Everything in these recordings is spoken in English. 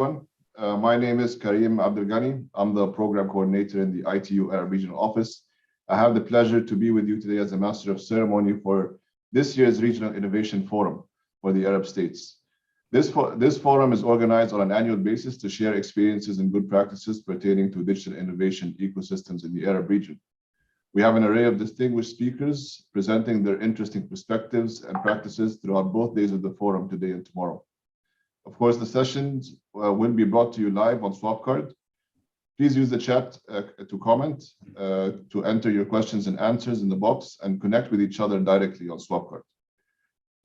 My name is Karim Abdelghani. I'm the program coordinator in the ITU Arab Regional Office. I have the pleasure to be with you today as a master of ceremony for this year's Regional Innovation Forum for the Arab states. This forum is organized on an annual basis to share experiences and good practices pertaining to digital innovation ecosystems in the Arab region. We have an array of distinguished speakers presenting their interesting perspectives and practices throughout both days of the forum today and tomorrow. Of course, the sessions will be brought to you live on Swapcard. Please use the chat to comment, to enter your questions and answers in the box, and connect with each other directly on Swapcard.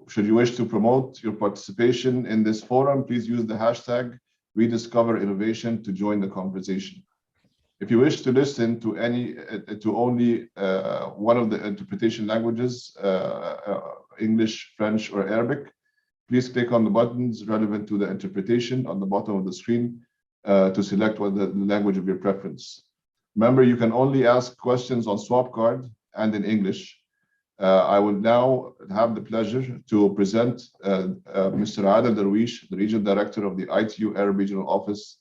Should you wish to promote your participation in this forum, please use the hashtag #RediscoverInnovation to join the conversation. If you wish to listen to only one of the interpretation languages, English, French, or Arabic, please click on the buttons relevant to the interpretation on the bottom of the screen to select the language of your preference. Remember, you can only ask questions on Swapcard and in English. I will now have the pleasure to present Mr. Adel Darwish, the Regional Director of the ITU Arab Regional Office,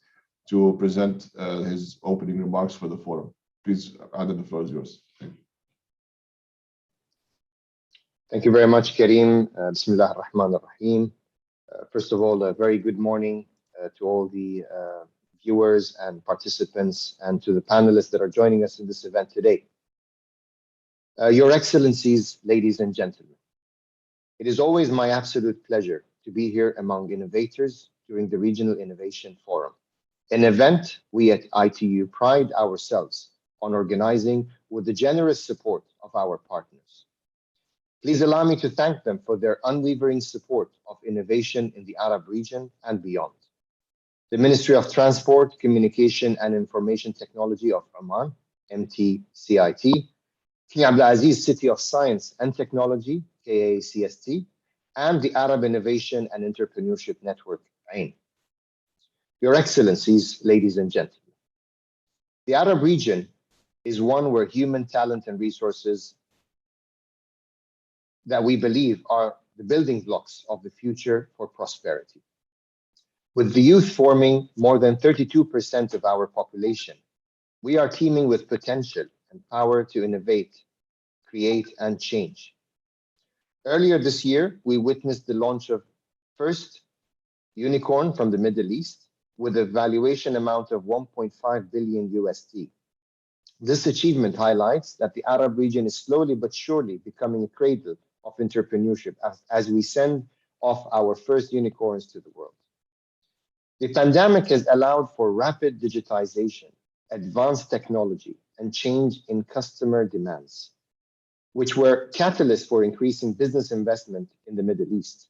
to present his opening remarks for the forum. Please, Adel, the floor is yours. Thank you very much, Karim. Bismillah ar-Rahman ar-Rahim. First of all, a very good morning to all the viewers and participants and to the panelists that are joining us in this event today. Your Excellencies, ladies and gentlemen, it is always my absolute pleasure to be here among innovators during the Regional Innovation Forum, an event we at ITU pride ourselves on organizing with the generous support of our partners. Please allow me to thank them for their unwavering support of innovation in the Arab region and beyond. The Ministry of Transport, Communication and Information Technology of Oman, MTCIT, King Abdulaziz City of Science and Technology, KACST, and the Arab Innovation and Entrepreneurship Network, AIN. Your Excellencies, ladies and gentlemen, the Arab region is one where human talent and resources that we believe are the building blocks of the future for prosperity. With the youth forming more than 32% of our population, we are teeming with potential and power to innovate, create, and change. Earlier this year, we witnessed the launch of first unicorn from the Middle East with a valuation amount of 1.5 billion USD. This achievement highlights that the Arab region is slowly but surely becoming a cradle of entrepreneurship as we send off our first unicorns to the world. The pandemic has allowed for rapid digitization, advanced technology, and change in customer demands, which were catalysts for increasing business investment in the Middle East.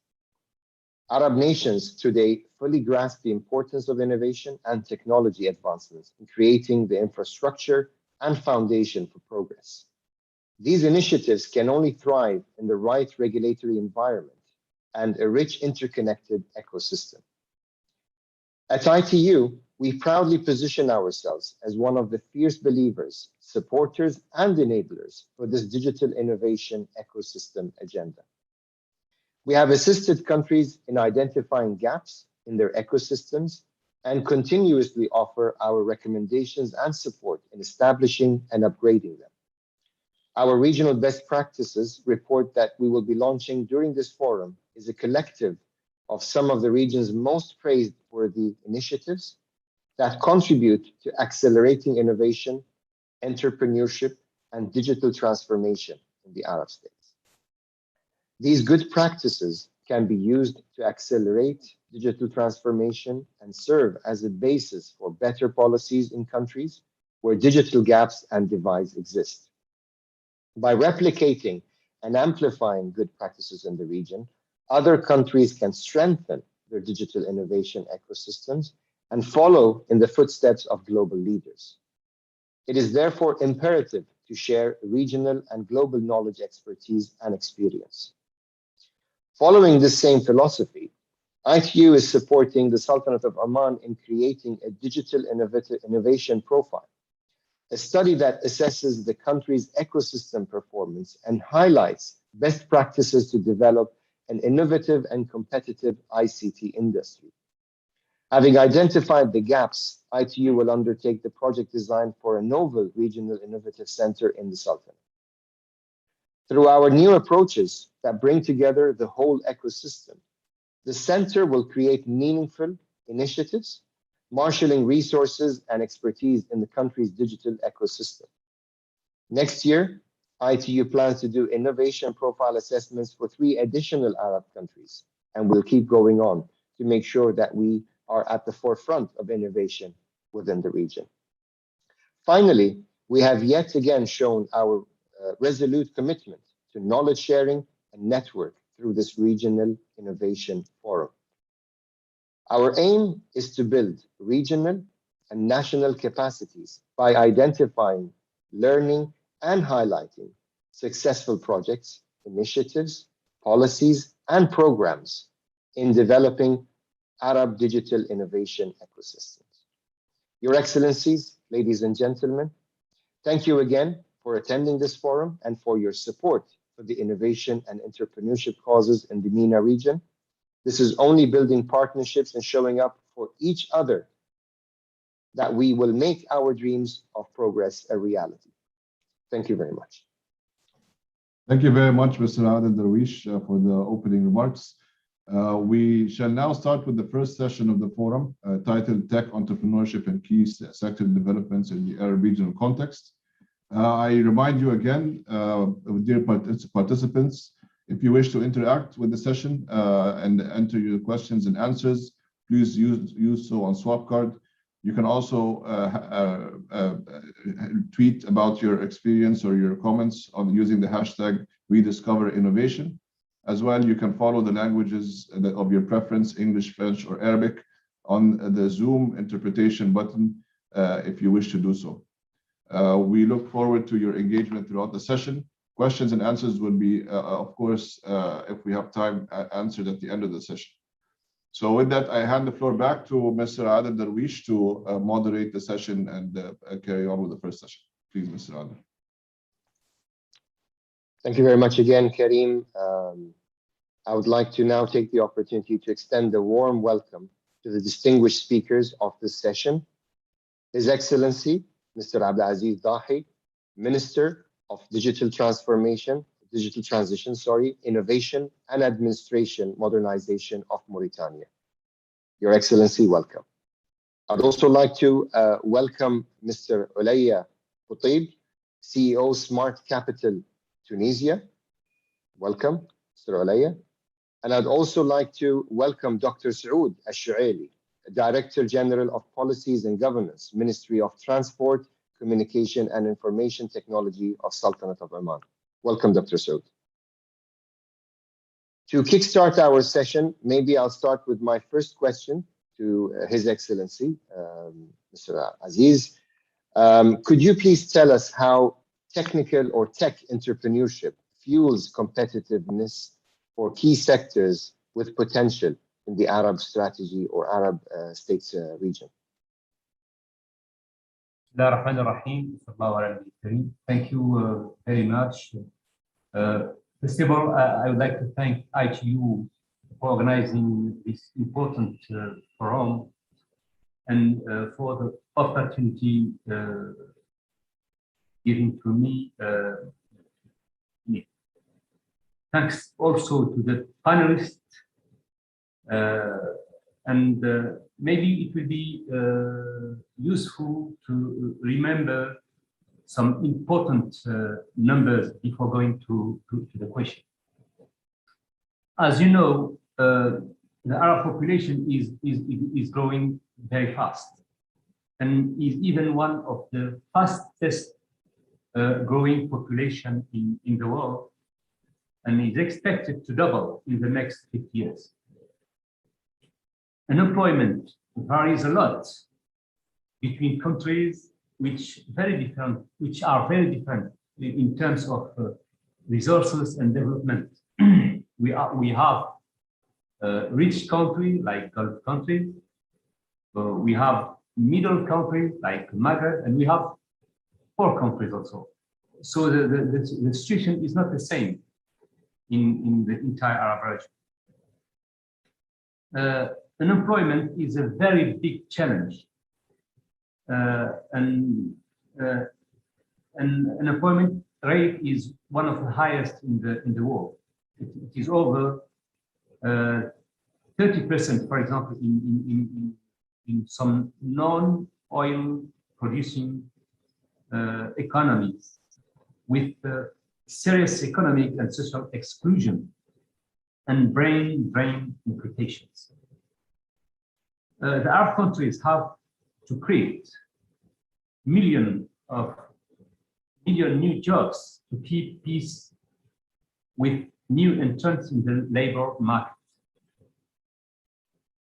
Arab nations today fully grasp the importance of innovation and technology advancements in creating the infrastructure and foundation for progress. These initiatives can only thrive in the right regulatory environment and a rich interconnected ecosystem. At ITU, we proudly position ourselves as one of the fierce believers, supporters, and enablers for this digital innovation ecosystem agenda. We have assisted countries in identifying gaps in their ecosystems and continuously offer our recommendations and support in establishing and upgrading them. Our regional best practices report that we will be launching during this forum is a collective of some of the region's most praiseworthy initiatives that contribute to accelerating innovation, entrepreneurship, and digital transformation in the Arab states. These good practices can be used to accelerate digital transformation and serve as a basis for better policies in countries where digital gaps and divides exist. By replicating and amplifying good practices in the region, other countries can strengthen their digital innovation ecosystems and follow in the footsteps of global leaders. It is therefore imperative to share regional and global knowledge, expertise, and experience. Following this same philosophy, ITU is supporting the Sultanate of Oman in creating a digital innovation profile, a study that assesses the country's ecosystem performance and highlights best practices to develop an innovative and competitive ICT industry. Having identified the gaps, ITU will undertake the project design for a novel regional innovative center in the Sultanate. Through our new approaches that bring together the whole ecosystem, the center will create meaningful initiatives, marshaling resources and expertise in the country's digital ecosystem. Next year, ITU plans to do innovation profile assessments for 3 additional Arab countries, and we'll keep going on to make sure that we are at the forefront of innovation within the region. Finally, we have yet again shown our resolute commitment to knowledge sharing and network through this regional innovation forum. Our aim is to build regional and national capacities by identifying, learning, and highlighting successful projects, initiatives, policies, and programs in developing Arab digital innovation ecosystems. Your Excellencies, ladies and gentlemen, thank you again for attending this forum and for your support for the innovation and entrepreneurship causes in the MENA region. This is only building partnerships and showing up for each other that we will make our dreams of progress a reality. Thank you very much. Thank you very much, Mr. Adel Darwish, for the opening remarks. We shall now start with the first session of the forum, titled Tech Entrepreneurship and Key Sector Developments in the Arab Regional Context. I remind you again, dear participants, if you wish to interact with the session and enter your questions and answers, please use so on Swapcard. You can also tweet about your experience or your comments on using the hashtag #WeDiscoverInnovation. As well, you can follow the languages of your preference, English, French, or Arabic, on the Zoom interpretation button if you wish to do so. We look forward to your engagement throughout the session. Questions and answers will be, of course, if we have time, answered at the end of the session. So with that, I hand the floor back to Mr. Adel Darwish to moderate the session and carry on with the first session. Please, Mr. Adel. Thank you very much again, Karim. I would like to now take the opportunity to extend a warm welcome to the distinguished speakers of this session. His Excellency, Mr. Abdelaziz Dahi, Minister of Digital Transition, Innovation and Administration Modernization of Mauritania. Your Excellency, welcome. I'd also like to welcome Mr. Olaya Qutib, CEO, Smart Capital, Tunisia. Welcome, Mr. Olaya. And I'd also like to welcome Dr. Saoud Al-Shuaili, Director General of Policies and Governance, Ministry of Transport, Communication and Information Technology of Sultanate of Oman. Welcome, Dr. Saoud. To kickstart our session, maybe I'll start with my first question to His Excellency, Mr. Aziz. Could you please tell us how technical or tech entrepreneurship fuels competitiveness for key sectors with potential in the Arab strategy or Arab states region? Thank you very much. First of all, I would like to thank ITU for organizing this important forum and for the opportunity given to me. Thanks also to the panelists, and maybe it will be useful to remember some important numbers before going to the question. As you know, the Arab population is growing very fast and is even one of the fastest growing population in the world, and is expected to double in the next 50 years. Unemployment varies a lot between countries which are very different in terms of resources and development. We have rich countries like Gulf countries. We have middle countries like Maghreb, and we have poor countries also. So the situation is not the same in the entire Arab region. unemployment is a very big challenge. And unemployment rate is one of the highest in the world. It is over 30%, for example, in some non-oil producing economies, with serious economic and social exclusion and brain drain implications. The Arab countries have to create million new jobs to keep pace with new entrants in the labor market.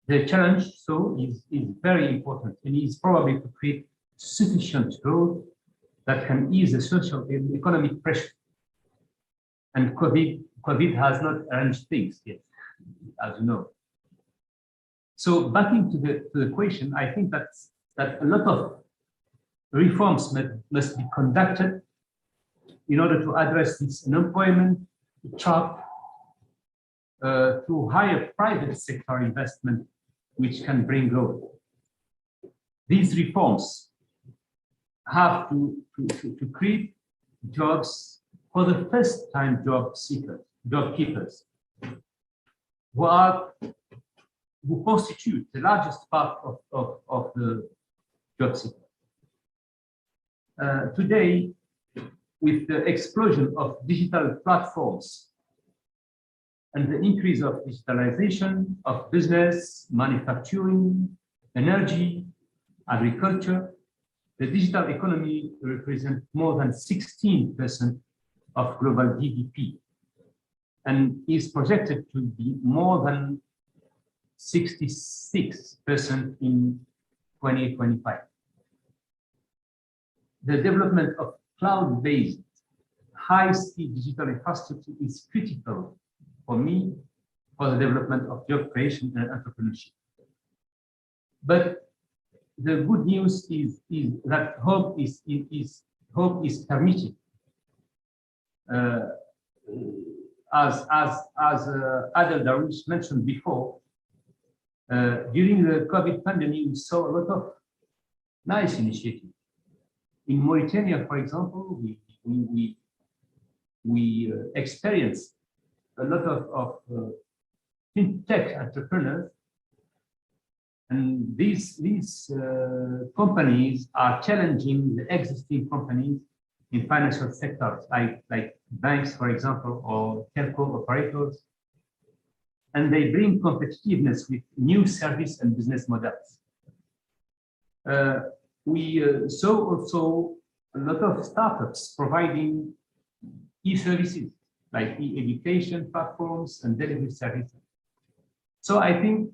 The challenge, so, is very important, and is probably to create sufficient growth that can ease the social and economic pressure. And COVID has not arranged things yet, as you know. So back into the question, I think that a lot of reforms must be conducted in order to address this unemployment trap through higher private sector investment, which can bring growth. These reforms have to create jobs for the first-time job keepers, who constitute the largest part of the job seeker. Today, with the explosion of digital platforms and the increase of digitalization of business, manufacturing, energy, agriculture, the digital economy represents more than 16% of global GDP and is projected to be more than 66% in 2025. The development of cloud-based, high-speed digital infrastructure is critical for me for the development of job creation and entrepreneurship. But the good news is that hope is permitted. As Adel Darwish mentioned before, during the COVID pandemic, we saw a lot of nice initiatives. In Mauritania, for example, we experienced a lot of fintech entrepreneurs, and these companies are challenging the existing companies in financial sectors, like banks, for example, or telco operators, and they bring competitiveness with new service and business models. We saw also a lot of startups providing e-services, like e-education platforms and delivery services. So I think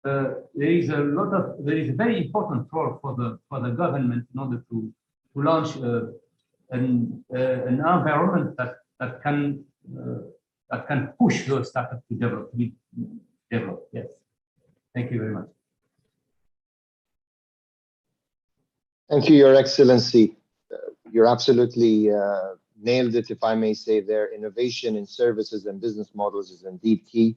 there is a very important role for the government in order to launch an environment that can push those startups to develop. Yes. Thank you very much. Thank you, Your Excellency. You're absolutely nailed it, if I may say there. Innovation in services and business models is indeed key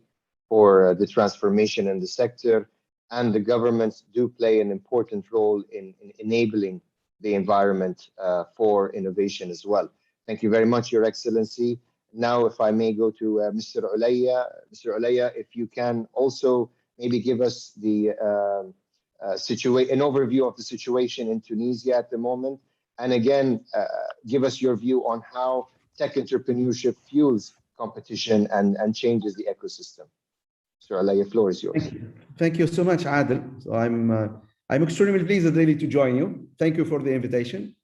for the transformation in the sector, and the governments do play an important role in enabling the environment for innovation as well. Thank you very much, Your Excellency. Now, if I may go to Mr. Ulaya. Mr. Ulaya, if you can also maybe give us the an overview of the situation in Tunisia at the moment, and again, give us your view on how tech entrepreneurship fuels competition and changes the ecosystem. Mr. Ulaya, the floor is yours. Thank you so much, Adel. So I'm extremely pleased really to join you. Thank you for the invitation.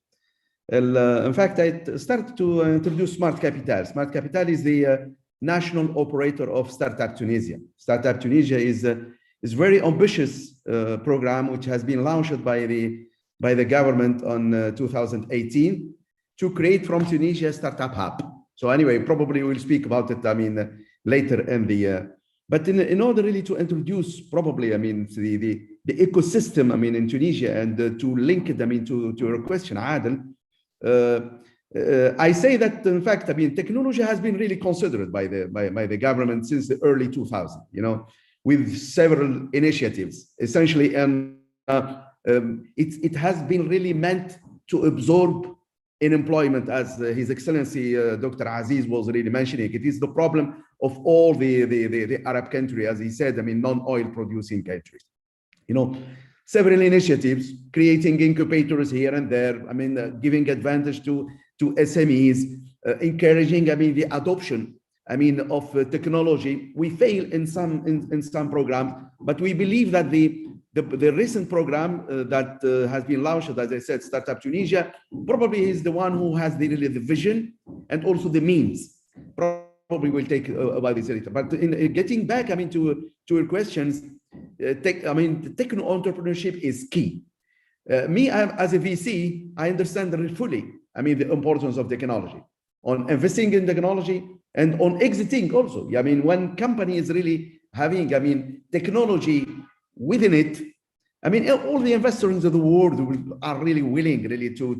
In fact, I started to introduce Smart Capital. Smart Capital is the national operator of Startup Tunisia. Startup Tunisia is very ambitious program which has been launched by the government on 2018 to create from Tunisia a startup hub. So anyway, probably we'll speak about it, I mean, later in the year. But in order really to introduce probably, I mean, the ecosystem, I mean, in Tunisia, and to link it, I mean, to your question, Adel, I say that in fact, I mean, technology has been really considered by the government since the early 2000s. You know, with several initiatives, essentially, and it has been really meant to absorb unemployment, as His Excellency Dr. Aziz was really mentioning. It is the problem of all the Arab countries, as he said, I mean, non-oil producing countries. You know, several initiatives, creating incubators here and there, I mean, giving advantage to SMEs, encouraging, I mean, the adoption, I mean, of technology. We fail in some programs, but we believe that the recent program that has been launched, as I said, Startup Tunisia, probably is the one who has really the vision and also the means. Probably will take about this later. But in getting back, I mean, to your questions, techno entrepreneurship is key. Me, as a VC, I understand fully, I mean, the importance of technology, on investing in technology and on exiting also. I mean, when company is really having, I mean, technology within it, I mean, all the investors of the world are really willing really to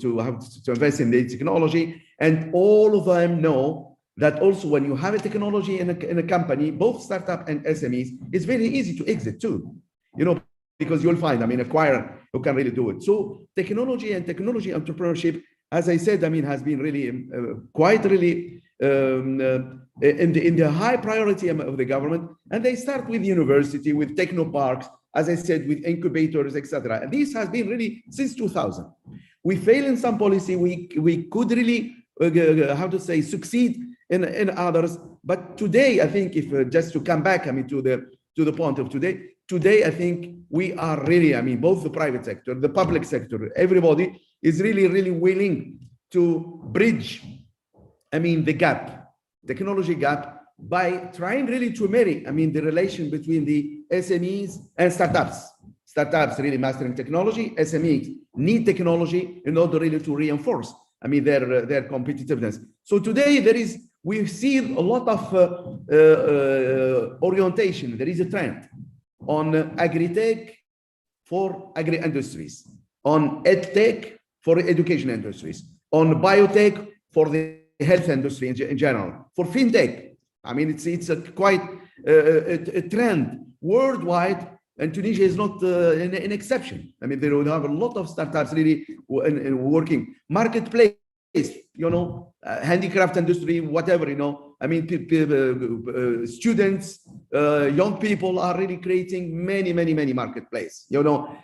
invest in the technology, and all of them know that also when you have a technology in a company, both startup and SMEs, it's very easy to exit too, you know, because you'll find, I mean, acquirer who can really do it. So technology and technology entrepreneurship, as I said, I mean, has been really quite really in the high priority of the government. And they start with university, with techno parks, as I said, with incubators, etc. And this has been really since 2000. We fail in some policy. We could really, how to say, succeed in others. But today, I think, if just to come back, I mean, to the point of today, I think we are really, I mean, both the private sector, the public sector, everybody is really, really willing to bridge, I mean, the gap, technology gap, by trying really to marry, I mean, the relation between the SMEs and startups. Startups really mastering technology, SMEs need technology in order really to reinforce, I mean, their competitiveness. So today we see a lot of orientation. There is a trend on agri-tech for agri-industries, on ed-tech for education industries, on biotech for the health industry in general, for fintech. I mean, it's a quite a trend worldwide, and Tunisia is not an exception. I mean, they will have a lot of startups really working. Marketplace, you know, handicraft industry, whatever, you know. I mean, students, young people are really creating many marketplace, you know,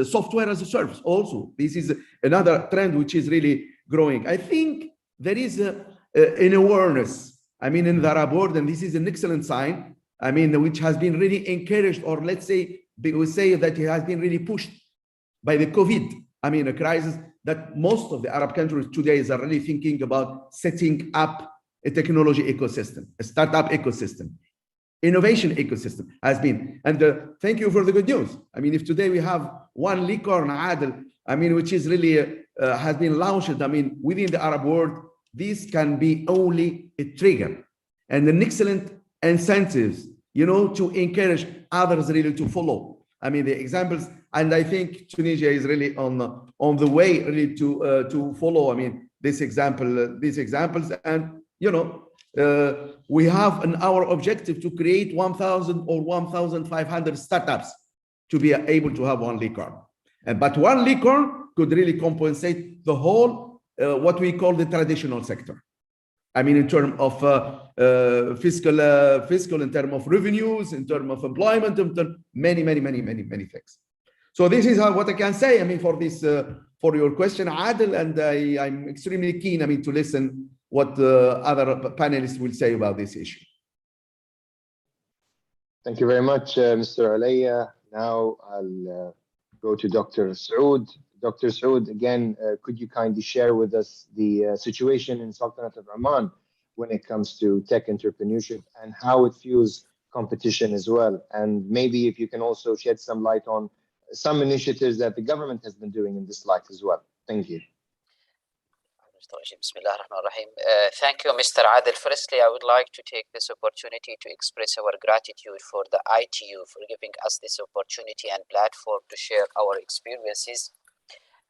software as a service also. This is another trend which is really growing. I think there is an awareness, I mean, in the Arab world, and this is an excellent sign, I mean, which has been really encouraged, or let's say, we say that it has been really pushed by the COVID, I mean, a crisis, that most of the Arab countries today are really thinking about setting up a technology ecosystem, a startup ecosystem, innovation ecosystem has been. And thank you for the good news. I mean, if today we have one licorne, Adel, I mean, which is really, has been launched, I mean, within the Arab world, this can be only a trigger and an excellent incentives, you know, to encourage others really to follow. I mean, the examples, and I think Tunisia is really on the way really to follow, I mean, these examples, and, you know, we have our objective to create 1,000 or 1,500 startups to be able to have one licorne. But one licorne could really compensate the whole, what we call the traditional sector. I mean, in terms of fiscal, in terms of revenues, in terms of employment, in terms many things. So this is what I can say, I mean, for this, for your question, Adel, and I'm extremely keen, I mean, to listen what other panelists will say about this issue. Thank you very much, Mr. Alaya. Now I'll go to Dr. Saud. Dr. Saud, again, could you kindly share with us the situation in Sultanate of Oman when it comes to tech entrepreneurship and how it fuels competition as well? And maybe if you can also shed some light on some initiatives that the government has been doing in this light as well. Thank you. Thank you, Mr. Adel. Firstly, I would like to take this opportunity to express our gratitude for the ITU for giving us this opportunity and platform to share our experiences.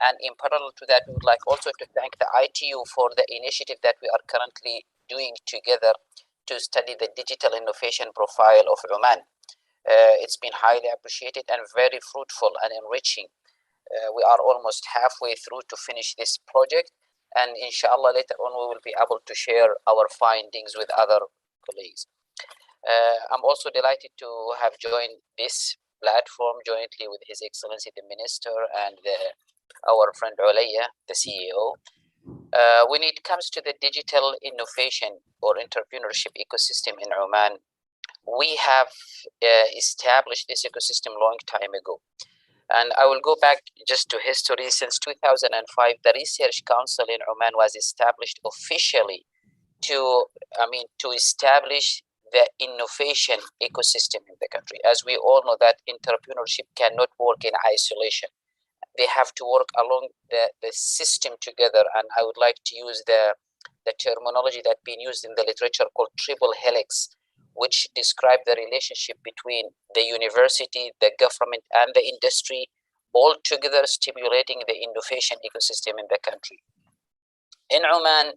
And in parallel to that, we would like also to thank the ITU for the initiative that we are currently doing together to study the digital innovation profile of Oman. It's been highly appreciated and very fruitful and enriching. We are almost halfway through to finish this project, and inshallah later on we will be able to share our findings with other colleagues. I'm also delighted to have joined this platform jointly with His Excellency the Minister and our friend Ulayya, the CEO. When it comes to the digital innovation or entrepreneurship ecosystem in Oman, we have established this ecosystem long time ago. And I will go back just to history. Since 2005, the Research Council in Oman was established officially to establish the innovation ecosystem in the country. As we all know that entrepreneurship cannot work in isolation. They have to work along the system together. And I would like to use the terminology that's been used in the literature called triple helix, which describe the relationship between the university, the government, and the industry, all together stimulating the innovation ecosystem in the country. In Oman,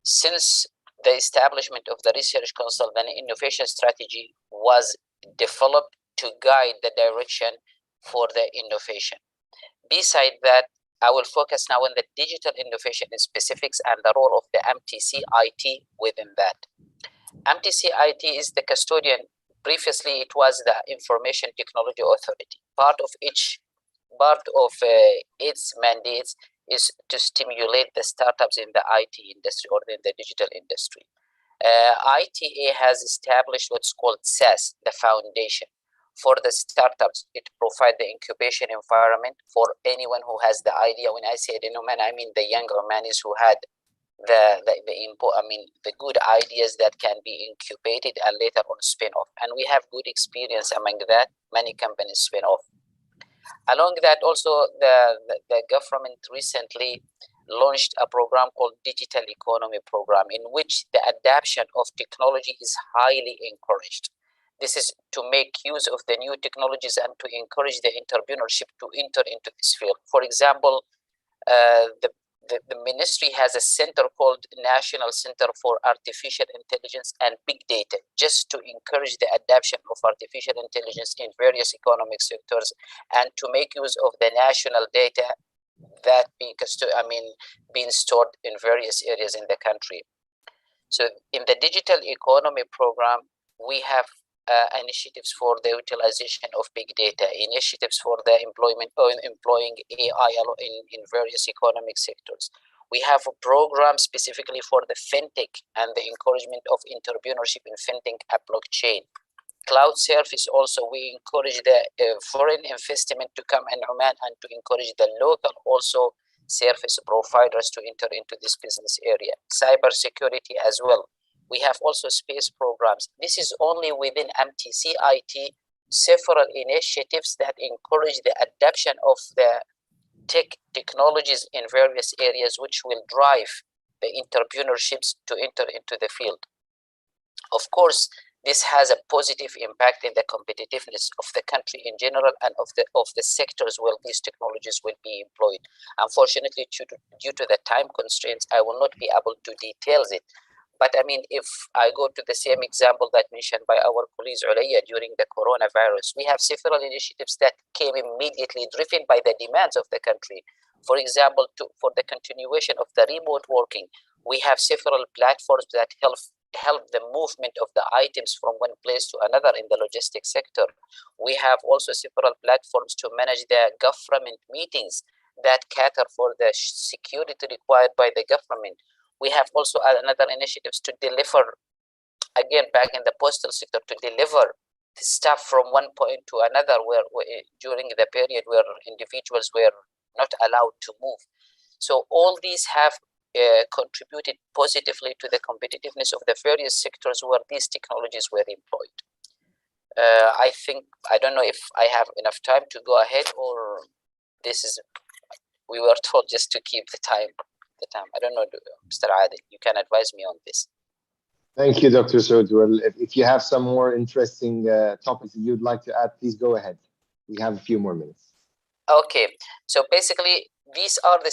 since the establishment of the Research Council, the innovation strategy was developed to guide the direction for the innovation. Beside that, I will focus now on the digital innovation in specifics and the role of the MTC-IT within that. MTC-IT is the custodian. Previously, it was the Information Technology Authority. Part of its mandates is to stimulate the startups in the IT industry or in the digital industry. ITA has established what's called SAS, the foundation. For the startups, it provides the incubation environment for anyone who has the idea. When I say the Oman, I mean the young Omanis who had the good ideas that can be incubated and later on spin off. And we have good experience among that. Many companies spin off. Along that, also the government recently launched a program called Digital Economy Program, in which the adoption of technology is highly encouraged. This is to make use of the new technologies and to encourage the entrepreneurship to enter into this field. For example, the ministry has a center called National Center for Artificial Intelligence and Big Data, just to encourage the adoption of artificial intelligence in various economic sectors and to make use of the national data that being stored in various areas in the country. So in the digital economy program, we have initiatives for the utilization of big data, initiatives for the employing AI in various economic sectors. We have a program specifically for the fintech and the encouragement of entrepreneurship in fintech and blockchain. Cloud service also, we encourage the foreign investment to come in Oman and to encourage the local also service providers to enter into this business area. Cyber security as well. We have also space programs. This is only within MTC-IT, several initiatives that encourage the adoption of the technologies in various areas, which will drive the entrepreneurships to enter into the field. Of course, this has a positive impact in the competitiveness of the country in general and of the sectors where these technologies will be employed. Unfortunately, due to the time constraints, I will not be able to detail it. But I mean, if I go to the same example that mentioned by our colleagues Ulayya during the coronavirus, we have several initiatives that came immediately driven by the demands of the country. For example, for the continuation of the remote working, we have several platforms that help the movement of the items from one place to another in the logistics sector. We have also several platforms to manage the government meetings that cater for the security required by the government. We have also another initiatives to deliver, again, back in the postal sector, to deliver the stuff from one point to another where during the period where individuals were not allowed to move. So all these have contributed positively to the competitiveness of the various sectors where these technologies were employed. I don't know if I have enough time to go ahead, or we were told just to keep the time. I don't know, Mr. Adil, you can advise me on this. Thank you, Dr. Saud. Well, if you have some more interesting topics that you'd like to add, please go ahead. We have a few more minutes. Okay, so basically, these are the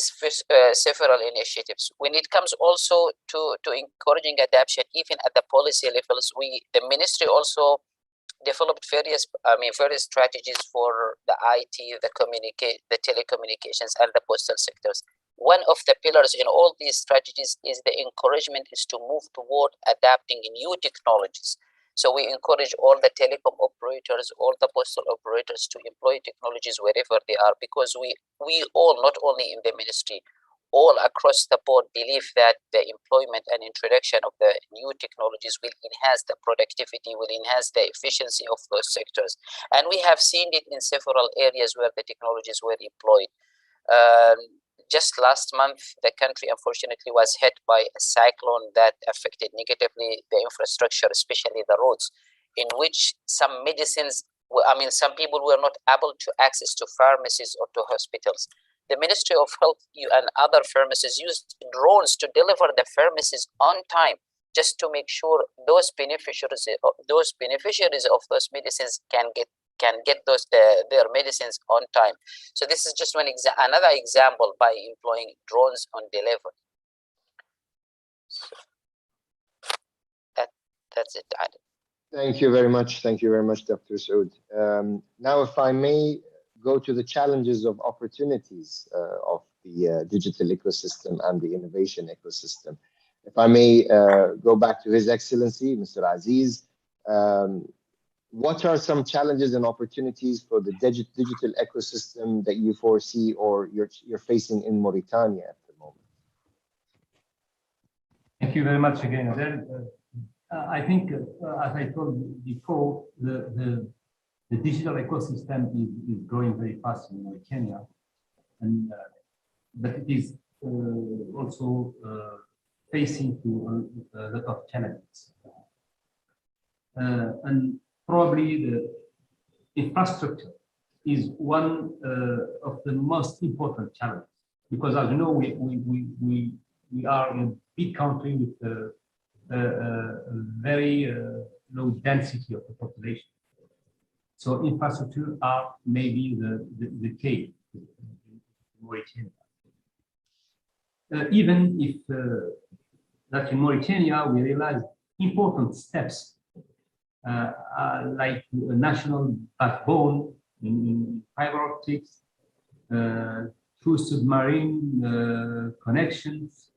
several initiatives. When it comes also to encouraging adoption, even at the policy levels, the ministry also developed various strategies for the IT, the telecommunications, and the postal sectors. One of the pillars in all these strategies is the encouragement is to move toward adapting new technologies. So we encourage all the telecom operators, all the postal operators to employ technologies wherever they are, because we all, not only in the ministry, all across the board believe that the employment and introduction of the new technologies will enhance the productivity, will enhance the efficiency of those sectors. And we have seen it in several areas where the technologies were employed. Just last month, the country unfortunately was hit by a cyclone that affected negatively the infrastructure, especially the roads, in which some medicines, some people were not able to access to pharmacies or to hospitals. The Ministry of Health and other pharmacies used drones to deliver the pharmacies on time, just to make sure those beneficiaries of those medicines can get their medicines on time. So this is just another example by employing drones on delivery. So that's it, Adil. Thank you very much. Thank you very much, Dr. Saud. Now, if I may go to the challenges of opportunities of the digital ecosystem and the innovation ecosystem. If I may go back to His Excellency, Mr. Aziz, what are some challenges and opportunities for the digital ecosystem that you foresee or you're facing in Mauritania at the moment? Thank you very much again, Adel. I think, as I told before, the digital ecosystem is growing very fast in Mauritania, and but it is also facing to a lot of challenges. And probably the infrastructure is one of the most important challenges, because as you know, we are in a big country with a very low density of the population. So infrastructure are maybe the key in Mauritania. Even if that in Mauritania we realize important steps like a national backbone in fiber optics, through submarine connections,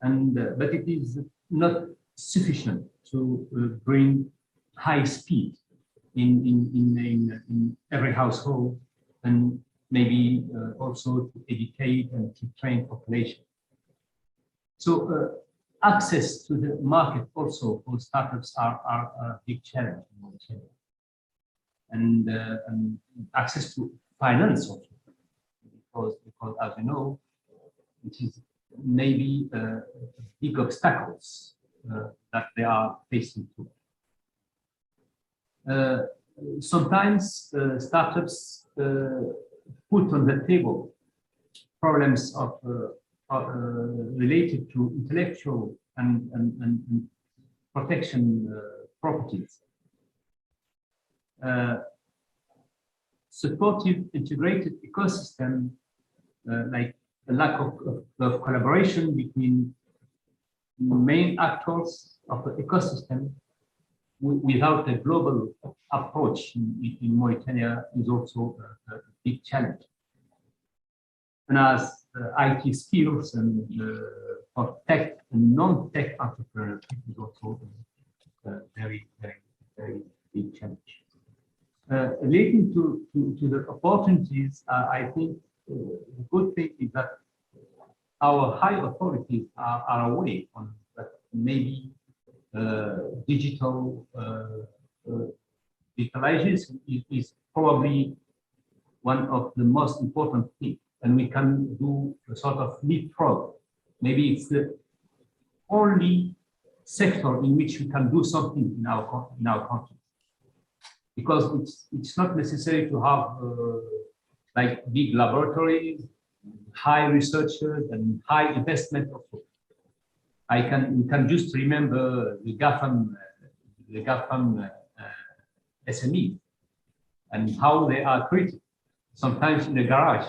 and but it is not sufficient to bring high speed in every household, and maybe also to educate and to train population. So access to the market also for startups are a big challenge in Mauritania, and access to finance also, because as you know, it is maybe big obstacles that they are facing too. Sometimes startups put on the table problems of related to intellectual and protection properties. Supportive integrated ecosystem, like a lack of collaboration between main actors of the ecosystem without a global approach in Mauritania is also a big challenge. And as IT skills and for tech and non-tech entrepreneurs is also a very, very, very big challenge. Relating to the opportunities, I think the good thing is that our high authorities are aware on that maybe digital digitalization is probably one of the most important things, and we can do a sort of leapfrog. Maybe it's the only sector in which we can do something in our country, because it's not necessary to have like big laboratories, high researchers, and high investment also. We can just remember the GAFAM SME and how they are created, sometimes in a garage.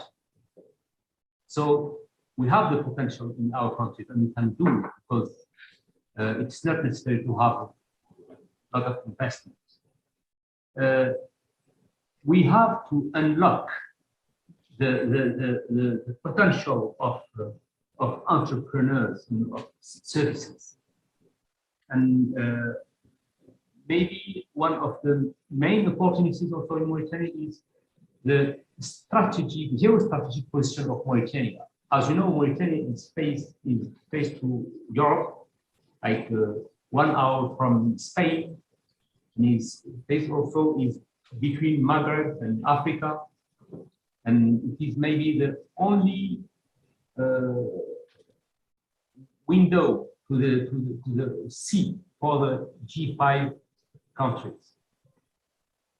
So we have the potential in our country, and we can do it, because it's not necessary to have a lot of investment. we have to unlock the potential of entrepreneurs and of services. And maybe one of the main opportunities also in Mauritania is the geostrategic position of Mauritania. As you know, Mauritania is faced to Europe, like 1 hour from Spain, and is faced also is between Maghreb and Africa, and it is maybe the only window to the sea for the G5 countries.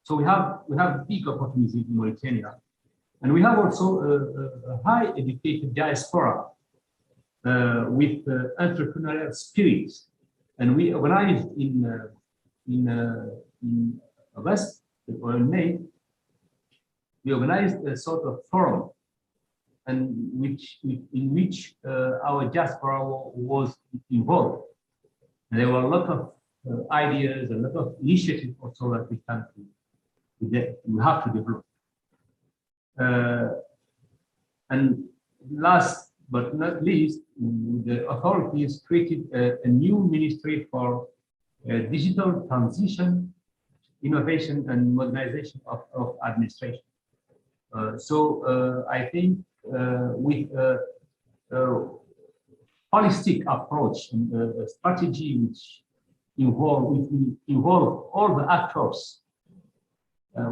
So we have big opportunities in Mauritania, and we have also a high educated diaspora with entrepreneurial spirit, and we organized in August or in May, we organized a sort of forum, and in which our diaspora was involved. And there were a lot of ideas, a lot of initiatives also that we have to develop. And last but not least, the authorities created a new ministry for digital transition, innovation, and modernization of administration. So I think with a holistic approach and a strategy which involve all the actors,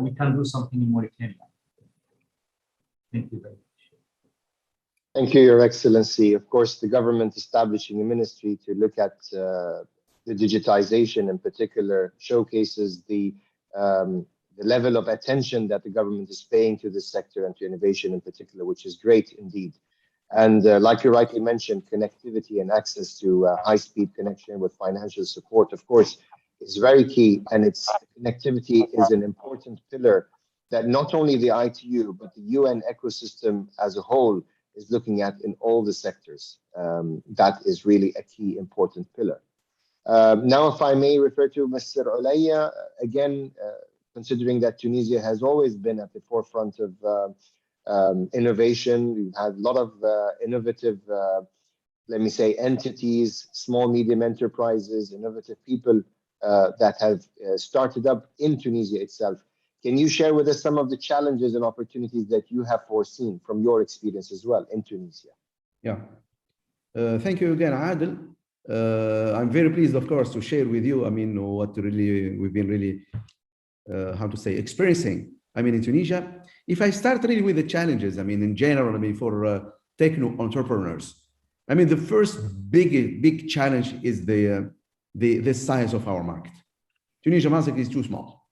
we can do something in Mauritania. Thank you very much. Thank you, Your Excellency. Of course, the government establishing a ministry to look at the digitization in particular showcases the level of attention that the government is paying to this sector and to innovation in particular, which is great indeed. And like you rightly mentioned, connectivity and access to high-speed connection with financial support, of course, is very key. And connectivity is an important pillar that not only the ITU, but the UN ecosystem as a whole is looking at in all the sectors. That is really a key important pillar. Now, if I may refer to Mr. Olaya, again, considering that Tunisia has always been at the forefront of innovation. We've had a lot of innovative, let me say, entities, small, medium enterprises, innovative people that have started up in Tunisia itself. Can you share with us some of the challenges and opportunities that you have foreseen from your experience as well in Tunisia? Yeah. Thank you again, Adel. I'm very pleased, of course, to share with you, I mean, what really we've been really, how to say, experiencing, I mean, in Tunisia. If I start really with the challenges, I mean, in general, I mean, for techno entrepreneurs, I mean, the first big challenge is the size of our market. Tunisia market is too small.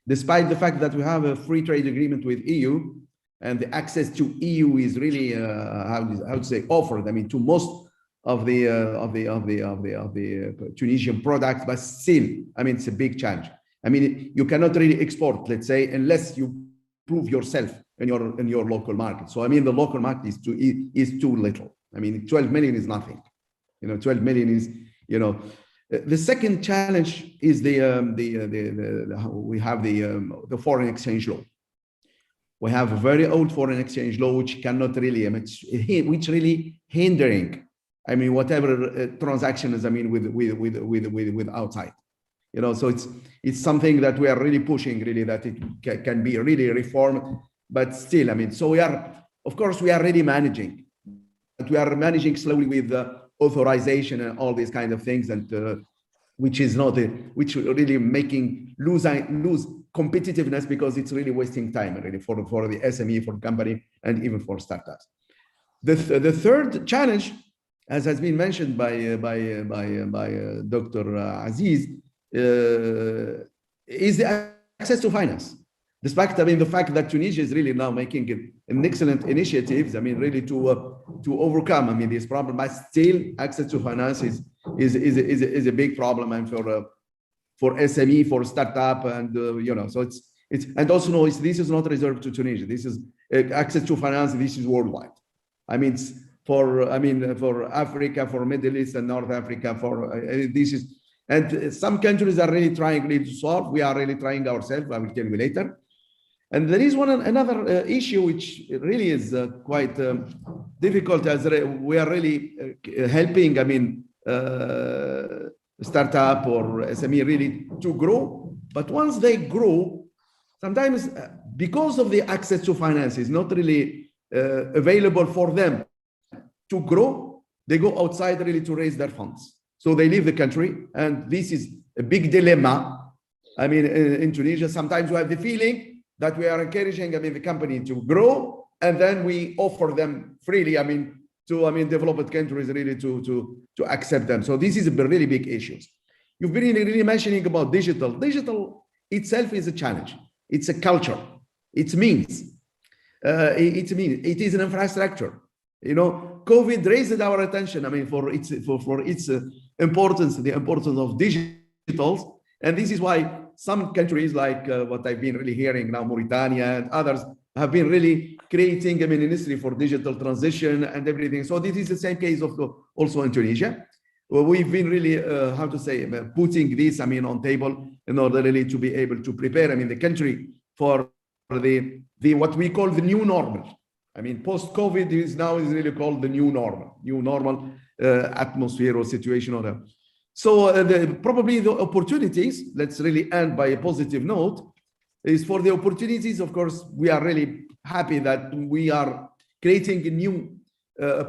Despite the fact that we have a free trade agreement with EU, and the access to EU is really, how to say, offered, I mean, to most of the Tunisian products, but still, I mean, it's a big challenge. I mean, you cannot really export, let's say, unless you prove yourself in your local market. So I mean, the local market is too little. I mean, 12 million is nothing. You know, 12 million is, you know. The second challenge is we have the foreign exchange law. We have a very old foreign exchange law which cannot really, I mean, which really hindering, I mean, whatever transactions, I mean, with outside. You know, so it's something that we are really pushing, really, that it can be really reformed, but still, I mean, so we are, of course, we are really managing, but we are managing slowly with authorization and all these kind of things, and which is not which really making lose competitiveness, because it's really wasting time really for the SME, for the company, and even for startups. The third challenge, as has been mentioned by Dr. Aziz, is the access to finance. Despite, I mean, the fact that Tunisia is really now making an excellent initiatives, I mean, really to overcome, I mean, this problem, but still access to finance is a big problem, and for SME, for startup, and you know, so it's and also no, this is not reserved to Tunisia. This is access to finance. This is worldwide. I mean, for Africa, for Middle East and North Africa, for this is And some countries are really trying really to solve. We are really trying ourselves. I will tell you later. And there is another issue which really is quite difficult, as we are really helping, I mean, startup or SME really to grow. But once they grow, sometimes because of the access to finance is not really available for them to grow, they go outside really to raise their funds. So they leave the country, and this is a big dilemma. I mean, in Tunisia, sometimes we have the feeling that we are encouraging, I mean, the company to grow, and then we offer them freely, I mean, to, I mean, developed countries really to accept them. So this is a really big issue. You've been really mentioning about digital. Digital itself is a challenge. It's a culture. It means, it is an infrastructure. You know, COVID raised our attention, I mean, for its importance, the importance of digitals. And this is why some countries like what I've been really hearing now, Mauritania and others, have been really creating a ministry for digital transition and everything. So this is the same case of also in Tunisia. Well, we've been really, how to say, putting this, I mean, on table in order really to be able to prepare, I mean, the country for the what we call the new normal. I mean, post-COVID is really called the new normal atmosphere or situation or whatever. So probably the opportunities, let's really end by a positive note, is for the opportunities. Of course, we are really happy that we are creating a new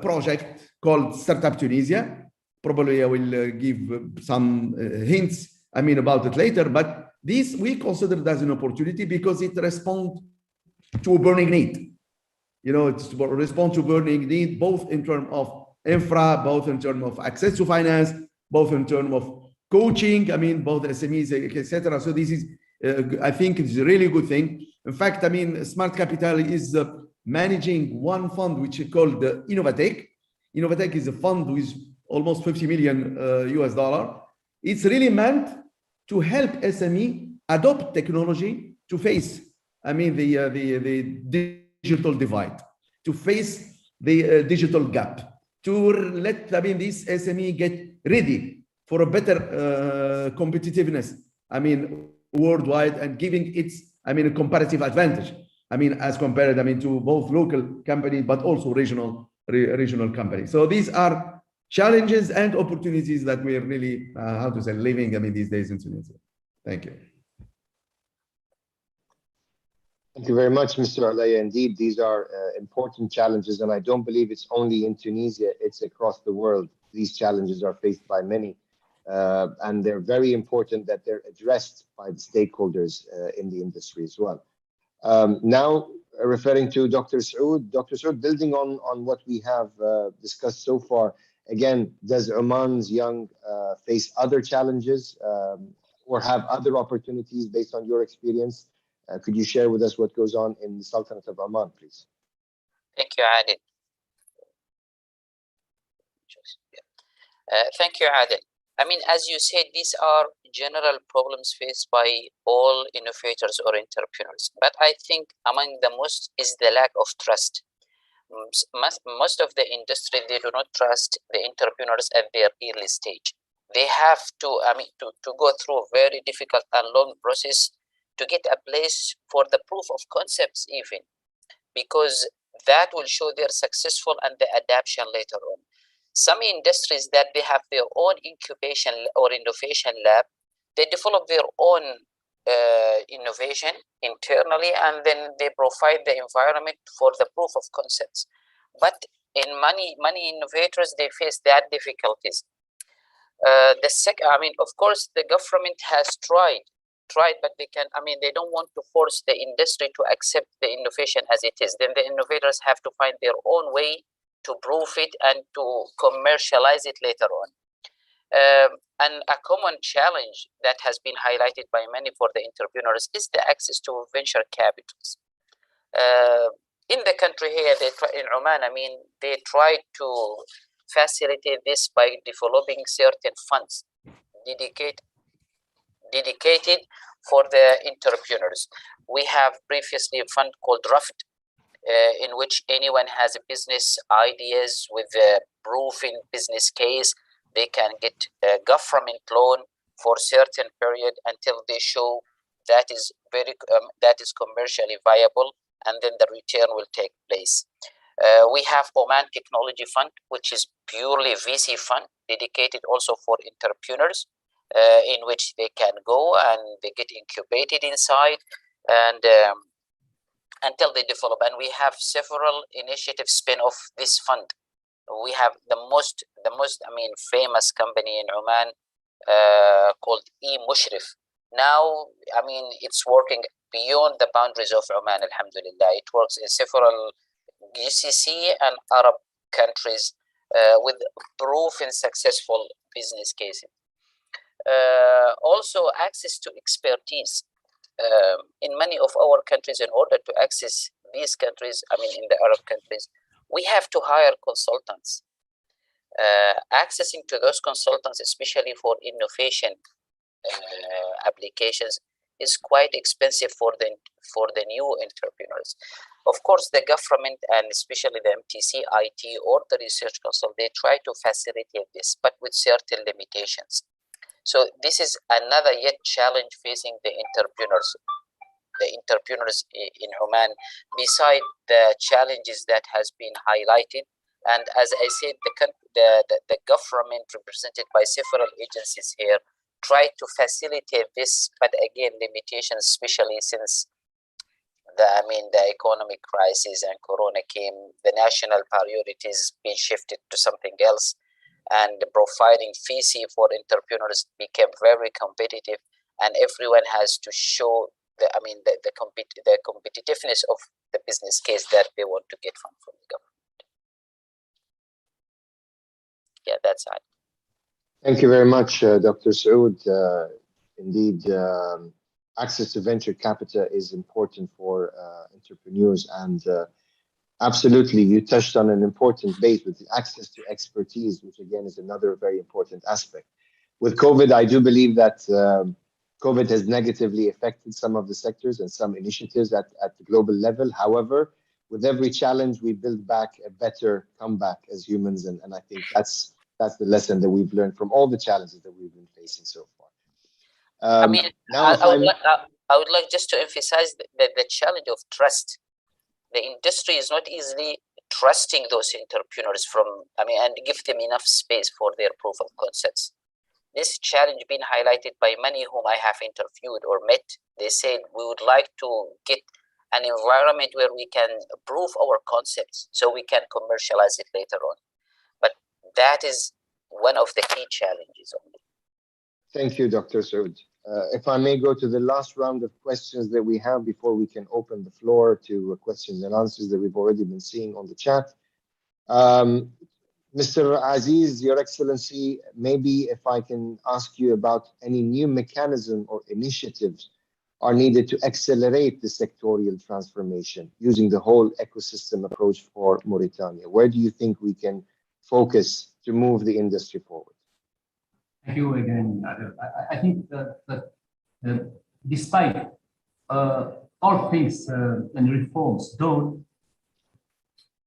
project called Startup Tunisia. Probably I will give some hints, I mean, about it later, but this we consider it as an opportunity because it responds to a burning need. You know, it's to respond to burning need, both in terms of infra, both in terms of access to finance, both in terms of coaching, I mean, both SMEs, etc. So this is, I think it's a really good thing. In fact, I mean, Smart Capital is managing one fund which is called Innovatech. Innovatech is a fund with almost 50 million US dollar. It's really meant to help SME adopt technology to face, I mean, the digital divide, to face the digital gap, to let, I mean, this SME get ready for a better competitiveness, I mean, worldwide, and giving its, I mean, a comparative advantage, I mean, as compared, I mean, to both local companies, but also regional companies. So these are challenges and opportunities that we are really, how to say, living, I mean, these days in Tunisia. Thank you. Thank you very much, Mr. Alaya. Indeed, these are important challenges, and I don't believe it's only in Tunisia, it's across the world. These challenges are faced by many, and they're very important that they're addressed by the stakeholders in the industry as well. Now, referring to Dr. Saud. Dr. Saud, building on what we have discussed so far, again, does Oman's young face other challenges or have other opportunities based on your experience? Could you share with us what goes on in the Sultanate of Oman, please? Thank you, Adil. Thank you, Adil. I mean, as you said, these are general problems faced by all innovators or entrepreneurs. But I think among the most is the lack of trust. Most of the industry, they do not trust the entrepreneurs at their early stage. They have to, I mean, to go through a very difficult and long process to get a place for the proof of concepts even, because that will show they're successful and the adaptation later on. Some industries that they have their own incubation or innovation lab, they develop their own innovation internally, and then they provide the environment for the proof of concepts. But in many innovators, they face that difficulties. The second, I mean, of course, the government has tried, but they can, I mean, they don't want to force the industry to accept the innovation as it is. Then the innovators have to find their own way to prove it and to commercialize it later on. And a common challenge that has been highlighted by many for the entrepreneurs is the access to venture capitals. In the country here, in Oman, I mean, they try to facilitate this by developing certain funds dedicated for the entrepreneurs. We have previously a fund called Raft, in which anyone has a business ideas with a proven business case, they can get a government loan for certain period until they show that is that is commercially viable, and then the return will take place. We have Oman Technology Fund, which is purely VC fund dedicated also for entrepreneurs, in which they can go and they get incubated inside and until they develop. And we have several initiatives spin off this fund. We have the most famous company in Oman called Mushrif. Now, it's working beyond the boundaries of Oman, alhamdulillah. It works in several GCC and Arab countries with proven successful business cases. Also, access to expertise. In many of our countries, in order to access these countries, in the Arab countries, we have to hire consultants. Accessing to those consultants, especially for innovation applications, is quite expensive for the new entrepreneurs. Of course, the government and especially the MTC, IT, or the research council, they try to facilitate this, but with certain limitations. So this is another yet challenge facing the entrepreneurs in Oman, beside the challenges that has been highlighted. And as I said, the government, represented by several agencies here, try to facilitate this, but again, limitations, especially since the economic crisis and Corona came, the national priorities been shifted to something else, and providing VC for entrepreneurs became very competitive, and everyone has to show the competitiveness of the business case that they want to get from the government. Yeah, that's it. Thank you very much, Dr. Saud. Indeed, access to venture capital is important for entrepreneurs, and absolutely, you touched on an important base with the access to expertise, which again is another very important aspect. With COVID, I do believe that COVID has negatively affected some of the sectors and some initiatives at the global level. However, with every challenge, we build back a better comeback as humans, and I think that's the lesson that we've learned from all the challenges that we've been facing so far. I would like just to emphasize the challenge of trust. The industry is not easily trusting those entrepreneurs and give them enough space for their proof of concepts. This challenge been highlighted by many whom I have interviewed or met. They said, we would like to get an environment where we can prove our concepts so we can commercialize it later on. But that is one of the key challenges only. Thank you, Dr. Saud. If I may go to the last round of questions that we have before we can open the floor to questions and answers that we've already been seeing on the chat. Mr. Aziz, Your Excellency, maybe if I can ask you about any new mechanism or initiatives are needed to accelerate the sectorial transformation using the whole ecosystem approach for Mauritania. Where do you think we can focus to move the industry forward? Thank you again, Adel. I think that despite all things and reforms done,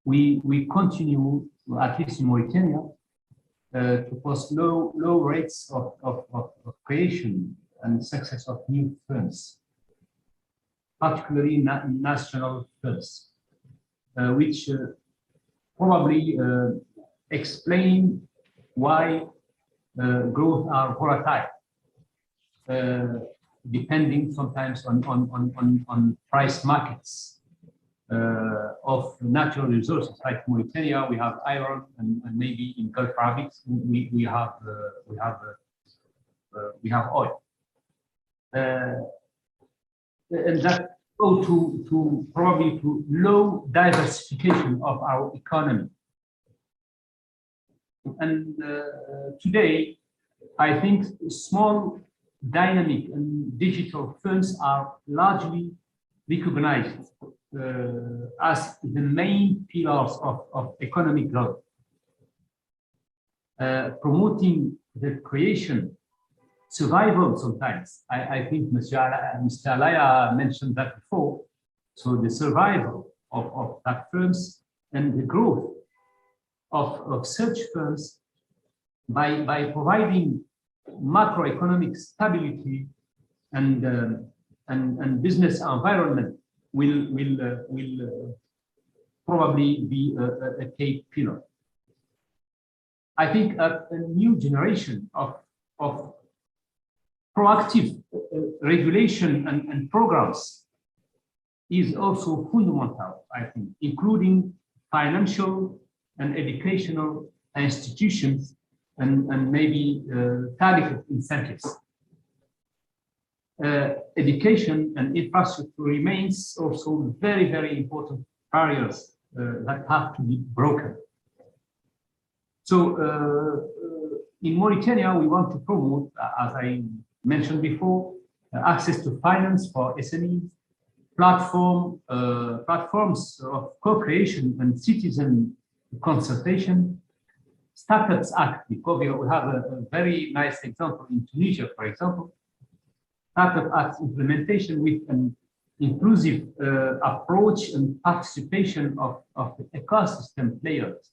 we continue, at least in Mauritania, to post low rates of creation and success of new firms, particularly national firms, which probably explain why growth are volatile, depending sometimes on price markets of natural resources. Like Mauritania, we have iron, and maybe in Gulf Arabic we have oil, and that go to probably to low diversification of our economy. And today, I think small, dynamic, and digital firms are largely recognized as the main pillars of economic growth, promoting the creation, survival sometimes. I think Mr. Alaya mentioned that before. So the survival of that firms and the growth of such firms by providing macroeconomic stability and business environment will probably be a key pillar. I think a new generation of proactive regulation and programs is also fundamental, I think, including financial and educational institutions and maybe targeted incentives. Education and infrastructure remains also very, very important barriers that have to be broken. So in Mauritania, we want to promote, as I mentioned before, access to finance for SMEs, platforms of co-creation and citizen consultation, Startups Act, because we have a very nice example in Tunisia, for example, Startup Act implementation with an inclusive approach and participation of the ecosystem players,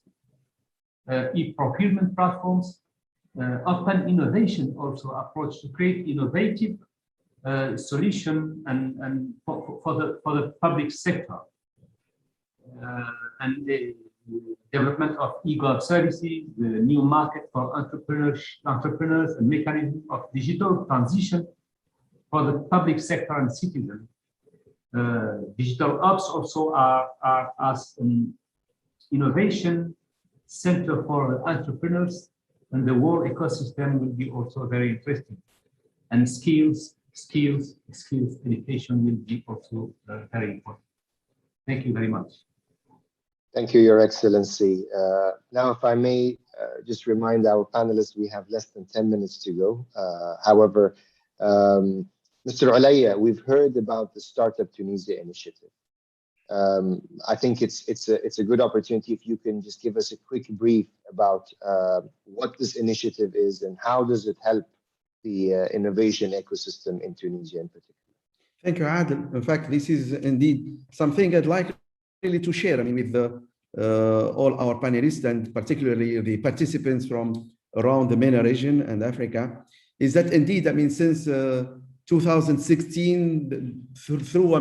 e-procurement platforms, open innovation also approach to create innovative solution and for the public sector, and the development of e-gov services, the new market for entrepreneurs and mechanism of digital transition for the public sector and citizens. Digital hubs also are as an innovation center for entrepreneurs, and the whole ecosystem will be also very interesting. And skills education will be also very important. Thank you very much. Thank you, Your Excellency. Now, if I may just remind our panelists, we have less than 10 minutes to go. However, Mr. Olaya, we've heard about the Startup Tunisia initiative. I think it's a good opportunity if you can just give us a quick brief about what this initiative is and how does it help the innovation ecosystem in Tunisia in particular. Thank you, Adel. In fact, this is indeed something I'd like really to share, with all our panelists and particularly the participants from around the MENA region and Africa, is that indeed, since 2016, through,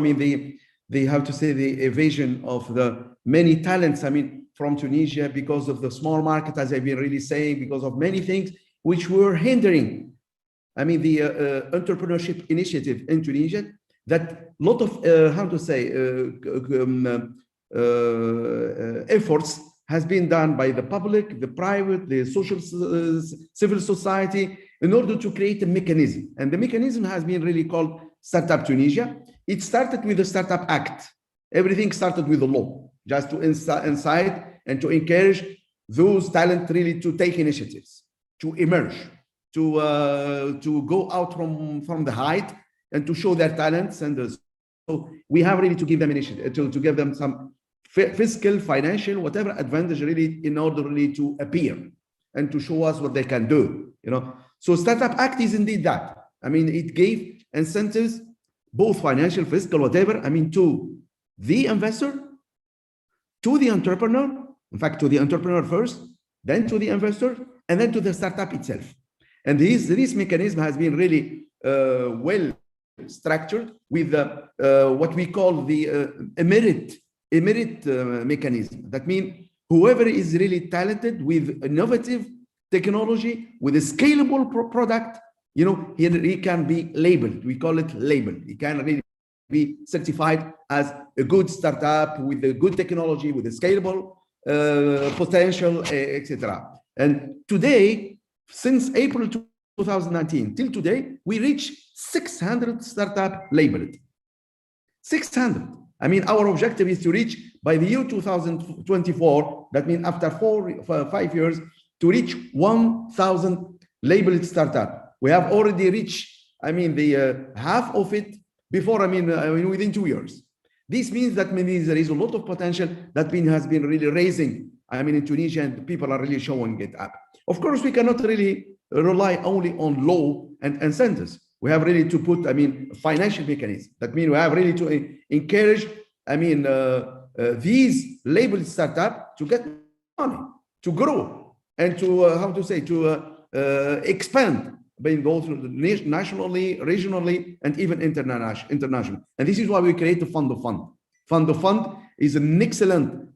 they have to say the evasion of the many talents, from Tunisia, because of the small market, as I've been really saying, because of many things which were hindering, the entrepreneurship initiative in Tunisia, that lot of, efforts has been done by the public, the private, the social, civil society, in order to create a mechanism. And the mechanism has been really called Startup Tunisia. It started with the Startup Act. Everything started with the law, just to incite and to encourage those talent really to take initiatives, to emerge, to go out from the height and to show their talents. And so we have really to give them initiative, to give them some fiscal, financial, whatever advantage really, in order really to appear and to show us what they can do. So Startup Act is indeed that. It gave incentives, both financial, fiscal, whatever, to the investor, to the entrepreneur, in fact, to the entrepreneur first, then to the investor, and then to the startup itself. And this mechanism has been really well structured with what we call the merit mechanism. That means whoever is really talented with innovative technology, with a scalable product, he can be labeled. We call it labeled. He can really be certified as a good startup with a good technology, with a scalable potential, etc. And today, since April 2019 till today, we reach 600 startup labeled. 600. Our objective is to reach by the year 2024. That means after 5 years, to reach 1,000 labeled startup. We have already reached, the half of it before, within 2 years. This means that there is a lot of potential that has been really raising, in Tunisia, and people are really showing it up. Of course, we cannot really rely only on law and incentives. We have really to put, financial mechanism. That means we have really to encourage, these labeled startup to get money, to grow, and to, expand being both nationally, regionally, and even internationally. And this is why we create the fund of fund. Fund of fund is an excellent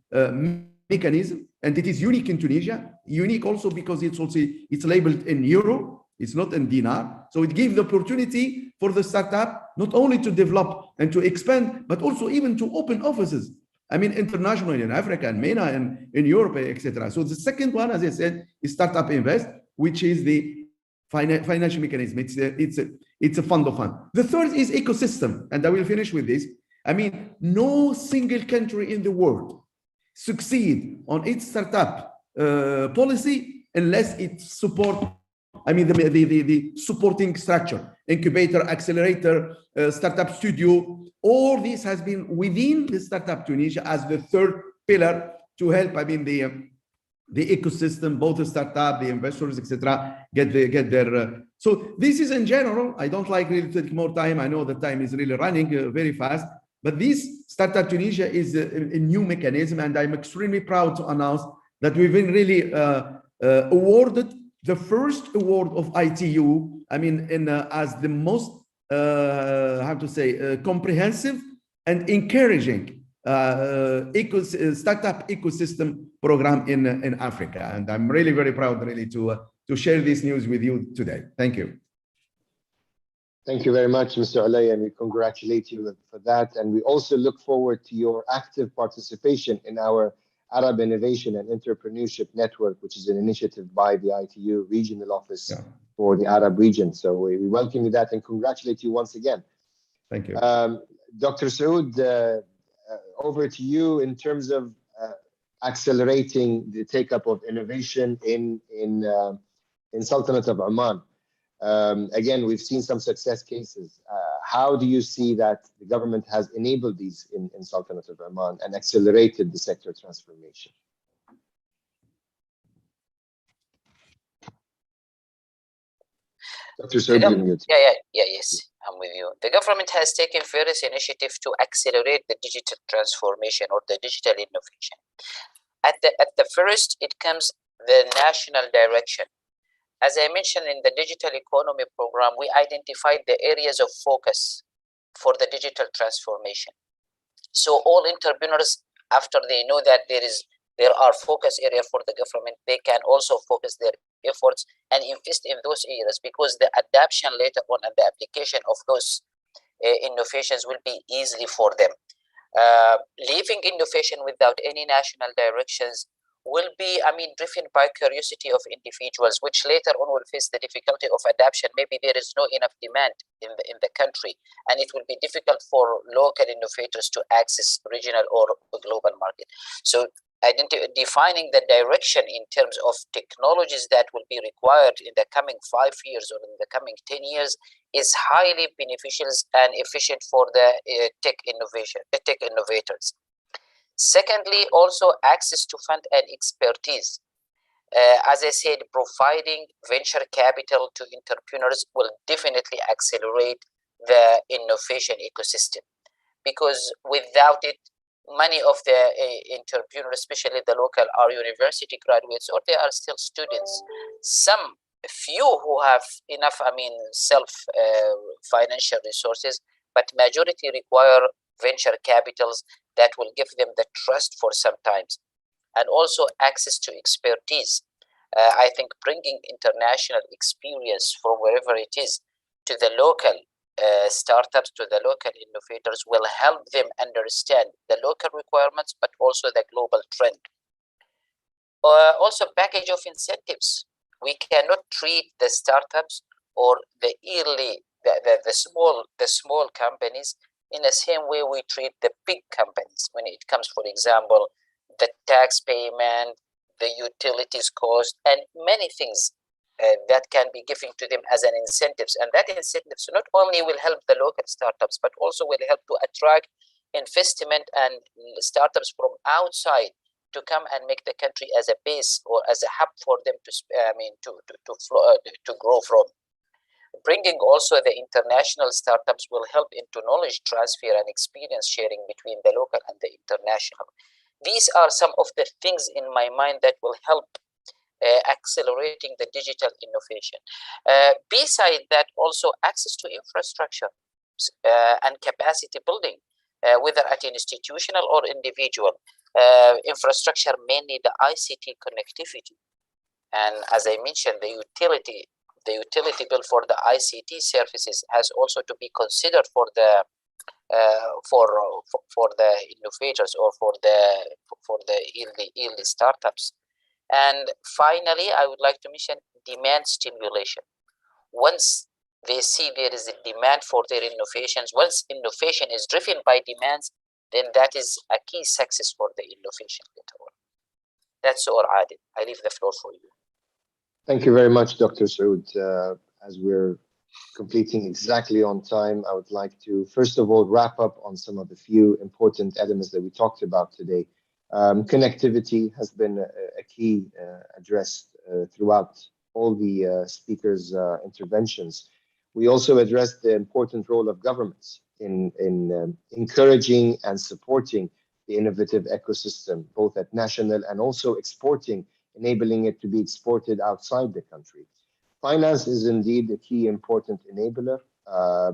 mechanism, and it is unique in Tunisia. Unique also because it's labeled in euro. It's not in dinar. So it gives the opportunity for the startup not only to develop and to expand, but also even to open offices. I mean, internationally in Africa and MENA and in Europe, etc. So the second one, as I said, is Startup Invest, which is the financial mechanism. It's a fund of fund. The third is ecosystem, and I will finish with this. I mean, no single country in the world succeed on its startup policy unless it support. I mean, the supporting structure, incubator, accelerator, startup studio, all this has been within the Startup Tunisia as the third pillar to help, I mean, the ecosystem, both the startup, the investors, etc., get their. So this is in general. I don't like really to take more time. I know the time is really running very fast, but this Startup Tunisia is a new mechanism, and I'm extremely proud to announce that we've been really awarded the first award of ITU, I mean, as the most, how to say, comprehensive and encouraging startup ecosystem program in Africa. And I'm really very proud really to share this news with you today. Thank you. Thank you very much, Mr. Alay, and we congratulate you for that. And we also look forward to your active participation in our Arab Innovation and Entrepreneurship Network, which is an initiative by the ITU Regional Office for the Arab region. So we welcome you that and congratulate you once again. Thank you. Dr. Saud, over to you in terms of accelerating the take-up of innovation in Sultanate of Oman. Again, we've seen some success cases. How do you see that the government has enabled these in Sultanate of Oman and accelerated the sector transformation? Dr. Saud, yes, I'm with you. The government has taken various initiatives to accelerate the digital transformation or the digital innovation. At the first, it comes the national direction. As I mentioned in the digital economy program, we identified the areas of focus for the digital transformation. So all entrepreneurs, after they know that there are focus areas for the government, they can also focus their efforts and invest in those areas, because the adoption later on and the application of those innovations will be easily for them. Leaving innovation without any national directions will be, driven by curiosity of individuals, which later on will face the difficulty of adoption. Maybe there is no enough demand in the country, and it will be difficult for local innovators to access regional or global market. So defining the direction in terms of technologies that will be required in the coming 5 years or in the coming 10 years is highly beneficial and efficient for the tech innovators. Secondly, also access to fund and expertise. As I said, providing venture capital to entrepreneurs will definitely accelerate the innovation ecosystem, because without it, many of the entrepreneurs, especially the local, are university graduates or they are still students. Some few who have enough, self financial resources, but majority require venture capitals that will give them the trust for some times, and also access to expertise. I think bringing international experience from wherever it is to the local startups, to the local innovators, will help them understand the local requirements, but also the global trend. Also, package of incentives. We cannot treat the startups or the small companies in the same way we treat the big companies when it comes, for example, the tax payment, the utilities cost, and many things that can be given to them as an incentives. And that incentives not only will help the local startups, but also will help to attract investment and startups from outside to come and make the country as a base or as a hub for them to grow from. Bringing also the international startups will help into knowledge transfer and experience sharing between the local and the international. These are some of the things in my mind that will help accelerating the digital innovation. Beside that, also access to infrastructure and capacity building, whether at institutional or individual. Infrastructure, mainly the ICT connectivity. And as I mentioned, the utility bill for the ICT services has also to be considered for the innovators or for the early startups. And finally, I would like to mention demand stimulation. Once they see there is a demand for their innovations, once innovation is driven by demands, then that is a key success for the innovation later on. That's all, Adil. I leave the floor for you. Thank you very much, Dr. Saud. As we're completing exactly on time, I would like to, first of all, wrap up on some of the few important elements that we talked about today. Connectivity has been a key addressed throughout all the speakers' interventions. We also addressed the important role of governments in encouraging and supporting the innovative ecosystem, both at national and also exporting, enabling it to be exported outside the country. Finance is indeed a key important enabler,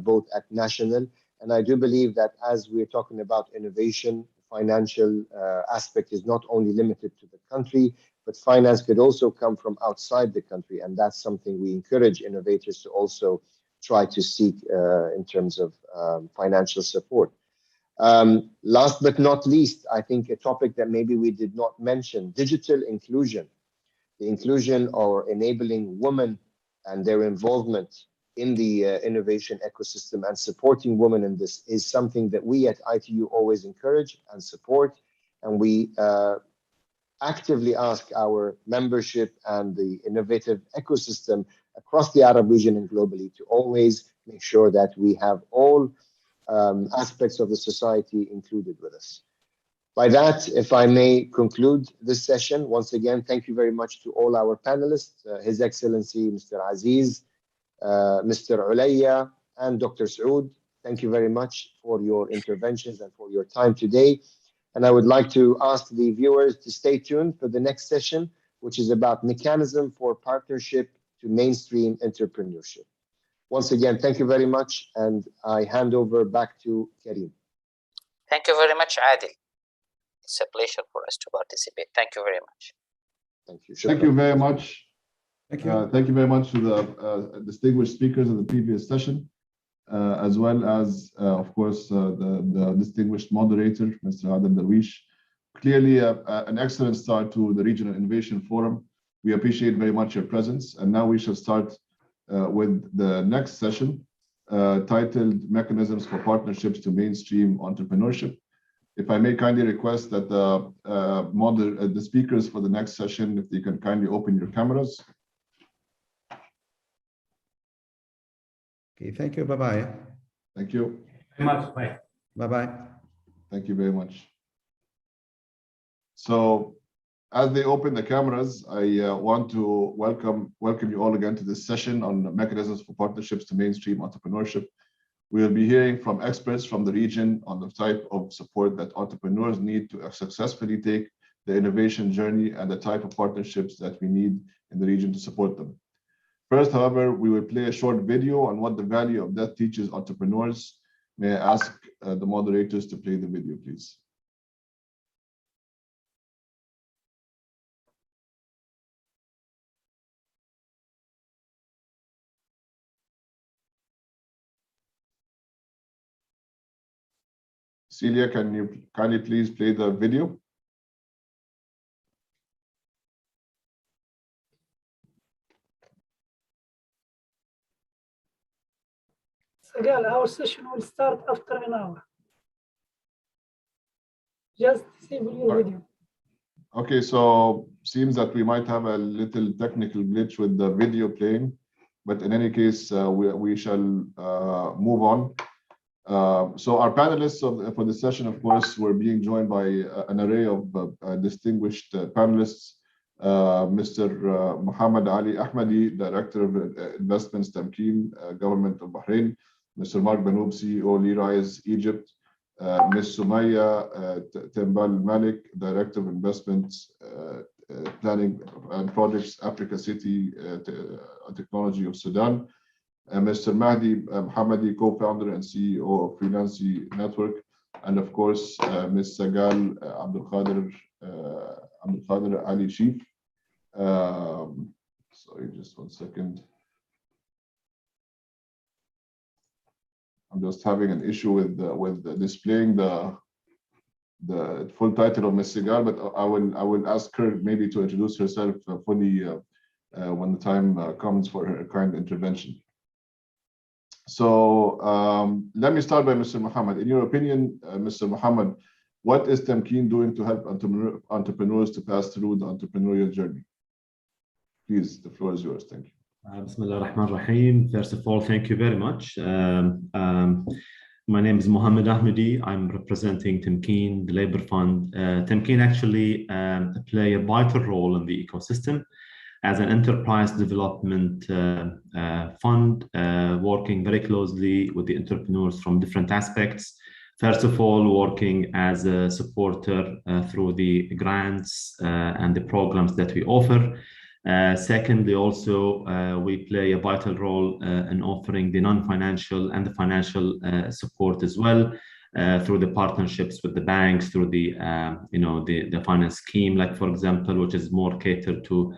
both at national, and I do believe that as we're talking about innovation, financial aspect is not only limited to the country, but finance could also come from outside the country, and that's something we encourage innovators to also try to seek in terms of financial support. Last but not least, I think a topic that maybe we did not mention, digital inclusion. The inclusion or enabling women and their involvement in the innovation ecosystem and supporting women in this is something that we at ITU always encourage and support. And we actively ask our membership and the innovative ecosystem across the Arab region and globally to always make sure that we have all aspects of the society included with us. By that, if I may conclude this session, once again, thank you very much to all our panelists, His Excellency Mr. Aziz, Mr. Ulayya, and Dr. Saud. Thank you very much for your interventions and for your time today. And I would like to ask the viewers to stay tuned for the next session, which is about mechanism for partnership to mainstream entrepreneurship. Once again, thank you very much, and I hand over back to Karim. Thank you very much, Adil. It's a pleasure for us to participate. Thank you very much. Thank you. Thank you very much. Thank you. Thank you very much to the distinguished speakers of the previous session, as well as, of course, the distinguished moderator, Mr. Adel Darwish. Clearly, an excellent start to the Regional Innovation Forum. We appreciate very much your presence. And now we shall start with the next session, titled Mechanisms for Partnerships to Mainstream Entrepreneurship. If I may kindly request that the speakers for the next session, if they can kindly open your cameras. Okay, thank you. Bye-bye. Thank you. Very much. Bye. Bye-bye. Thank you very much. So as they open the cameras, I want to welcome you all again to this session on mechanisms for partnerships to mainstream entrepreneurship. We will be hearing from experts from the region on the type of support that entrepreneurs need to successfully take the innovation journey and the type of partnerships that we need in the region to support them. First, however, we will play a short video on what the value of that teaches entrepreneurs. May I ask the moderators to play the video, please? Celia, can you kindly please play the video? Sagal, our session will start after an hour. Just disable your video. Okay, so seems that we might have a little technical glitch with the video playing, but in any case, we shall move on. So our panelists for the session, of course, we're being joined by an array of distinguished panelists. Mr. Muhammad Ali Ahmadi, Director of Investments Tamkeen, Government of Bahrain. Mr. Mark Banoub, CEO, Lerise, Egypt. Ms. Sumaya Tembal Malik, Director of Investments, Planning and Projects, Africa City Technology of Sudan. Mr. Mahdi Mohammadi, co-founder and CEO of Freelancing Network. And of course, Ms. Sagal Abdul Qadir Ali Chief. Sorry, just 1 second. I'm just having an issue with displaying the full title of Ms. Sagal, but I will ask her maybe to introduce herself fully when the time comes for her kind intervention. So let me start by Mr. Mohammed. In your opinion, Mr. Mohammed, what is Tamkeen doing to help entrepreneurs to pass through the entrepreneurial journey? Please, the floor is yours. Thank you. Bismillah ar-Rahman ar-Rahim. First of all, thank you very much. My name is Mohammed Ahmadi. I'm representing Tamkeen, the Labor Fund. Tamkeen actually play a vital role in the ecosystem as an enterprise development fund, working very closely with the entrepreneurs from different aspects. First of all, working as a supporter through the grants and the programs that we offer. Secondly, also, we play a vital role in offering the non-financial and the financial support as well through the partnerships with the banks, through the the finance scheme, like for example, which is more catered to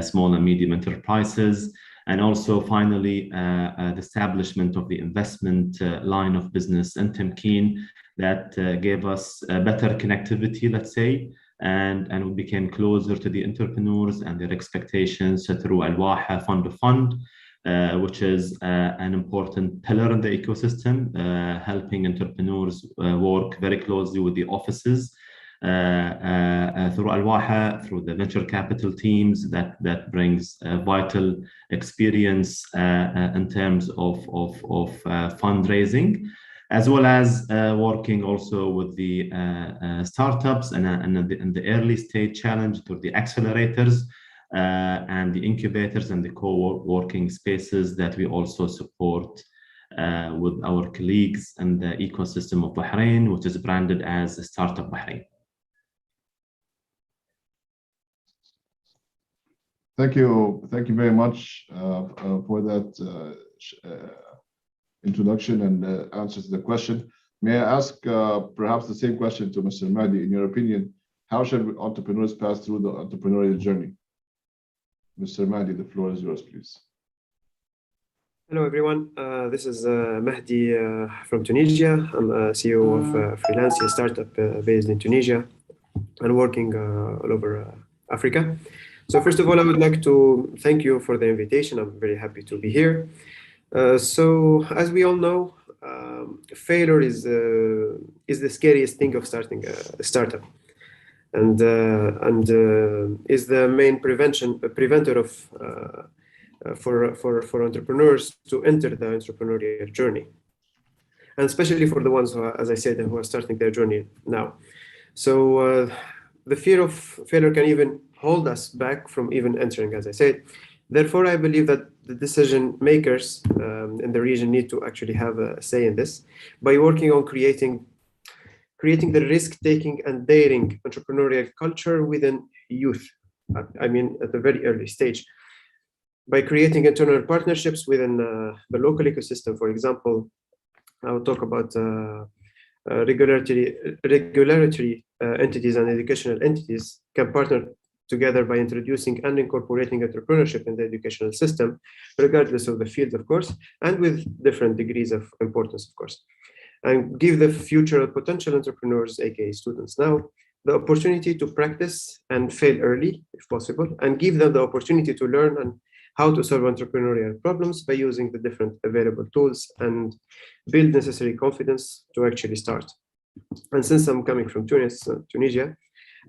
small and medium enterprises, and also finally the establishment of the investment line of business in Tamkeen that gave us better connectivity, let's say. And we became closer to the entrepreneurs and their expectations through Al-Waha Fund of Fund, which is an important pillar in the ecosystem, helping entrepreneurs work very closely with the offices through Al-Waha, through the venture capital teams that brings vital experience in terms of fundraising, as well as working also with the startups and in the early stage challenge through the accelerators and the incubators and the co-working spaces that we also support with our colleagues in the ecosystem of Bahrain, which is branded as Startup Bahrain. Thank you very much for that introduction and answer to the question. May I ask perhaps the same question to Mr. Mahdi? In your opinion, how should entrepreneurs pass through the entrepreneurial journey? Mr. Mahdi, the floor is yours, please. Hello, everyone. This is Mahdi from Tunisia. I'm a CEO of Freelancing, a startup based in Tunisia and working all over Africa. So first of all, I would like to thank you for the invitation. I'm very happy to be here. So as we all know, failure is the scariest thing of starting a startup, and is the main preventer of for entrepreneurs to enter the entrepreneurial journey, and especially for the ones who are, as I said, who are starting their journey now. So the fear of failure can even hold us back from even entering, as I said. Therefore, I believe that the decision makers in the region need to actually have a say in this by working on creating the risk-taking and daring entrepreneurial culture within youth. I mean, at the very early stage, by creating internal partnerships within the local ecosystem. For example, I will talk about regulatory entities and educational entities can partner together by introducing and incorporating entrepreneurship in the educational system, regardless of the field, of course, and with different degrees of importance, of course, and give the future potential entrepreneurs, aka students now, the opportunity to practice and fail early, if possible, and give them the opportunity to learn and how to solve entrepreneurial problems by using the different available tools and build necessary confidence to actually start. And since I'm coming from Tunisia,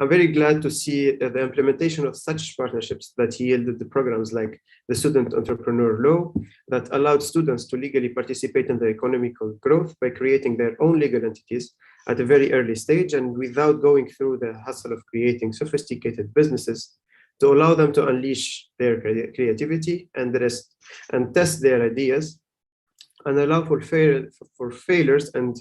I'm very glad to see the implementation of such partnerships that yielded the programs like the Student Entrepreneur Law that allowed students to legally participate in the economical growth by creating their own legal entities at a very early stage and without going through the hassle of creating sophisticated businesses to allow them to unleash their creativity and the rest and test their ideas and allow for failures and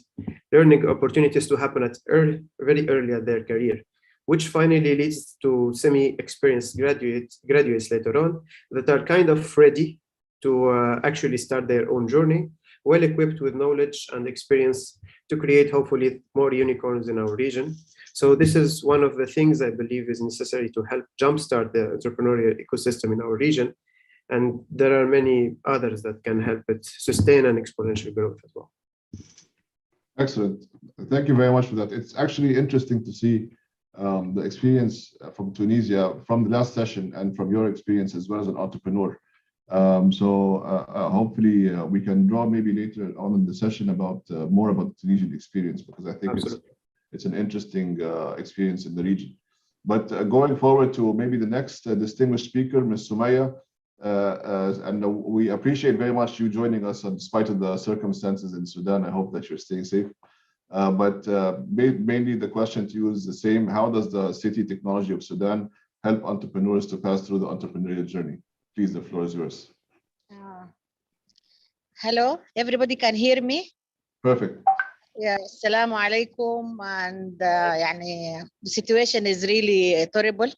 learning opportunities to happen at very early at their career, which finally leads to semi-experienced graduates later on that are kind of ready to actually start their own journey, well equipped with knowledge and experience to create hopefully more unicorns in our region. So this is one of the things I believe is necessary to help jumpstart the entrepreneurial ecosystem in our region. And there are many others that can help it sustain an exponential growth as well. Excellent. Thank you very much for that. It's actually interesting to see the experience from Tunisia from the last session and from your experience as well as an entrepreneur. Hopefully we can draw maybe later on in the session about more about the Tunisian experience, because I think it's an interesting experience in the region. But going forward to maybe the next distinguished speaker, Ms. Sumaya, and we appreciate very much you joining us in spite of the circumstances in Sudan. I hope that you're staying safe. But mainly the question to you is the same. How does the city technology of Sudan help entrepreneurs to pass through the entrepreneurial journey? Please, the floor is yours. Hello, everybody can hear me? Perfect. Yeah, assalamu alaikum. And the situation is really terrible.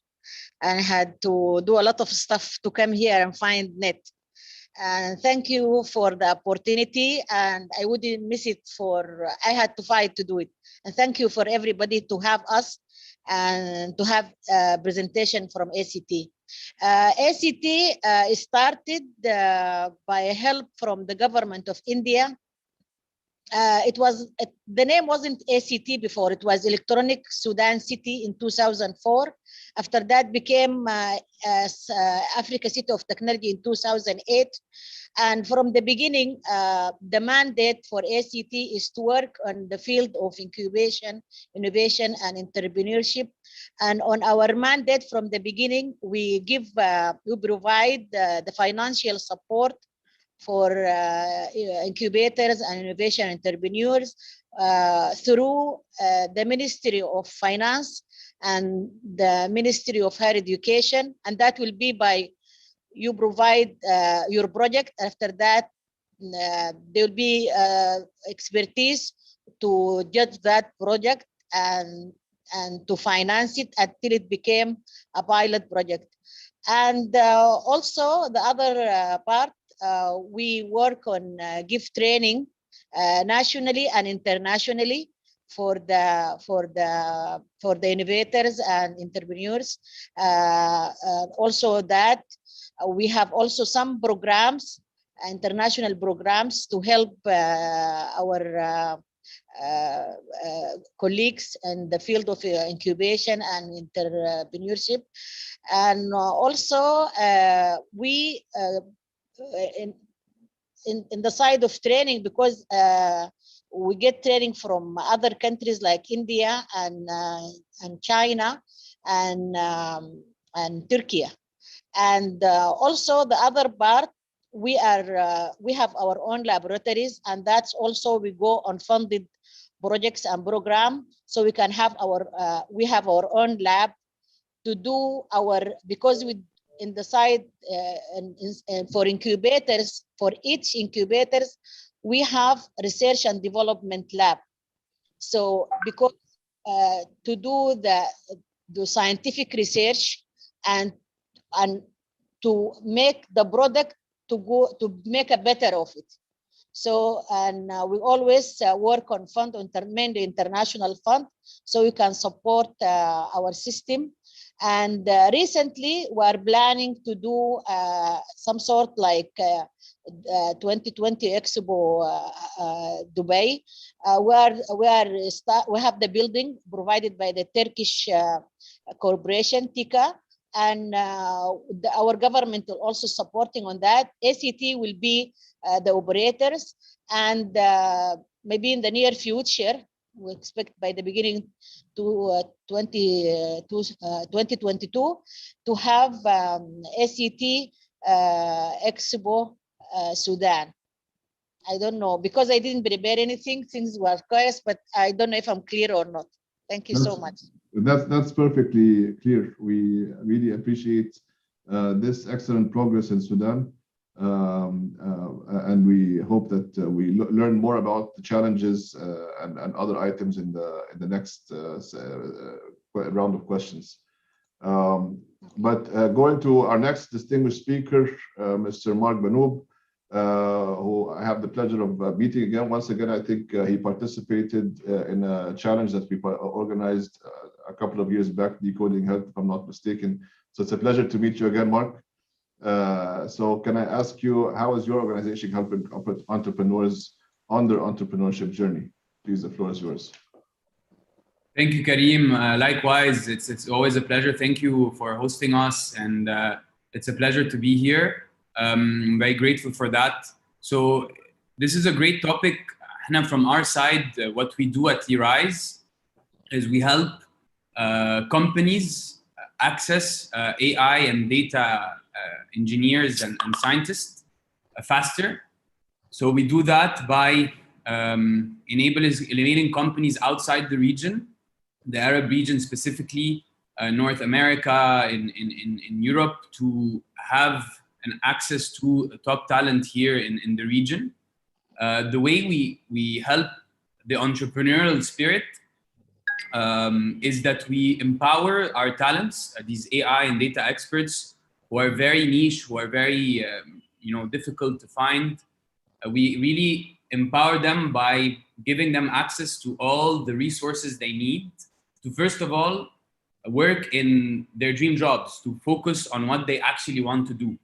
And I had to do a lot of stuff to come here and find net. And thank you for the opportunity. And I wouldn't miss it I had to fight to do it. And thank you for everybody to have us and to have a presentation from ACT. ACT started by help from the government of India. The name wasn't ACT before, it was Electronic Sudan City in 2004. After that became Africa City of Technology in 2008. And from the beginning, the mandate for ACT is to work on the field of incubation, innovation, and entrepreneurship. And on our mandate from the beginning, we provide the financial support for incubators and innovation entrepreneurs through the Ministry of Finance and the Ministry of Higher Education. And that will be by you provide your project. After that, there will be expertise to judge that project and to finance it until it became a pilot project. And also the other part, we work on GIF training nationally and internationally for the innovators and entrepreneurs. Also that we have also some programs, international programs, to help our colleagues in the field of incubation and entrepreneurship. And also we in the side of training, because we get training from other countries like India and China and Turkey. And also the other part, we have our own laboratories, and that's also we go on funded projects and program, so we can have we have our own lab to do because we in the side and for incubators, for each incubators, we have research and development lab. So because to do the scientific research and to make the product to make a better of it. So, and we always work on mainly international fund, so we can support our system. And recently we are planning to do some sort like 2020 Expo Dubai, where we have the building provided by the Turkish corporation TICA, and our government will also supporting on that. ACT will be the operators, and maybe in the near future, we expect by the beginning to 2022 to have ACT Expo Sudan. I don't know, because I didn't prepare anything, things were chaos, but I don't know if I'm clear or not. Thank you so much. That's perfectly clear. We really appreciate this excellent progress in Sudan. And we hope that we learn more about the challenges and other items in the next round of questions. But going to our next distinguished speaker, Mr. Mark Banoub, who I have the pleasure of meeting again. Once again, I think he participated in a challenge that we organized a couple of years back, Decoding Health, if I'm not mistaken. So it's a pleasure to meet you again, Mark. So can I ask you, how is your organization helping entrepreneurs on their entrepreneurship journey? Please, the floor is yours. Thank you, Karim. Likewise, it's always a pleasure. Thank you for hosting us, and it's a pleasure to be here. I'm very grateful for that. So this is a great topic. From our side, what we do at eRise is we help companies access AI and data engineers and scientists faster. So we do that by enabling companies outside the region, the Arab region specifically, North America, in Europe, to have an access to top talent here in the region. The way we help the entrepreneurial spirit is that we empower our talents, these AI and data experts who are very niche, who are very difficult to find. We really empower them by giving them access to all the resources they need to, first of all, work in their dream jobs, to focus on what they actually want to do.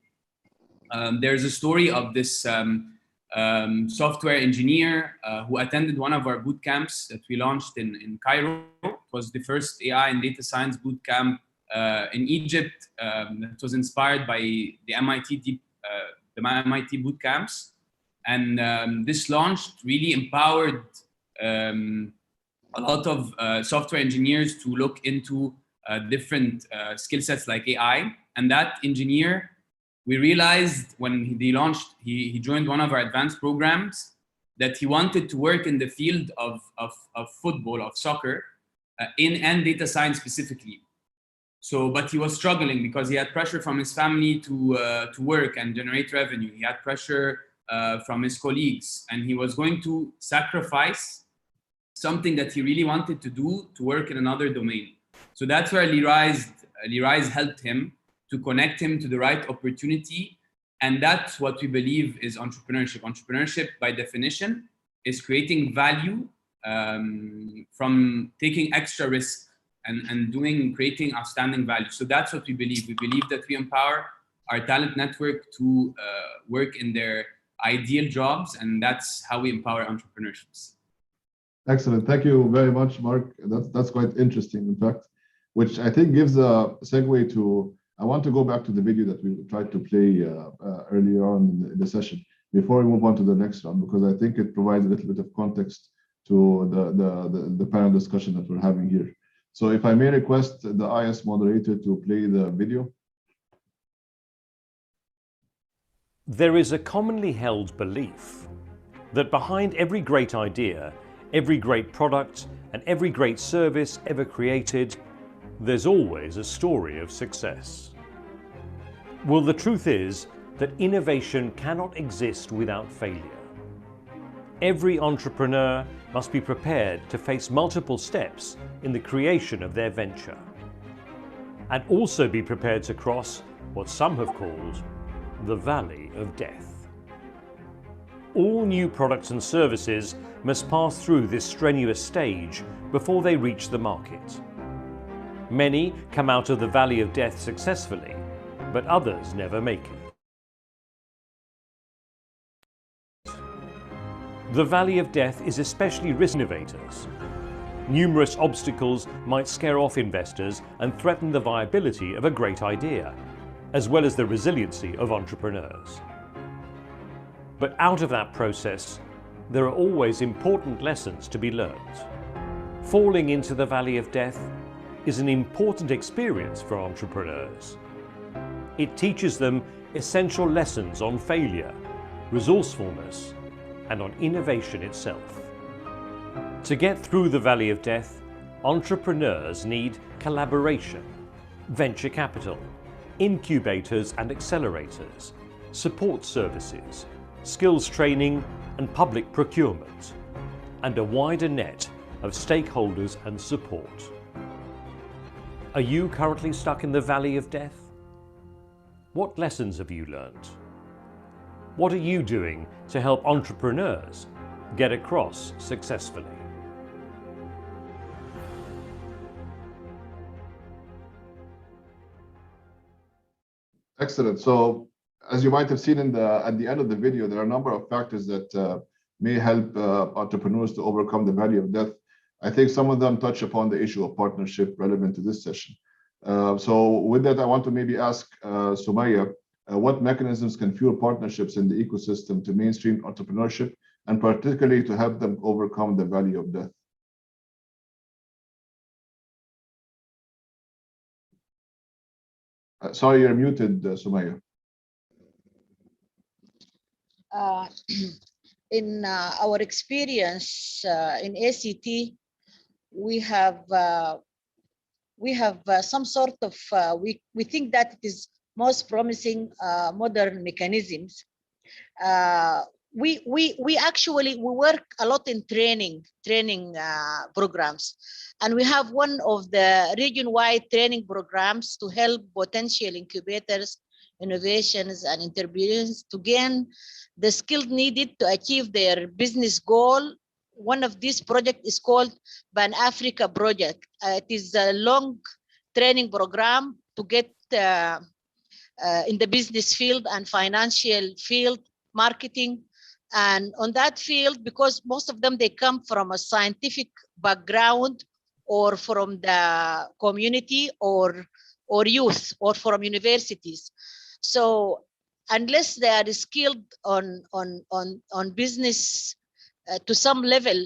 There's a story of this software engineer who attended one of our boot camps that we launched in Cairo. It was the first AI and data science boot camp in Egypt that was inspired by the MIT boot camps. And this launch really empowered a lot of software engineers to look into different skill sets like AI. And that engineer, we realized when he launched, he joined one of our advanced programs, that he wanted to work in the field of football, of soccer, and data science specifically. So, but he was struggling because he had pressure from his family to work and generate revenue. He had pressure from his colleagues, and he was going to sacrifice something that he really wanted to do to work in another domain. So that's where eRise helped him to connect him to the right opportunity. And that's what we believe is entrepreneurship. Entrepreneurship, by definition, is creating value from taking extra risk and creating outstanding value. So that's what we believe. We believe that we empower our talent network to work in their ideal jobs, and that's how we empower entrepreneurships. Excellent. Thank you very much, Mark. That's quite interesting, in fact, which I think gives a segue to, I want to go back to the video that we tried to play earlier on in the session before we move on to the next one, because I think it provides a little bit of context to the panel discussion that we're having here. So if I may request the IS moderator to play the video. There is a commonly held belief that behind every great idea, every great product, and every great service ever created, there's always a story of success. Well, the truth is that innovation cannot exist without failure. Every entrepreneur must be prepared to face multiple steps in the creation of their venture, and also be prepared to cross what some have called the valley of death. All new products and services must pass through this strenuous stage before they reach the market. Many come out of the valley of death successfully, but others never make it. The valley of death is especially risky for innovators. Numerous obstacles might scare off investors and threaten the viability of a great idea, as well as the resiliency of entrepreneurs. But out of that process, there are always important lessons to be learned. Falling into the valley of death is an important experience for entrepreneurs. It teaches them essential lessons on failure, resourcefulness, and on innovation itself. To get through the valley of death, entrepreneurs need collaboration, venture capital, incubators and accelerators, support services, skills training and public procurement, and a wider net of stakeholders and support. Are you currently stuck in the valley of death? What lessons have you learned? What are you doing to help entrepreneurs get across successfully? Excellent. So, as you might have seen at the end of the video, there are a number of factors that may help entrepreneurs to overcome the valley of death. I think some of them touch upon the issue of partnership relevant to this session. So with that, I want to maybe ask Sumaya, what mechanisms can fuel partnerships in the ecosystem to mainstream entrepreneurship, and particularly to help them overcome the valley of death? Sorry, you're muted, Sumaya. In our experience in ACT, we have some sort of we think that it is most promising modern mechanisms. We actually work a lot in training programs, and we have one of the region-wide training programs to help potential incubators, innovations, and entrepreneurs to gain the skills needed to achieve their business goal. One of these projects is called Pan Africa Project. It is a long training program to get in the business field and financial field, marketing. And on that field, because most of them, they come from a scientific background or from the community or youth or from universities. So unless they are skilled on business to some level,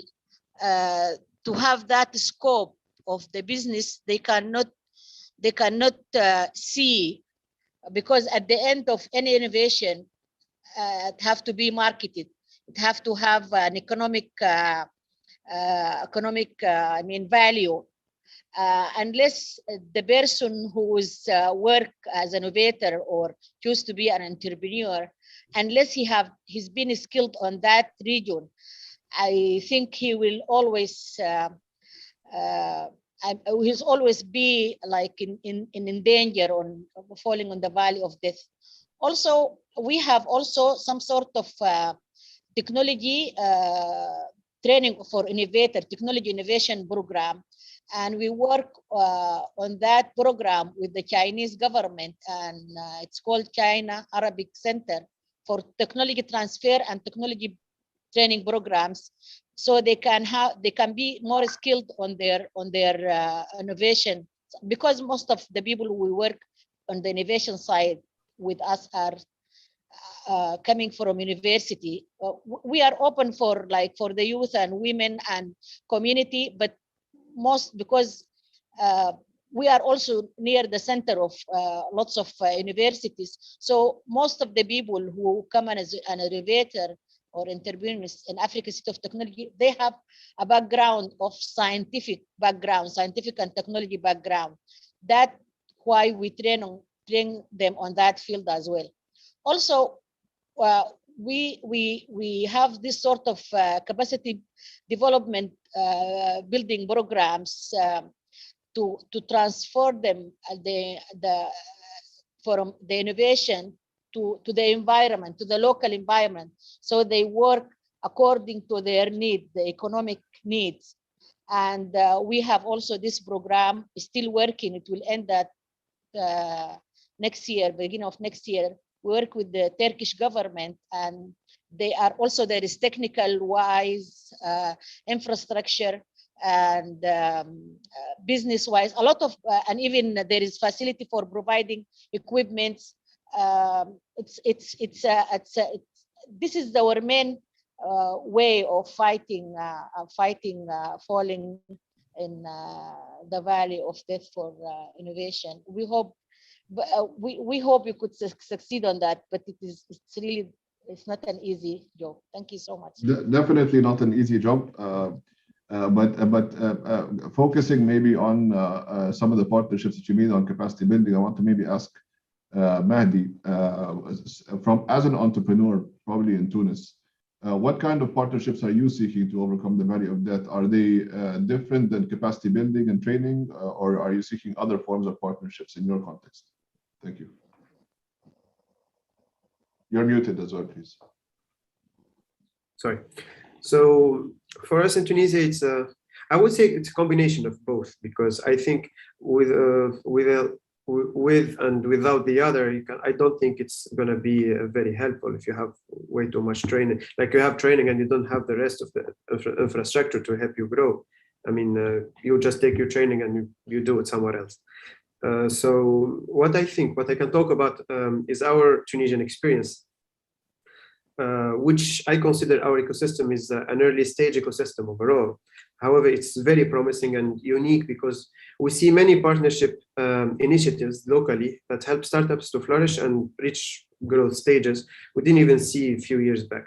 to have that scope of the business, they cannot see, because at the end of any innovation, it have to be marketed. It have to have an economic value. Unless the person who is work as an innovator or choose to be an entrepreneur, unless he's been skilled on that region, I think he will always he's always be like in danger on falling on the valley of death. Also, we have also some sort of technology training for innovator, technology innovation program. And we work on that program with the Chinese government, and it's called China Arabic Center for Technology Transfer and Technology Training Programs, so they can be more skilled on their innovation, because most of the people who work on the innovation side with us are coming from university. We are open for the youth and women and community, but most because we are also near the center of lots of universities. So most of the people who come as an innovator or entrepreneurs in Africa City of Technology, they have a background of scientific and technology background. That's why we train them on that field as well. Also, we have this sort of capacity development building programs to transfer them from the innovation to the environment, to the local environment, so they work according to their need, the economic needs. And we have also this program still working. It will end at next year, beginning of next year. We work with the Turkish government, and they are also, there is technical wise, infrastructure, and business wise, a lot of, and even there is facility for providing equipment. This is our main way of fighting falling in the valley of death for innovation. We hope. We hope you could succeed on that, but it's not an easy job. Thank you so much. Definitely not an easy job, but focusing maybe on some of the partnerships that you made on capacity building, I want to maybe ask Mahdi, as an entrepreneur, probably in Tunis, What kind of partnerships are you seeking to overcome the valley of death? Are they different than capacity building and training, or are you seeking other forms of partnerships in your context? Thank you. You're muted as well, please. Sorry. So for us in Tunisia, it's I would say it's a combination of both, because I think with and without the other, I don't think it's going to be very helpful if you have way too much training. Like you have training and you don't have the rest of the infrastructure to help you grow. I mean, you just take your training and you do it somewhere else. So what I can talk about is our Tunisian experience, which I consider our ecosystem is an early stage ecosystem overall. However, it's very promising and unique because we see many partnership initiatives locally that help startups to flourish and reach growth stages we didn't even see a few years back.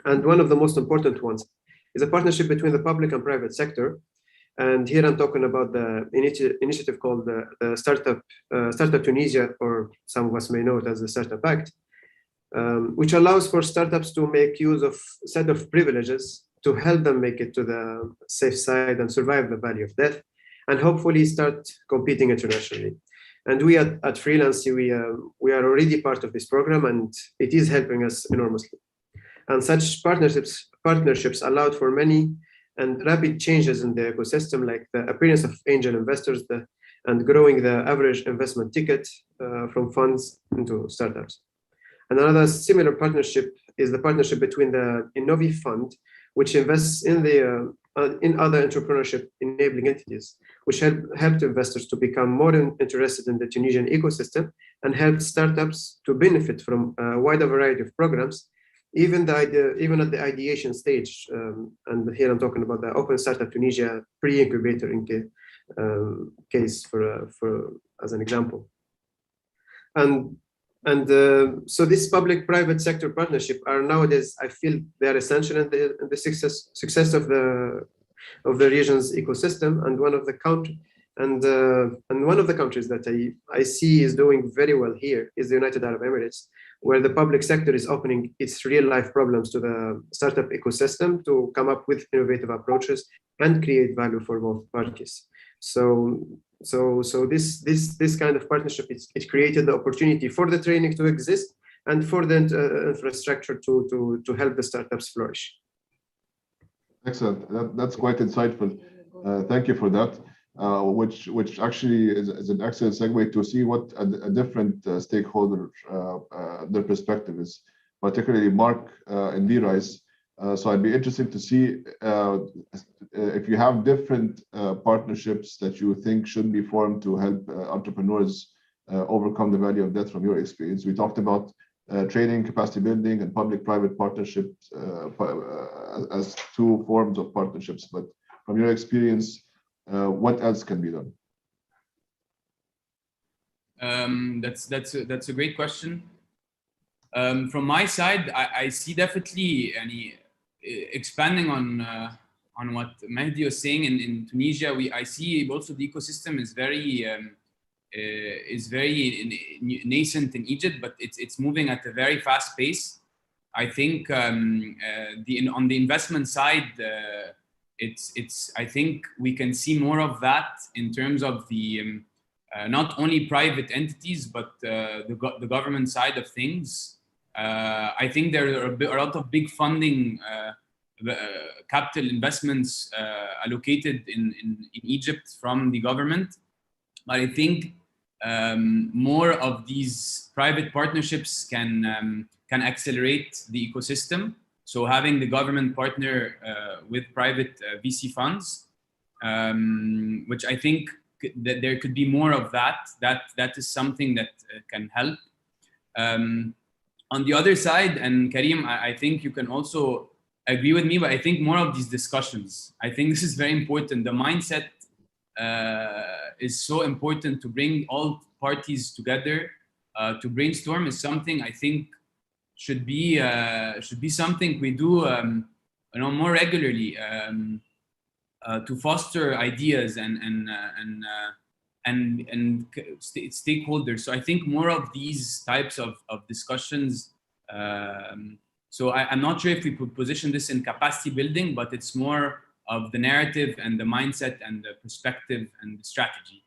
And one of the most important ones is a partnership between the public and private sector. And here I'm talking about the initiative called the Startup Tunisia, or some of us may know it as the Startup Act, which allows for startups to make use of a set of privileges to help them make it to the safe side and survive the valley of death, and hopefully start competing internationally. And we at Freelance, we are already part of this program, and it is helping us enormously. And such partnerships allowed for many and rapid changes in the ecosystem, like the appearance of angel investors and growing the average investment ticket from funds into startups. And another similar partnership is the partnership between the Innovi Fund, which invests in other entrepreneurship enabling entities, which help investors to become more interested in the Tunisian ecosystem and help startups to benefit from a wider variety of programs, even at the ideation stage. And here I'm talking about the Open Startup Tunisia pre-incubator case as an example. And so this public-private sector partnership are nowadays, I feel they are essential in the success of the region's ecosystem. And one of the countries that I see is doing very well here is the United Arab Emirates, where the public sector is opening its real-life problems to the startup ecosystem to come up with innovative approaches and create value for both parties. So this kind of partnership, it created the opportunity for the training to exist and for the infrastructure to help the startups flourish. Excellent. That's quite insightful. Thank you for that. Which actually is an excellent segue to see what a different stakeholder their perspective is, particularly Mark and Leroy's. So I'd be interested to see if you have different partnerships that you think should be formed to help entrepreneurs overcome the valley of death from your experience. We talked about training, capacity building, and public-private partnerships as two forms of partnerships. But from your experience, what else can be done? That's a great question. From my side, I see definitely expanding on what Mehdi was saying in Tunisia. I see also the ecosystem is very nascent in Egypt, but it's moving at a very fast pace. I think on the investment side, I think we can see more of that in terms of the not only private entities but the government side of things. I think there are a lot of big funding capital investments allocated in Egypt from the government, but I think more of these private partnerships can accelerate the ecosystem. So having the government partner with private VC funds, which I think that there could be more of that is something that can help. On the other side, and Karim, I think you can also agree with me, but I think more of these discussions. I think this is very important. The mindset is so important to bring all parties together to brainstorm is something I think should be something we do more regularly to foster ideas and stakeholders. So I think more of these types of discussions So I'm not sure if we could position this in capacity building, but it's more of the narrative and the mindset and the perspective and the strategy.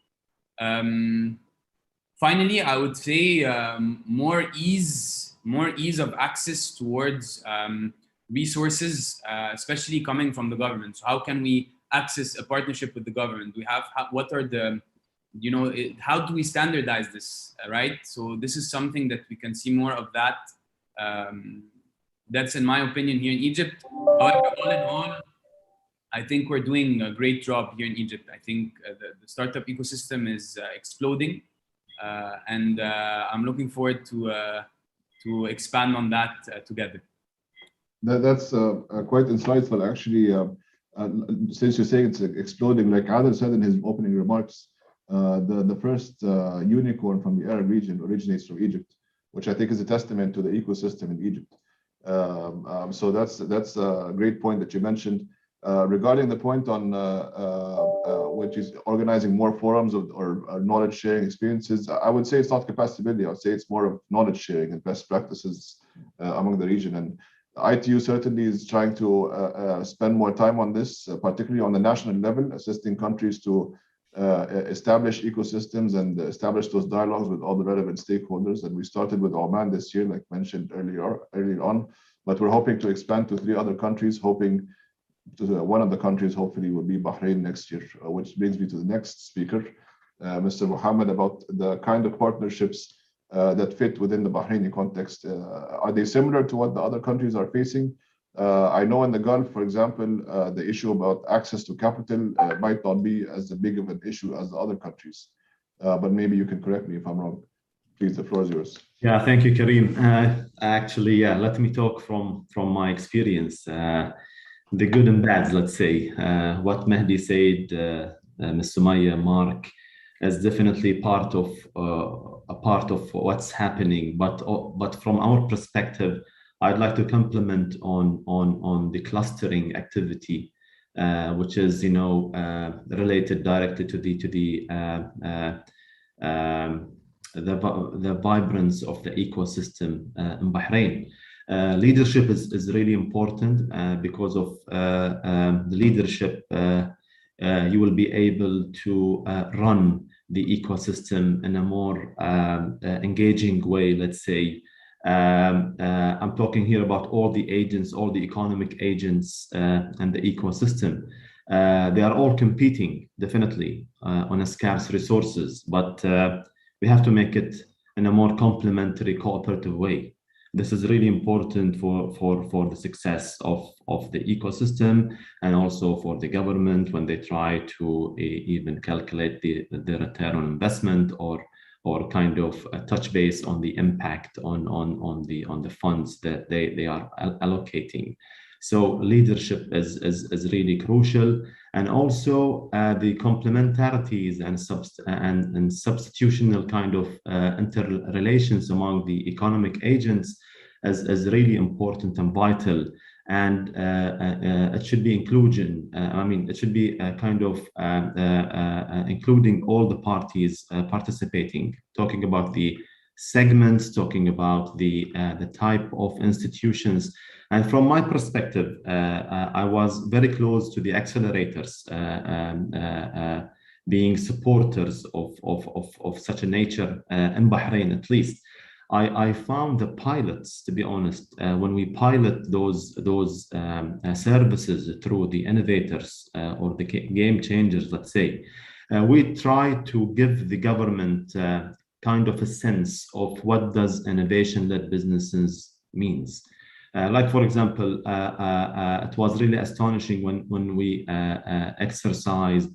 Finally, I would say more ease of access towards resources, especially coming from the government. So how can we access a partnership with the government? We have, what are the, you know, how do we standardize this, right? So this is something that we can see more of that. That's in my opinion here in Egypt. However, all in all, I think we're doing a great job here in Egypt. I think the startup ecosystem is exploding, and I'm looking forward to expand on that together. That's quite insightful, actually. Since you're saying it's exploding, like Adel said in his opening remarks, the first unicorn from the Arab region originates from Egypt, which I think is a testament to the ecosystem in Egypt. So that's a great point that you mentioned. Regarding the point on which is organizing more forums or knowledge sharing experiences, I would say it's not capacity building. I would say it's more of knowledge sharing and best practices among the region. And ITU certainly is trying to spend more time on this, particularly on the national level, assisting countries to establish ecosystems and establish those dialogues with all the relevant stakeholders. And we started with Oman this year, like mentioned earlier on, but we're hoping to expand to 3 other countries, hoping one of the countries hopefully will be Bahrain next year, which brings me to the next speaker, Mr. Mohammed, about the kind of partnerships that fit within the Bahraini context. Are they similar to what the other countries are facing? I know in the Gulf, for example, the issue about access to capital might not be as big of an issue as the other countries, but maybe you can correct me if I'm wrong. Please, the floor is yours. Yeah, thank you, Karim. Actually, yeah, let me talk from my experience. The good and bad, let's say. What Mehdi said, Ms. Sumaya, Mark, is definitely part of what's happening. But from our perspective, I'd like to comment on the clustering activity, which is, you know, related directly to the vibrance of the ecosystem in Bahrain. Leadership is really important because of the leadership. You will be able to run the ecosystem in a more engaging way, let's say. I'm talking here about all the agents, all the economic agents and the ecosystem. They are all competing, definitely, on a scarce resources, but we have to make it in a more complementary, cooperative way. This is really important for the success of the ecosystem and also for the government when they try to even calculate the return on investment or kind of touch base on the impact on the funds that they are allocating. So leadership is really crucial, and also the complementarities and substitutional kind of interrelations among the economic agents is really important and vital. And it should be inclusion. I mean, it should be a kind of including all the parties participating, talking about the segments, talking about the type of institutions. And from my perspective, I was very close to the accelerators, being supporters of such a nature in Bahrain, at least. I found the pilots, to be honest, when we pilot those services through the innovators or the game changers, let's say, we try to give the government kind of a sense of what does innovation-led businesses means. Like, for example, it was really astonishing when we exercised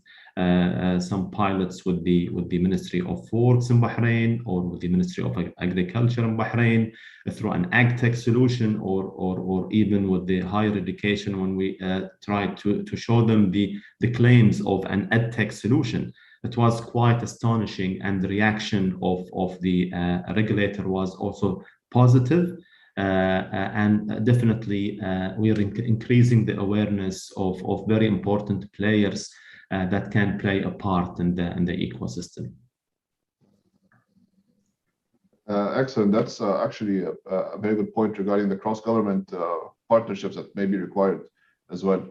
some pilots with the Ministry of Works in Bahrain or with the Ministry of Agriculture in Bahrain through an AgTech solution, or even with the higher education when we tried to show them the claims of an EdTech solution. It was quite astonishing, and the reaction of the regulator was also positive. And definitely we're increasing the awareness of very important players that can play a part in the ecosystem. Excellent. That's actually a very good point regarding the cross-government partnerships that may be required as well.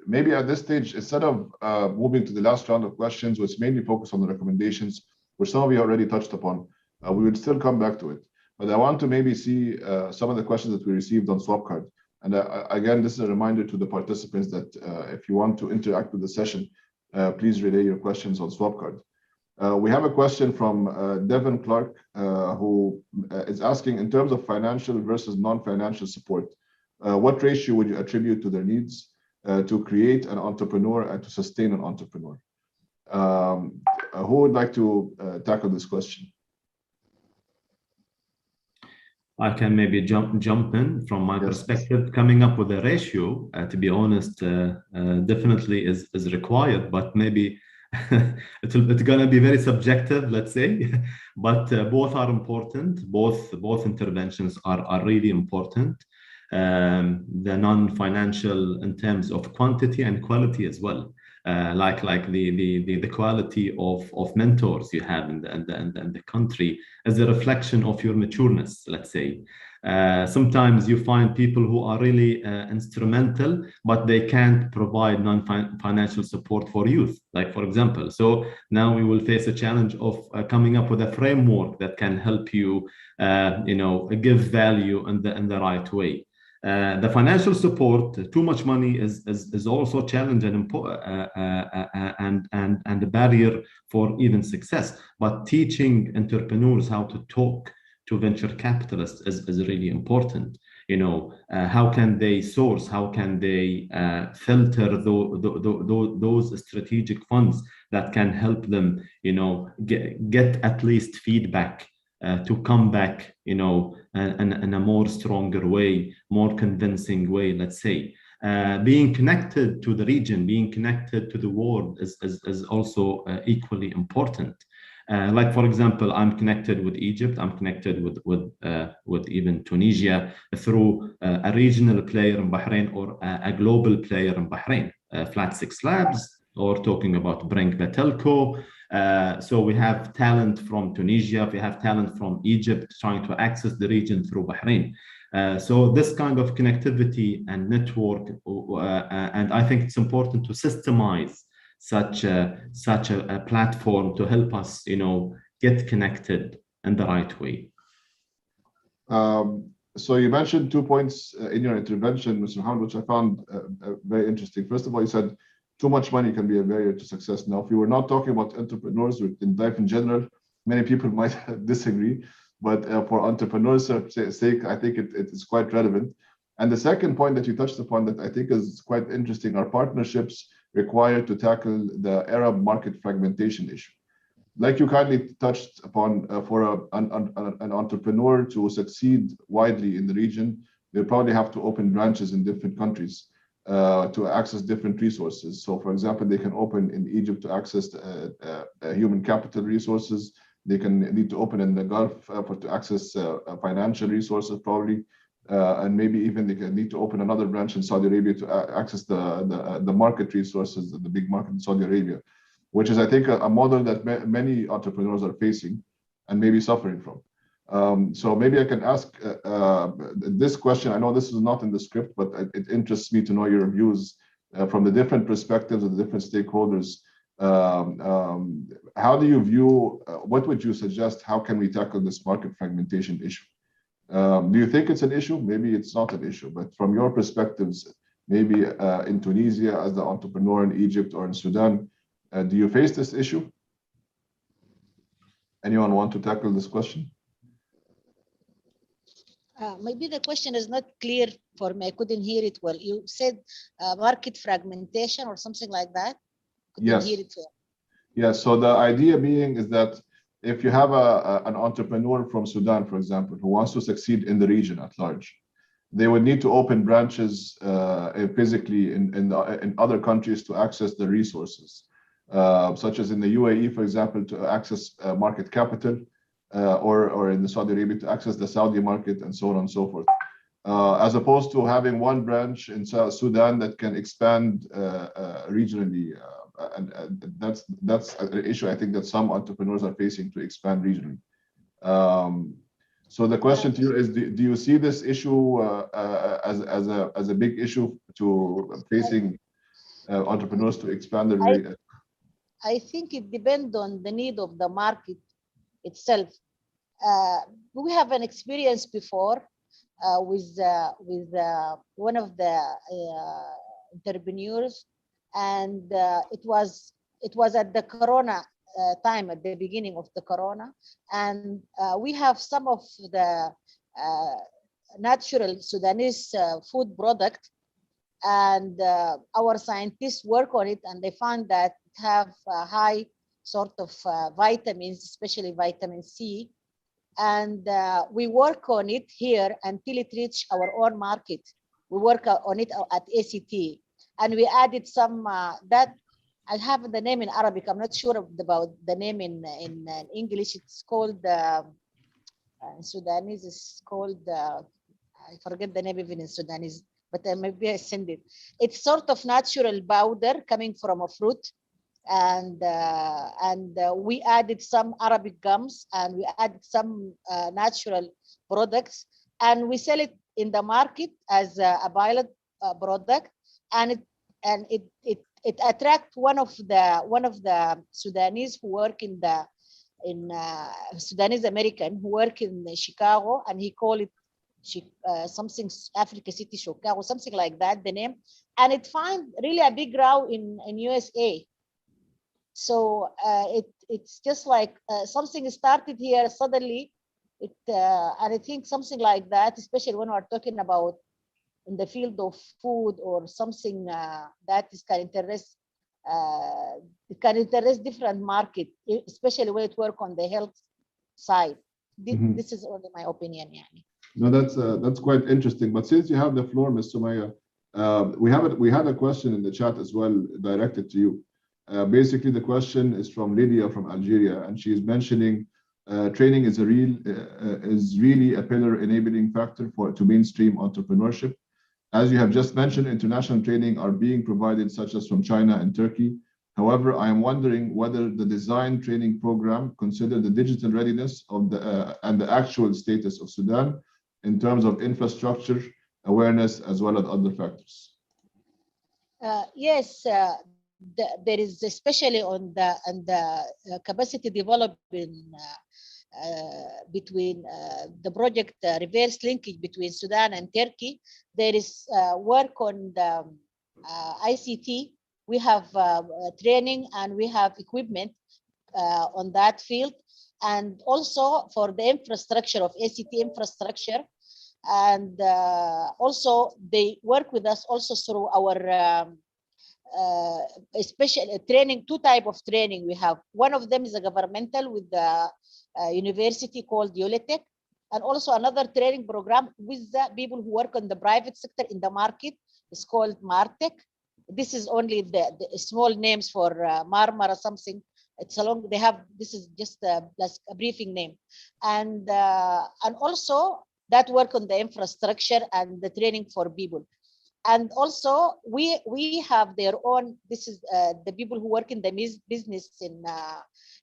Maybe at this stage, instead of moving to the last round of questions, which mainly focus on the recommendations, which some of you already touched upon, we would still come back to it. But I want to maybe see some of the questions that we received on SwapCard. And again, this is a reminder to the participants that if you want to interact with the session, please relay your questions on SwapCard. We have a question from Devin Clark, who is asking, in terms of financial versus non-financial support, what ratio would you attribute to their needs to create an entrepreneur and to sustain an entrepreneur? Who would like to tackle this question? I can maybe jump in from my perspective. Coming up with a ratio, to be honest, definitely is required, but maybe it's gonna be very subjective, let's say. But both are important. Both interventions are really important. The non-financial in terms of quantity and quality as well. Like the quality of mentors you have in the country as a reflection of your matureness, let's say. Sometimes you find people who are really instrumental, but they can't provide non-financial support for youth, like for example. So now we will face a challenge of coming up with a framework that can help you, give value in the right way. The financial support, too much money is also a challenge and a barrier for even success. But teaching entrepreneurs how to talk to venture capitalists is really important. How can they source? How can they filter those strategic funds that can help them, get at least feedback to come back, in a more stronger way, more convincing way, let's say. Being connected to the region, being connected to the world is also equally important. Like for example, I'm connected with Egypt. I'm connected with even Tunisia through a regional player in Bahrain or a global player in Bahrain, Flat 6 Labs, or talking about Bring the Telco. So we have talent from Tunisia, we have talent from Egypt trying to access the region through Bahrain. So this kind of connectivity and network, and I think it's important to systemize such a platform to help us, get connected in the right way. So you mentioned 2 points in your intervention, Mr. Mohammed, which I found very interesting. First of all, you said too much money can be a barrier to success. Now, if you were not talking about entrepreneurs in life in general, many people might disagree, but for entrepreneurs' sake, I think it is quite relevant. And the second point that you touched upon that I think is quite interesting are partnerships required to tackle the Arab market fragmentation issue. Like you kindly touched upon, for an entrepreneur to succeed widely in the region, they'll probably have to open branches in different countries to access different resources. So for example, they can open in Egypt to access human capital resources. They can need to open in the Gulf to access financial resources probably. And maybe even they can need to open another branch in Saudi Arabia to access the market resources, the big market in Saudi Arabia, which is, I think, a model that many entrepreneurs are facing and maybe suffering from. So maybe I can ask this question. I know this is not in the script, but it interests me to know your views from the different perspectives of the different stakeholders. How do you view, what would you suggest, how can we tackle this market fragmentation issue? Do you think it's an issue? Maybe it's not an issue, but from your perspectives, maybe in Tunisia as the entrepreneur, in Egypt or in Sudan, do you face this issue? Anyone want to tackle this question? Maybe the question is not clear for me. I couldn't hear it well. You said market fragmentation or something like that? Yes. Hear it well. Yes. So the idea being is that if you have an entrepreneur from Sudan, for example, who wants to succeed in the region at large, they would need to open branches physically in other countries to access the resources, such as in the UAE, for example, to access market capital, or in the Saudi Arabia to access the Saudi market, and so on and so forth. As opposed to having one branch in Sudan that can expand regionally. And that's an issue I think that some entrepreneurs are facing to expand regionally. So the question to you is: do you see this issue as a big issue to facing entrepreneurs to expand their? I think it depends on the need of the market itself. We have an experience before with one of the entrepreneurs, and it was at the Corona time, at the beginning of the Corona, and we have some of the natural Sudanese food product, and our scientists work on it, and they found that it have high sort of vitamins, especially vitamin C, and we work on it here until it reach our own market. We work on it at ACT, and we added some that I have the name in Arabic. I'm not sure about the name in English. It's called in Sudanese. It's called I forget the name even in Sudanese, but maybe I send it. It's sort of natural powder coming from a fruit, and we added some Arabic gums, and we added some natural products, and we sell it in the market as a pilot product, and it attract one of the Sudanese who work in Sudanese American who work in Chicago, and he called it something Africa City Chicago, something like that, the name, and it find really a big row in USA. So it's just like something started here suddenly, and I think something like that, especially when we're talking about in the field of food or something that is can interest different market, especially when it work on the health side. This is only my opinion. Yani. No, that's quite interesting. But since you have the floor, Ms. Sumaya, we had a question in the chat as well directed to you. Basically, the question is from Lydia from Algeria, and she is mentioning training is really a pillar enabling factor to mainstream entrepreneurship. As you have just mentioned, international training are being provided, such as from China and Turkey. However, I am wondering whether the design training program consider the digital readiness of and the actual status of Sudan in terms of infrastructure, awareness, as well as other factors. Yes, there is especially on the capacity development between the project reverse linkage between Sudan and Turkey. There is work on the ICT. We have training and we have equipment on that field, and also for the infrastructure of ACT infrastructure. And also they work with us also through our special training, two types of training we have. One of them is a governmental with the university called Ulitech, and also another training program with the people who work on the private sector in the market. It's called Martech. This is only the small names for Marmara something. It's a long, they have, this is just a briefing name. And also that work on the infrastructure and the training for people. And also we have their own, this is the people who work in the business in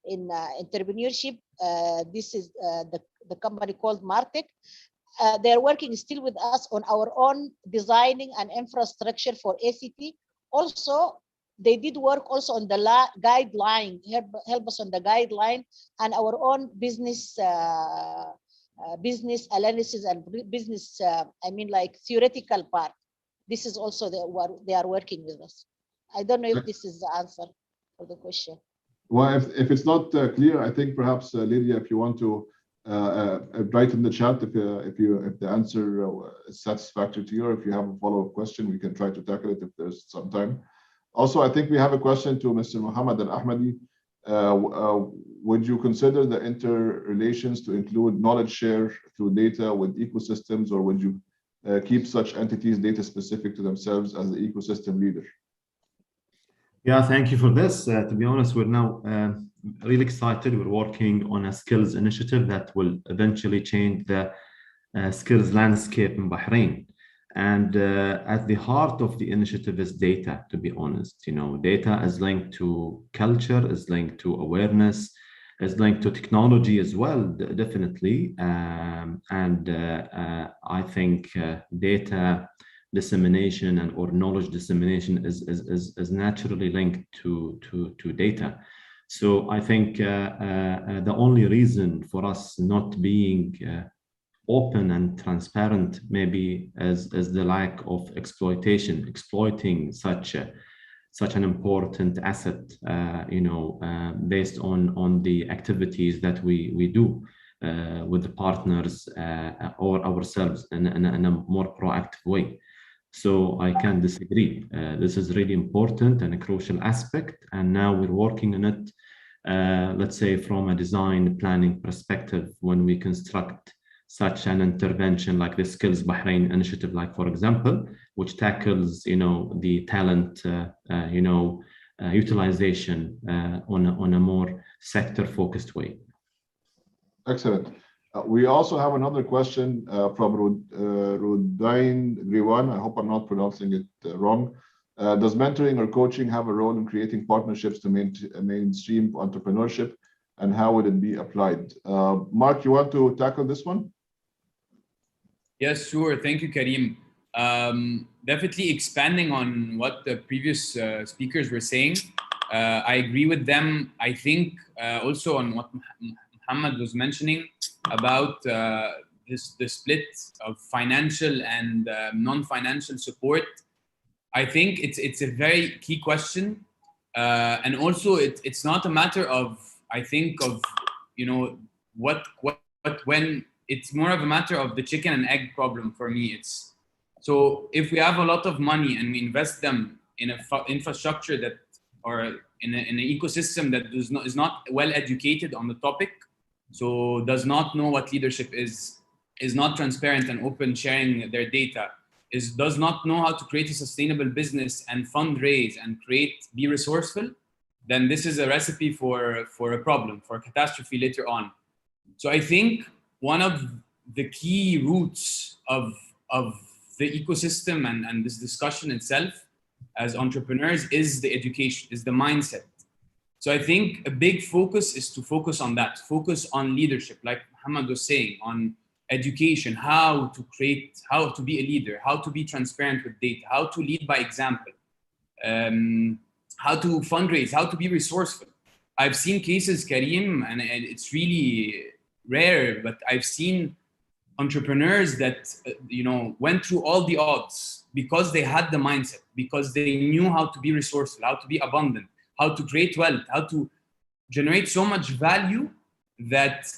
entrepreneurship. This is the company called Martech. They're working still with us on our own designing and infrastructure for ACT. Also, they did work also on the guideline, help us on the guideline and our own business business analysis and business, I mean like theoretical part. This is also they are working with us. I don't know if this is the answer for the question. Well, if it's not clear, I think perhaps Lydia, if you want to write in the chat if the answer is satisfactory to you, or if you have a follow-up question, we can try to tackle it if there's some time. Also, I think we have a question to Mr. Mohammed Al-Ahmadi. Would you consider the interrelations to include knowledge share through data with ecosystems, or would you keep such entities data specific to themselves as the ecosystem leader? Yeah, thank you for this. To be honest, we're now really excited. We're working on a skills initiative that will eventually change the skills landscape in Bahrain. And at the heart of the initiative is data, to be honest. You know, data is linked to culture, is linked to awareness, is linked to technology as well, definitely. I think data dissemination or knowledge dissemination is naturally linked to data. So I think the only reason for us not being open and transparent maybe is the lack of exploiting such an important asset, based on the activities that we do with the partners or ourselves in a more proactive way. So I can't disagree. This is really important and a crucial aspect, and now we're working on it, let's say from a design planning perspective, when we construct such an intervention like the Skills Bahrain initiative, like for example, which tackles, the talent, utilization on a more sector-focused way. Excellent. We also have another question from Rudain Griwan. I hope I'm not pronouncing it wrong. Does mentoring or coaching have a role in creating partnerships to mainstream entrepreneurship, and how would it be applied? Mark, you want to tackle this one? Yes, sure. Thank you, Karim. Definitely expanding on what the previous speakers were saying. I agree with them. I think also on what Muhammad was mentioning about the split of financial and non-financial support. I think it's a very key question, and also it's not a matter of, I think, of when. It's more of a matter of the chicken and egg problem for me. So if we have a lot of money and we invest them in a infrastructure that, or in an ecosystem that is not well educated on the topic, so does not know what leadership is not transparent and open sharing their data, does not know how to create a sustainable business and fundraise and be resourceful, then this is a recipe for a problem, for a catastrophe later on. So I think one of the key roots of the ecosystem and this discussion itself as entrepreneurs is the education, is the mindset. So I think a big focus is to focus on that, focus on leadership, like Muhammad was saying, on education, how to be a leader, how to be transparent with data, how to lead by example, how to fundraise, how to be resourceful. I've seen cases, Karim, and it's really rare, but I've seen entrepreneurs that went through all the odds because they had the mindset, because they knew how to be resourceful, how to be abundant, how to create wealth, how to generate so much value that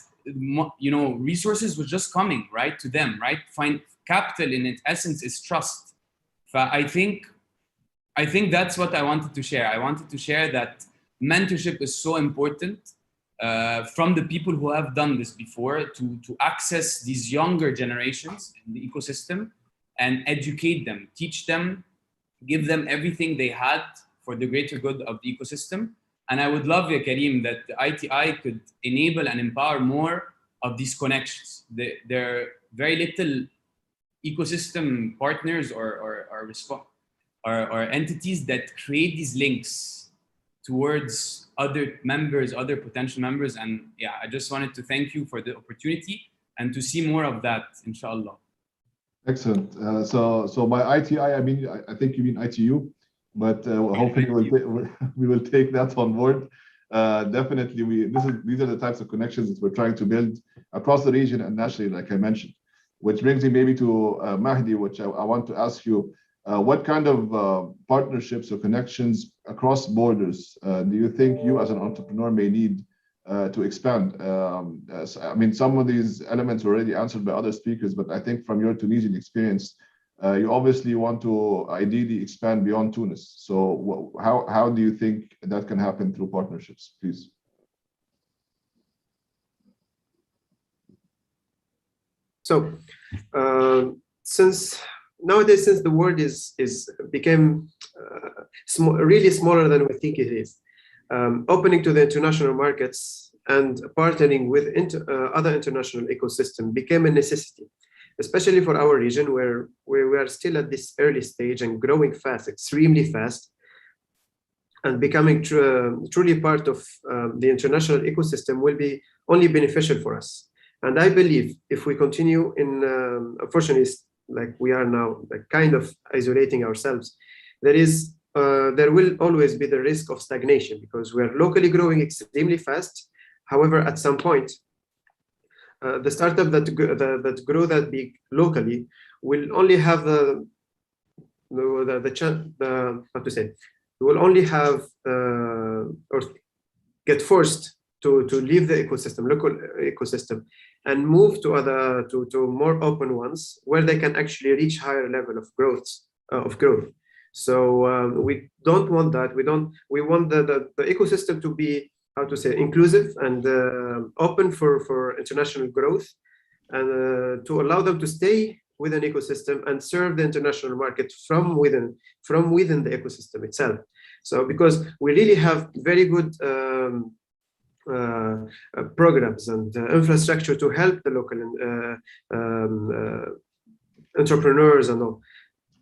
resources were just coming right to them, right? Find capital in its essence is trust. I think that's what I wanted to share. I wanted to share that mentorship is so important. From the people who have done this before, to access these younger generations in the ecosystem and educate them, teach them, give them everything they had for the greater good of the ecosystem. And I would love, Karim, that the ITI could enable and empower more of these connections. There are very little ecosystem partners or entities that create these links towards other members, other potential members. And yeah, I just wanted to thank you for the opportunity and to see more of that, inshallah. Excellent. So by ITI, I think you mean ITU, but hopefully we will take that on board. Definitely, these are the types of connections that we're trying to build across the region and nationally, like I mentioned, which brings me maybe to Mahdi, which I want to ask you. What kind of partnerships or connections across borders do you think you as an entrepreneur may need to expand? Some of these elements were already answered by other speakers, but I think from your Tunisian experience, you obviously want to ideally expand beyond Tunis. So how do you think that can happen through partnerships, please? So since the world became really smaller than we think it is, opening to the international markets and partnering with other international ecosystem became a necessity, especially for our region where we are still at this early stage and growing fast, extremely fast. and becoming truly part of the international ecosystem will be only beneficial for us. And I believe if we continue in, unfortunately, like we are now, like kind of isolating ourselves, there will always be the risk of stagnation because we are locally growing extremely fast. However, at some point, the startup that grow that big locally will only have how to say, will only have or get forced to leave the local ecosystem, and move to other to more open ones where they can actually reach higher level of growth. So we don't want that. We want the ecosystem to be, how to say, inclusive and open for international growth, and to allow them to stay within ecosystem and serve the international market from within the ecosystem itself. So because we really have very good programs and infrastructure to help the local entrepreneurs and all.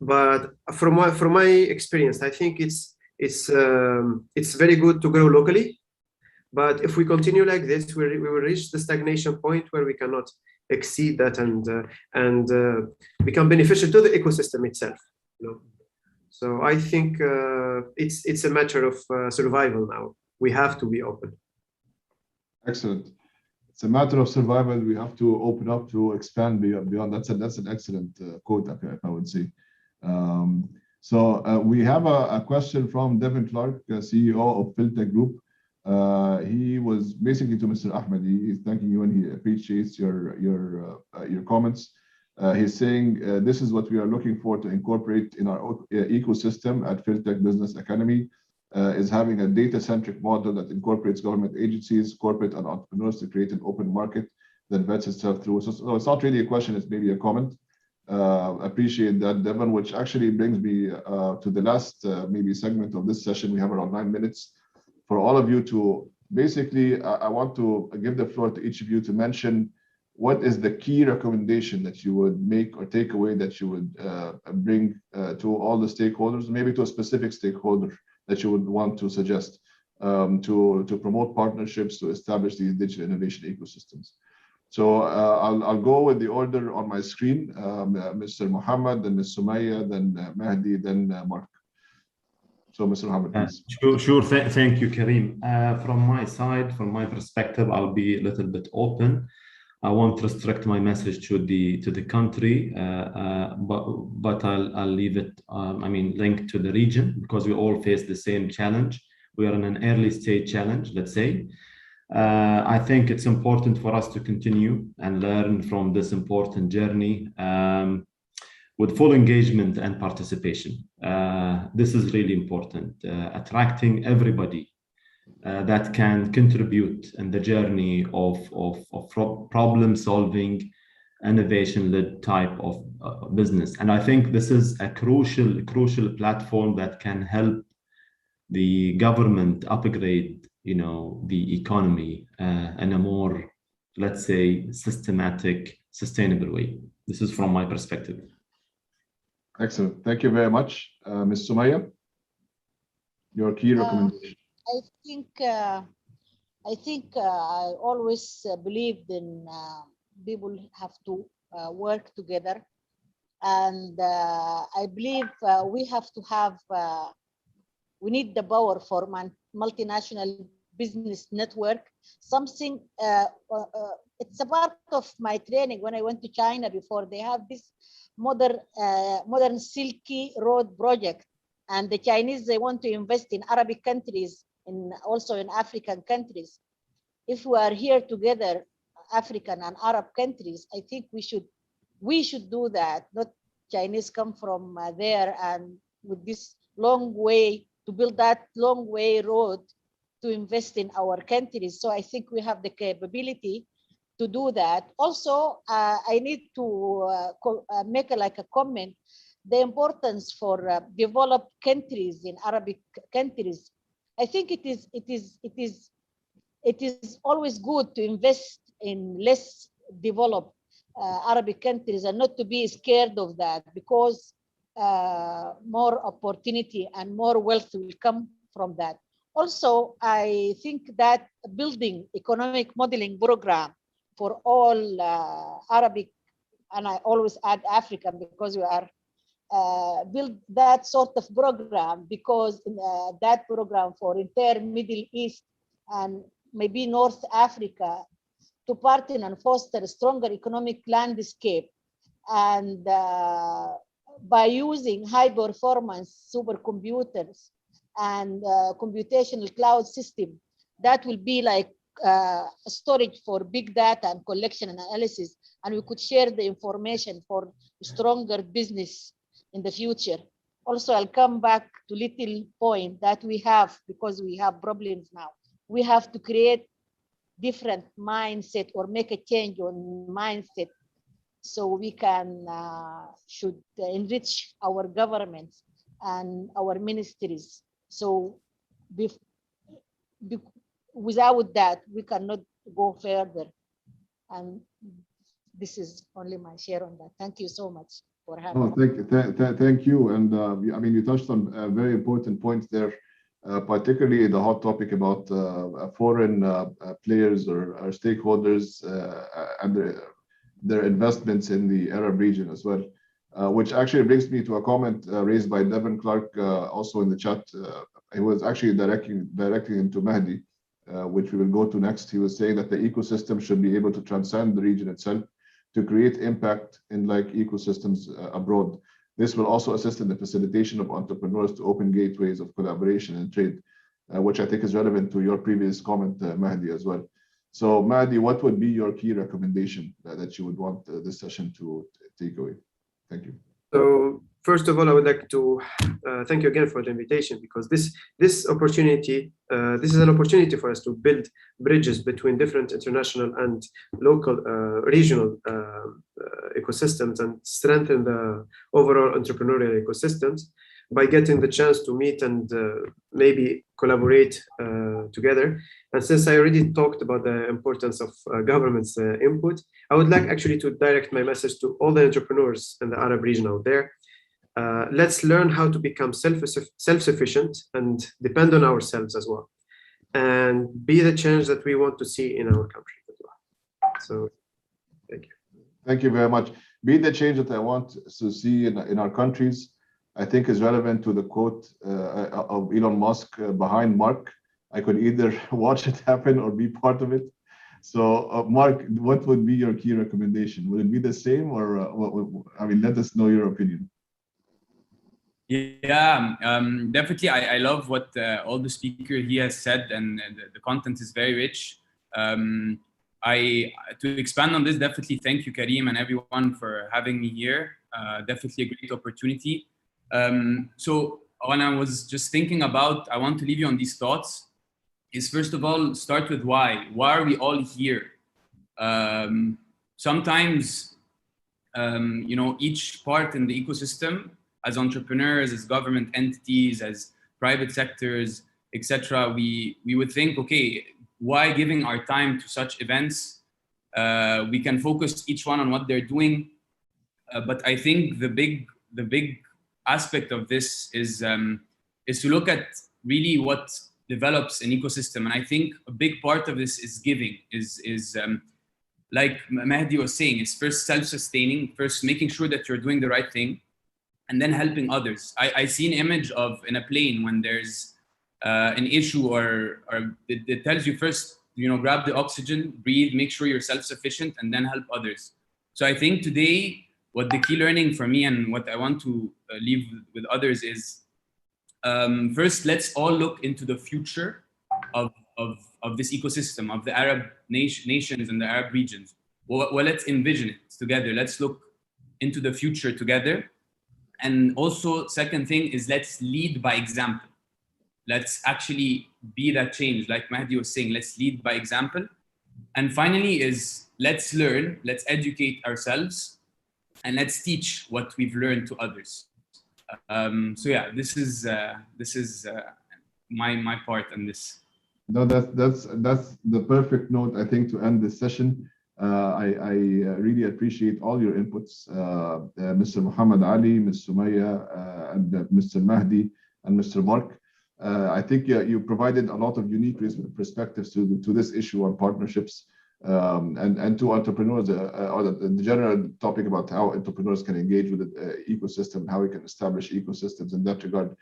But from my experience, I think it's very good to grow locally. But if we continue like this, we will reach the stagnation point where we cannot exceed that and become beneficial to the ecosystem itself. You know? So I think it's a matter of survival now. We have to be open. Excellent. It's a matter of survival. We have to open up to expand beyond. That's an excellent quote, if I would say. So we have a question from Devin Clark, CEO of Filtech Group. He was basically to Mr. Ahmed. He's thanking you and he appreciates your comments. He's saying this is what we are looking for to incorporate in our ecosystem at Filtech Business Academy. Is having a data-centric model that incorporates government agencies, corporate and entrepreneurs to create an open market that vets itself through. So it's not really a question, it's maybe a comment. Appreciate that, Devon, which actually brings me to the last maybe segment of this session. We have around 9 minutes for all of you to basically, I want to give the floor to each of you to mention what is the key recommendation that you would make or take away that you would bring to all the stakeholders, maybe to a specific stakeholder that you would want to suggest to promote partnerships to establish these digital innovation ecosystems. So I'll go with the order on my screen, Mr. Mohammed, then Ms. Sumaya, then Mahdi, then Mark. So Mr. Mohammed, please. Sure. Thank you, Karim. From my side, from my perspective, I'll be a little bit open. I won't restrict my message to the country, but I'll leave it, linked to the region, because we all face the same challenge. We are in an early stage challenge, let's say. I think it's important for us to continue and learn from this important journey with full engagement and participation. This is really important, attracting everybody that can contribute in the journey of problem solving, innovation-led type of business. And I think this is a crucial platform that can help the government upgrade, the economy in a more, let's say, systematic, sustainable way. This is from my perspective. Excellent. Thank you very much. Ms. Sumaya, your key recommendation. I think I always believed in people have to work together, and I believe we have to have we need the power for multinational business network. Something it's a part of my training when I went to China before. They have this modern Silky Road project, and the Chinese, they want to invest in Arabic countries and also in African countries. If we are here together, African and Arab countries, I think we should do that. Not Chinese come from there and with this long way to build that long way road to invest in our countries. So I think we have the capability to do that. Also, I need to make a comment, the importance for developed countries in Arabic countries. I think it is always good to invest in less developed Arabic countries and not to be scared of that, because more opportunity and more wealth will come from that. Also, I think that building economic modeling program for all Arabic, and I always add African because we are build that sort of program, because that program for entire Middle East and maybe North Africa to partner and foster a stronger economic landscape, and by using high performance supercomputers and computational cloud system that will be like storage for big data and collection and analysis, and we could share the information for stronger business in the future. Also, I'll come back to little point that we have, because we have problems now. We have to create different mindset or make a change on mindset so we can should enrich our governments and our ministries. So without that, we cannot go further. And this is only my share on that. Thank you so much for having me. Thank you. And I mean, you touched on very important points there, particularly the hot topic about foreign players or stakeholders and their investments in the Arab region as well, which actually brings me to a comment raised by Devin Clark also in the chat. He was actually directing into Mahdi, which we will go to next. He was saying that the ecosystem should be able to transcend the region itself to create impact in like ecosystems abroad. This will also assist in the facilitation of entrepreneurs to open gateways of collaboration and trade, which I think is relevant to your previous comment, Mahdi, as well. So Mahdi, what would be your key recommendation that you would want this session to take away? Thank you. So first of all, I would like to thank you again for the invitation, because this opportunity, this is an opportunity for us to build bridges between different international and local regional ecosystems and strengthen the overall entrepreneurial ecosystems by getting the chance to meet and maybe collaborate together. And since I already talked about the importance of government's input, I would like actually to direct my message to all the entrepreneurs in the Arab region out there. Let's learn how to become self-sufficient and depend on ourselves as well, and be the change that we want to see in our country as well. So, thank you. Thank you very much. Be the change that I want to see in our countries, I think is relevant to the quote of Elon Musk behind Mark. I could either watch it happen or be part of it. So, Mark, what would be your key recommendation? Would it be the same, or I mean, let us know your opinion. Yeah, definitely. I love what all the speaker he has said, and the content is very rich. To expand on this, definitely thank you, Karim, and everyone for having me here. Definitely a great opportunity. So when I was just thinking about, I want to leave you on these thoughts, is first of all, start with why. Why are we all here? Sometimes, you know, each part in the ecosystem, as entrepreneurs, as government entities, as private sectors, etc., we would think, okay, why giving our time to such events? We can focus each one on what they're doing. But I think the big aspect of this is to look at really what develops an ecosystem. And I think a big part of this is giving, is like Mahdi was saying, is first self-sustaining, first making sure that you're doing the right thing, and then helping others. I see an image of in a plane when there's an issue or it tells you first, you know, grab the oxygen, breathe, make sure you're self-sufficient, and then help others. So I think today, what the key learning for me and what I want to leave with others is, first, let's all look into the future of this ecosystem, of the Arab nations and the Arab regions. Well, let's envision it together. Let's look into the future together. And also, second thing is, let's lead by example. Let's actually be that change. Like Mahdi was saying, let's lead by example. And finally is, let's learn, let's educate ourselves, and let's teach what we've learned to others. So yeah, this is my part on this. No, that's the perfect note, I think, to end this session. I really appreciate all your inputs, Mr. Muhammad Ali, Ms. Sumaya, and Mr. Mahdi, and Mr. Mark. I think you provided a lot of unique perspectives to this issue on partnerships and to entrepreneurs, or the general topic about how entrepreneurs can engage with the ecosystem, how we can establish ecosystems in that regard.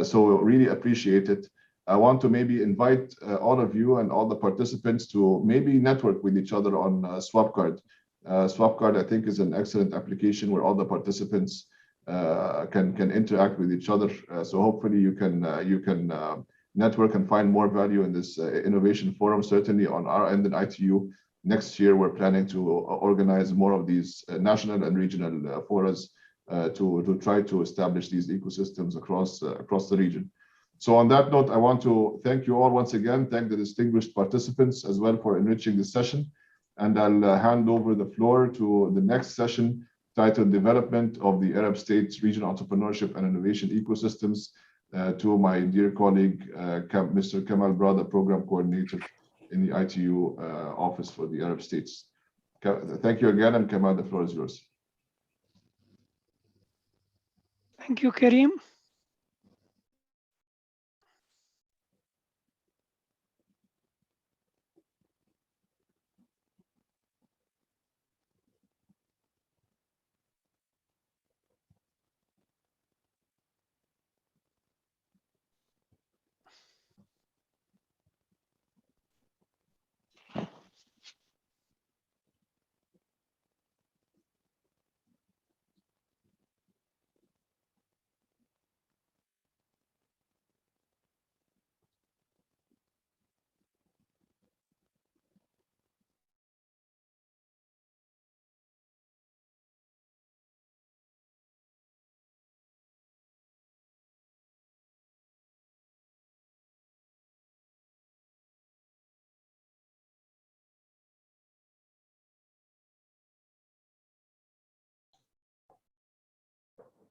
So really appreciate it. I want to maybe invite all of you and all the participants to maybe network with each other on SwapCard. SwapCard, I think, is an excellent application where all the participants can interact with each other. So hopefully you can network and find more value in this innovation forum. Certainly on our end in ITU, next year we're planning to organize more of these national and regional forums to try to establish these ecosystems across the region. So on that note, I want to thank you all once again, thank the distinguished participants as well for enriching this session. And I'll hand over the floor to the next session titled Development of the Arab States Regional Entrepreneurship and Innovation Ecosystems to my dear colleague, Mr. Kamal Bra, the Program Coordinator in the ITU Office for the Arab States. Thank you again, and Kamal, the floor is yours. Thank you, Karim.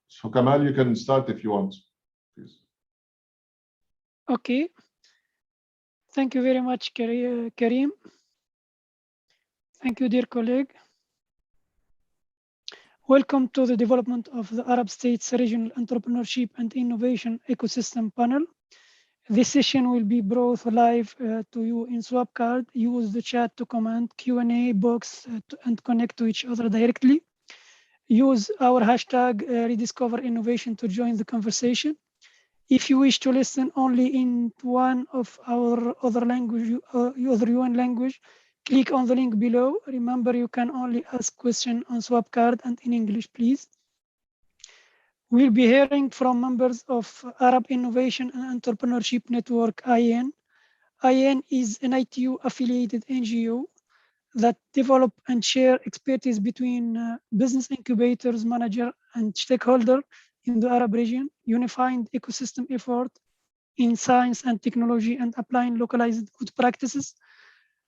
So Kamal, you can start if you want, please. Okay. Thank you very much, Karim. Thank you, dear colleague. Welcome to the development of the Arab States Regional Entrepreneurship and Innovation Ecosystem Panel. This session will be brought live to you in SwapCard. Use the chat to comment, Q&A box, and connect to each other directly. Use our hashtag Rediscover Innovation to join the conversation. If you wish to listen only in one of our other UN language, click on the link below. Remember, you can only ask questions on SwapCard and in English, please. We'll be hearing from members of Arab Innovation and Entrepreneurship Network, IAN. IAN is an ITU-affiliated NGO that develop and share expertise between business incubators, manager, and stakeholder in the Arab region, unifying ecosystem effort in science and technology and applying localized good practices.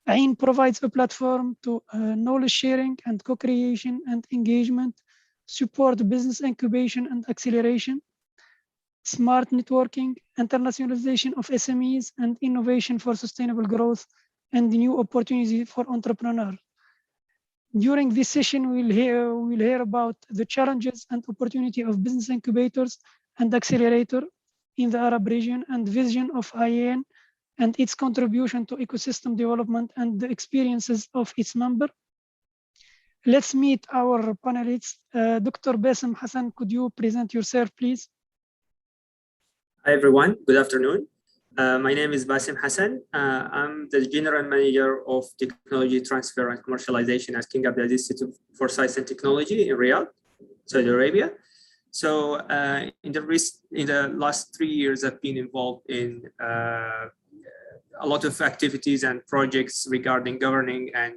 IAN provides a platform to knowledge sharing and co-creation and engagement, support business incubation and acceleration, smart networking, internationalization of SMEs, and innovation for sustainable growth and new opportunity for entrepreneurs. During this session, we'll hear about the challenges and opportunity of business incubators and accelerator in the Arab region and vision of IAN and its contribution to ecosystem development and the experiences of its member. Let's meet our panelists. Dr. Bassem Hassan, could you present yourself, please? Hi, everyone. Good afternoon. My name is Bassem Hassan. I'm the General Manager of Technology Transfer and Commercialization at King Abdulaziz Institute for Science and Technology in Riyadh, Saudi Arabia. So in the last 3 years, I've been involved in a lot of activities and projects regarding governing and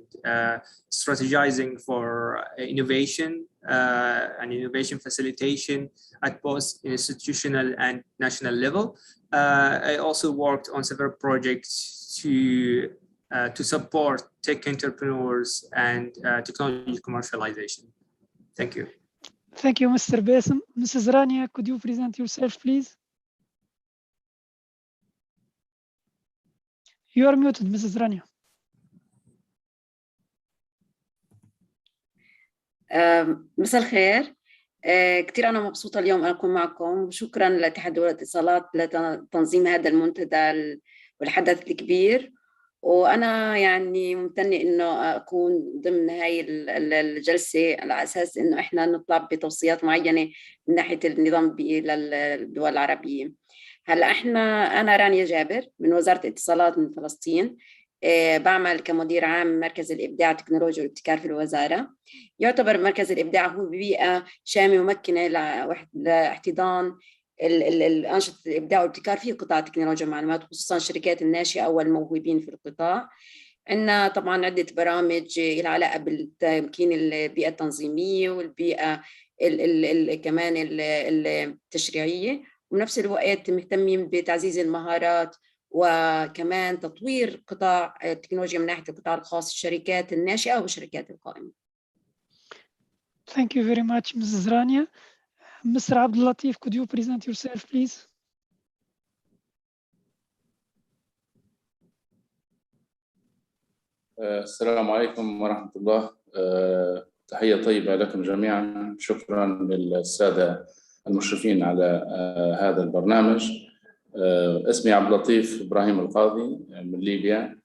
strategizing for innovation and innovation facilitation at both institutional and national level. I also worked on several projects to support tech entrepreneurs and technology commercialization. Thank you. Thank you, Mr. Bassem. Mrs. Rania, could you present yourself, please? You are muted, Mrs. Rania. مساء الخير. كثير أنا مبسوطة اليوم أكون معكم، وشكرا لاتحاد دول الاتصالات لتنظيم هذا المنتدى والحدث الكبير. وأنا يعني ممتنة إنه أكون ضمن هاي الجلسة على أساس إنه إحنا نطلع بتوصيات معينة من ناحية النظام البيئي للدول العربية. هلا أنا رانيا جابر من وزارة الاتصالات من فلسطين. بعمل كمدير عام مركز الإبداع التكنولوجيا والابتكار في الوزارة. يعتبر مركز الإبداع هو بيئة شاملة وممكنة لاحتضان الأنشطة الإبداع والابتكار في قطاع التكنولوجيا والمعلومات، خصوصا الشركات الناشئة والموهوبين في القطاع. عندنا طبعا عدة برامج لها علاقة بالتمكين البيئة التنظيمية والبيئة كمان التشريعية، وبنفس الوقت مهتمين بتعزيز المهارات وكمان تطوير قطاع التكنولوجيا من ناحية القطاع الخاص، الشركات الناشئة والشركات القائمة. Thank you very much, Mrs. Rania. Mr. Abdul Latif, could you present yourself, please? السلام عليكم ورحمة الله. تحية طيبة لكم جميعا. شكرا للسادة المشرفين على هذا البرنامج. اسمي عبد اللطيف إبراهيم القاضي من ليبيا،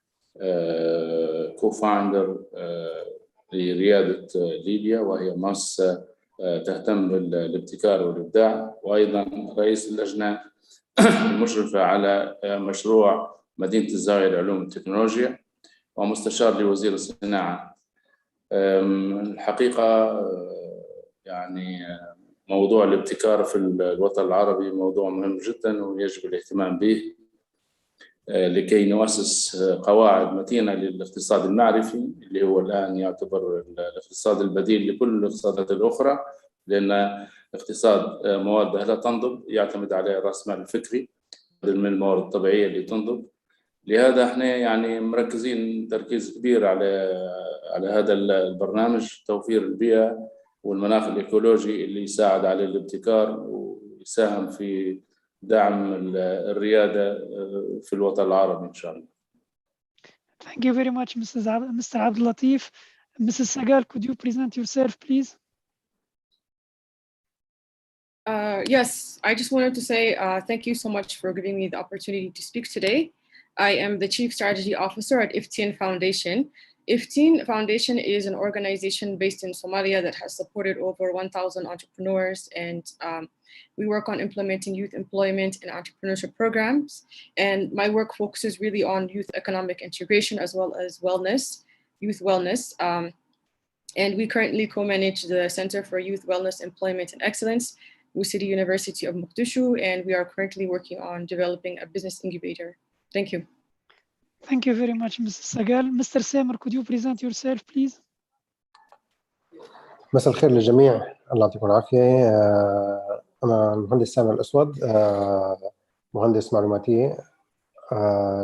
كو-فاوندر لريادة ليبيا، وهي مؤسسة تهتم بالابتكار والإبداع، وأيضا رئيس اللجنة المشرفة على مشروع مدينة الزاوية للعلوم والتكنولوجيا، ومستشار لوزير الصناعة. الحقيقة يعني موضوع الابتكار في الوطن العربي موضوع مهم جدا ويجب الاهتمام به لكي نؤسس قواعد متينة للاقتصاد المعرفي اللي هو الآن يعتبر الاقتصاد البديل لكل الاقتصادات الأخرى، لأن اقتصاد مواد لا تنضب يعتمد على رأس مال الفكري بدل من الموارد الطبيعية اللي تنضب. لهذا احنا يعني مركزين تركيز كبير على هذا البرنامج، توفير البيئة والمناخ الإيكولوجي اللي يساعد على الابتكار ويساهم في دعم الريادة في الوطن العربي إن شاء الله. Thank you very much, Mr. Abdul Latif. Mrs. Sagal, could you present yourself, please? Yes, I just wanted to say thank you so much for giving me the opportunity to speak today. I am the Chief Strategy Officer at IFTIN Foundation. IFTIN Foundation is an organization based in Somalia that has supported over 1,000 entrepreneurs, and we work on implementing youth employment and entrepreneurship programs. And my work focuses really on youth economic integration as well as wellness, youth wellness. And we currently co-manage the Center for Youth Wellness, Employment and Excellence with City University of Mogadishu, and we are currently working on developing a business incubator. Thank you. Thank you very much, Mrs. Sagal. Mr. Samer, could you present yourself, please? مساء الخير للجميع، الله يعطيكم العافية. أنا المهندس سامر الأسود، مهندس معلوماتي،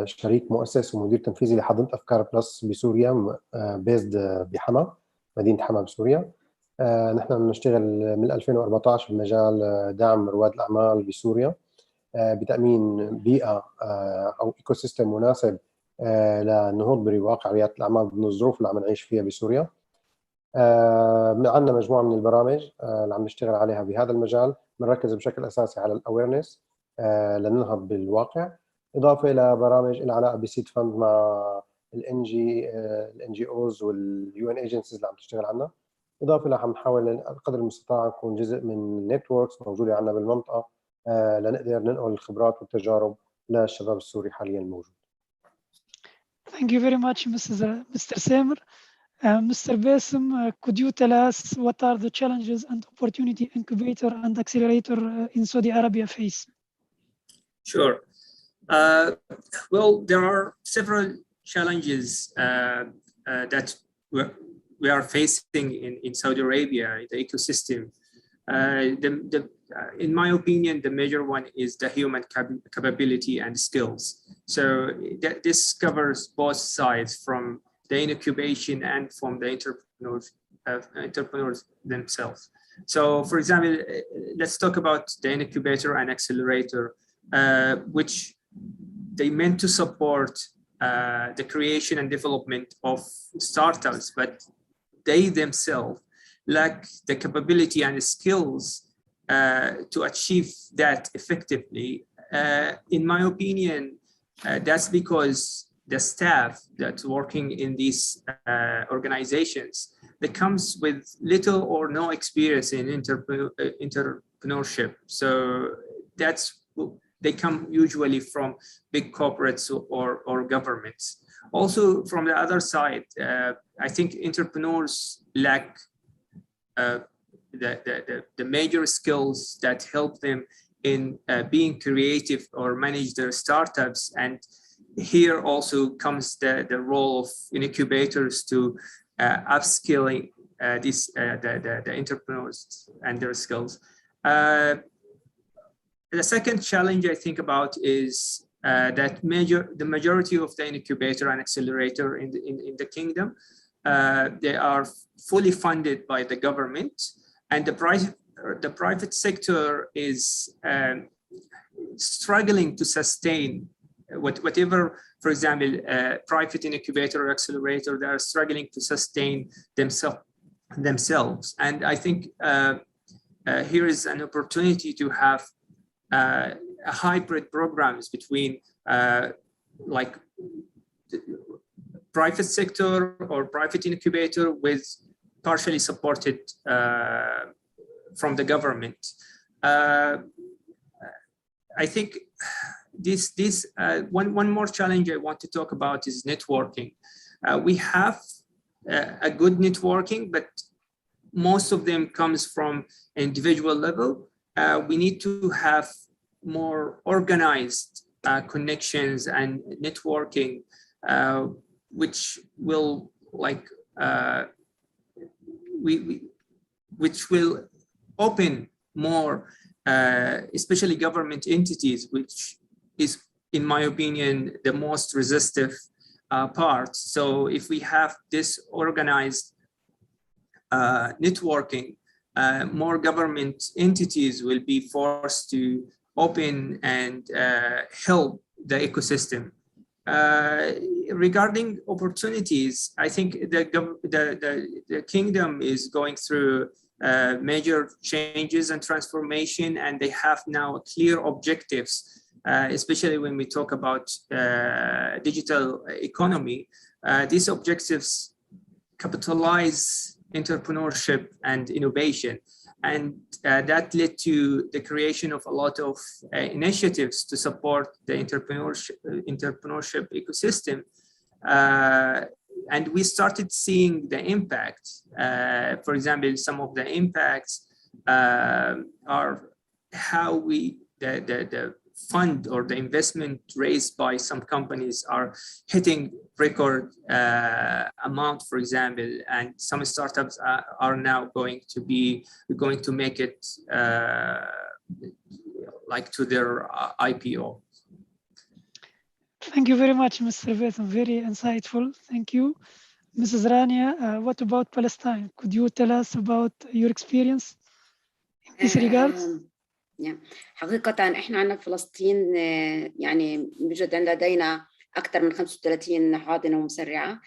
شريك مؤسس ومدير تنفيذي لحاضنة أفكار بلس بسوريا، بيزد بحما، مدينة حما بسوريا. نحن نشتغل من 2014 في مجال دعم رواد الأعمال بسوريا بتأمين بيئة أو إيكو سيستم مناسب للنهوض بواقع ريادة الأعمال ضمن الظروف اللي عم نعيش فيها بسوريا. عندنا مجموعة من البرامج اللي عم نشتغل عليها بهذا المجال، بنركز بشكل أساسي على الأويرنس لننهض بالواقع، إضافة إلى برامج لها علاقة بسيد فند مع الان جي اوز واليو ان ايجنسيز اللي عم تشتغل عنا، إضافة إلى عم نحاول قدر المستطاع نكون جزء من نتوركس موجودة عنا بالمنطقة لنقدر ننقل الخبرات والتجارب للشباب السوري حاليا الموجود. Thank you very much, Mr. Samer. Mr. Bassem, could you tell us what are the challenges and opportunity incubator and accelerator in Saudi Arabia face? Sure. Well, there are several challenges that we are facing in Saudi Arabia, in the ecosystem. In my opinion, the major one is the human capability and skills. So this covers both sides, from the incubation and from the entrepreneurs themselves. So, for example, let's talk about the incubator and accelerator, which they meant to support the creation and development of startups, but they themselves lack the capability and skills to achieve that effectively. In my opinion, that's because the staff that's working in these organizations that comes with little or no experience in entrepreneurship. So they come usually from big corporates or governments. Also, from the other side, I think entrepreneurs lack the major skills that help them in being creative or manage their startups. And here also comes the role of incubators to upskilling the entrepreneurs and their skills. The second challenge I think about is that the majority of the incubator and accelerator in the kingdom, they are fully funded by the government, and the private sector is struggling to sustain whatever, for example, private incubator or accelerator, they are struggling to sustain themselves. And I think here is an opportunity to have hybrid programs between like private sector or private incubator with partially supported from the government. I think one more challenge I want to talk about is networking. We have a good networking, but most of them comes from individual level. We need to have more organized connections and networking, which will which will open more, especially government entities, which is, in my opinion, the most resistive part. So if we have this organized networking, more government entities will be forced to open and help the ecosystem. Regarding opportunities, I think the kingdom is going through major changes and transformation, and they have now clear objectives, especially when we talk about digital economy. These objectives capitalize entrepreneurship and innovation, and that led to the creation of a lot of initiatives to support the entrepreneurship ecosystem. And we started seeing the impact. For example, some of the impacts are how the fund or the investment raised by some companies are hitting record amount, for example, and some startups are now going to make it like to their IPO. Thank you very much, Mr. Batham. Very insightful. Thank you. Mrs. Rania, what about Palestine? Could you tell us about your experience in this regard? حقيقة إحنا عندنا في فلسطين يعني بوجد لدينا أكثر من 35 حاضنة ومسرعة.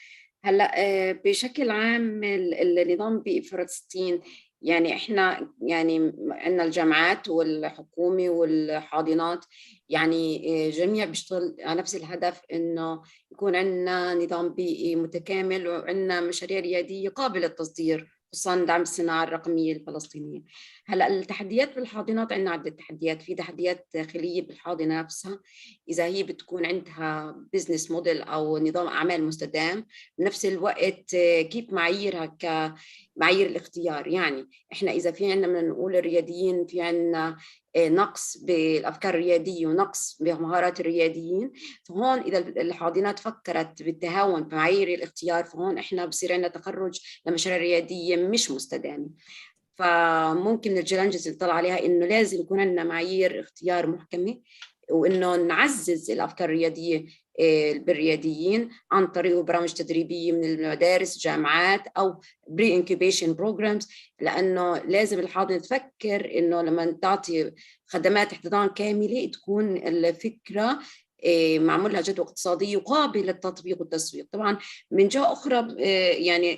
هلا بشكل عام النظام بفلسطين يعني إحنا يعني عندنا الجامعات والحكومة والحاضنات يعني جميع بيشتغل على نفس الهدف إنه يكون عندنا نظام بيئي متكامل وعندنا مشاريع ريادية قابلة للتصدير، خصوصاً دعم الصناعة الرقمية الفلسطينية. هلا التحديات بالحاضنات عندنا عدة تحديات، في تحديات داخلية بالحاضنة نفسها إذا هي بتكون عندها بزنس موديل أو نظام أعمال مستدام، بنفس الوقت كيف معاييرها كمعايير الاختيار. يعني إحنا إذا في عندنا بدنا نقول الرياديين في عندنا نقص بالأفكار الريادية ونقص بمهارات الرياديين، فهون إذا الحاضنات فكرت بالتهاون بمعايير الاختيار فهون إحنا بصير عندنا تخرج لمشاريع ريادية مش مستدامة. فممكن التشالنجز اللي طلع عليها إنه لازم يكون عندنا معايير اختيار محكمة، وإنه نعزز الأفكار الريادية بالرياديين عن طريق برامج تدريبية من المدارس، جامعات أو بري انكيوبيشن بروجرامز، لأنه لازم الحاضنة تفكر إنه لما تعطي خدمات احتضان كاملة تكون الفكرة معمول لها جدوى اقتصادية وقابلة للتطبيق والتسويق. طبعا من جهة أخرى يعني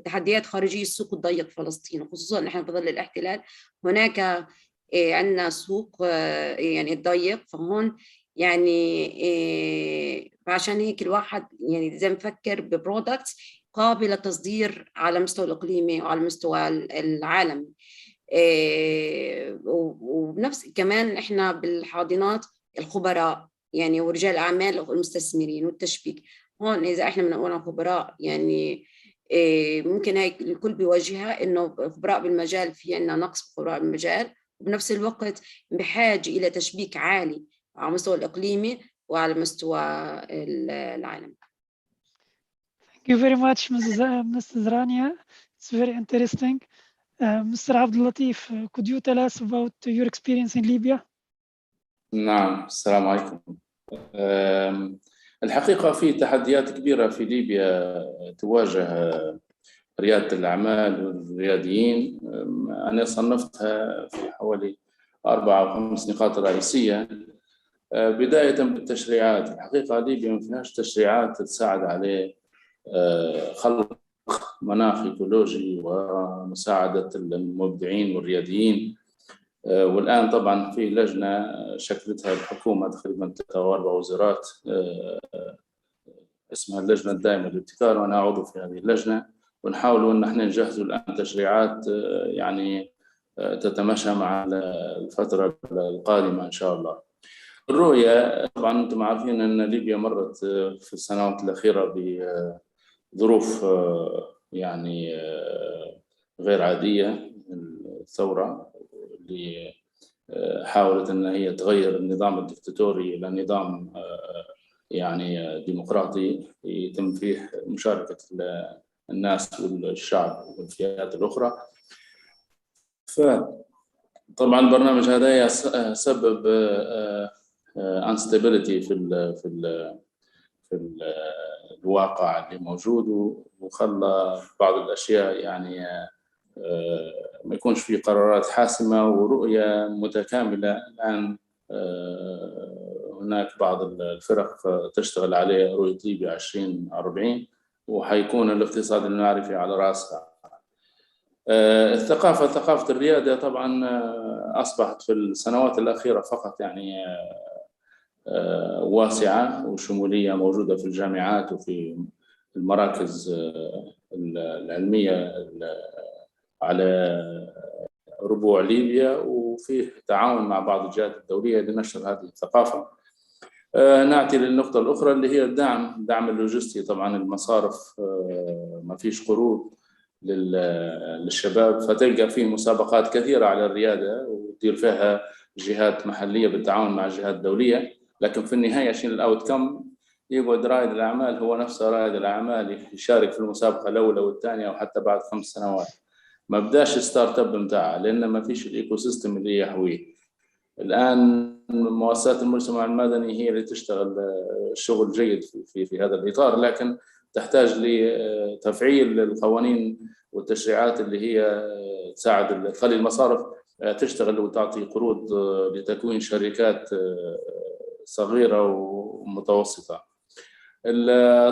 تحديات خارجية، السوق الضيق في فلسطين، وخصوصا نحن في ظل الاحتلال هناك عندنا سوق يعني الضيق. فهون يعني عشان هيك الواحد يعني زي مفكر ببرودكتس قابلة للتصدير على مستوى الإقليمي وعلى مستوى العالمي. وبنفس كمان احنا بالحاضنات الخبراء يعني ورجال الاعمال والمستثمرين والتشبيك. هون اذا احنا بنقول خبراء يعني ممكن هيك الكل بيواجهها انه خبراء بالمجال، في عندنا نقص خبراء بالمجال، وبنفس الوقت بحاجه الى تشبيك عالي على المستوى الاقليمي وعلى مستوى العالم. Thank you very much, Mrs. Rania. It's very interesting. Mr. Abdul Latif, could you tell us about your experience in Libya? نعم، السلام عليكم. الحقيقة في تحديات كبيرة في ليبيا تواجه ريادة الأعمال والرياديين. أنا صنفتها في حوالي 4 أو 5 نقاط رئيسية. بداية بالتشريعات. الحقيقة ليبيا ما فيهاش تشريعات تساعد على خلق مناخ ايكولوجي ومساعدة المبدعين والرياديين. والآن طبعا في لجنة شكلتها الحكومة تقريبا 3 أو 4 وزارات اسمها اللجنة الدائمة للابتكار، وأنا عضو في هذه اللجنة، ونحاول أن احنا نجهزوا الآن تشريعات يعني تتماشى مع الفترة القادمة إن شاء الله. الرؤية طبعا أنتم عارفين أن ليبيا مرت في السنوات الأخيرة بظروف يعني غير عادية. الثورة اللي حاولت أن هي تغير النظام الدكتاتوري إلى نظام يعني ديمقراطي يتم فيه مشاركة الناس والشعب والفئات الأخرى. فطبعا البرنامج هذا سبب instability في الواقع اللي موجود، وخلى بعض الأشياء يعني ما يكونش في قرارات حاسمة ورؤية متكاملة. الآن هناك بعض الفرق تشتغل عليه رؤية ليبيا 2040، وحيكون الاقتصاد المعرفي على رأسها. ثقافة الريادة طبعا أصبحت في السنوات الأخيرة فقط يعني واسعة وشمولية، موجودة في الجامعات وفي المراكز العلمية على ربوع ليبيا، وفيه تعاون مع بعض الجهات الدولية لنشر هذه الثقافة. نأتي للنقطة الأخرى اللي هي الدعم اللوجستي. طبعا المصارف ما فيش قروض للشباب، فتلقى فيه مسابقات كثيرة على الريادة وتدير فيها جهات محلية بالتعاون مع الجهات الدولية، لكن في النهاية عشان الأوت كم يقعد رائد الأعمال هو نفسه رائد الأعمال يشارك في المسابقة الأولى والثانية وحتى بعد 5 سنوات ما بداش ستارت اب متاعها، لأن ما فيش الإيكو سيستم اللي يحويه. الآن مؤسسات المجتمع المدني هي اللي تشتغل شغل جيد في هذا الإطار، لكن تحتاج لتفعيل القوانين والتشريعات اللي هي تساعد تخلي المصارف تشتغل وتعطي قروض لتكوين شركات صغيرة ومتوسطة.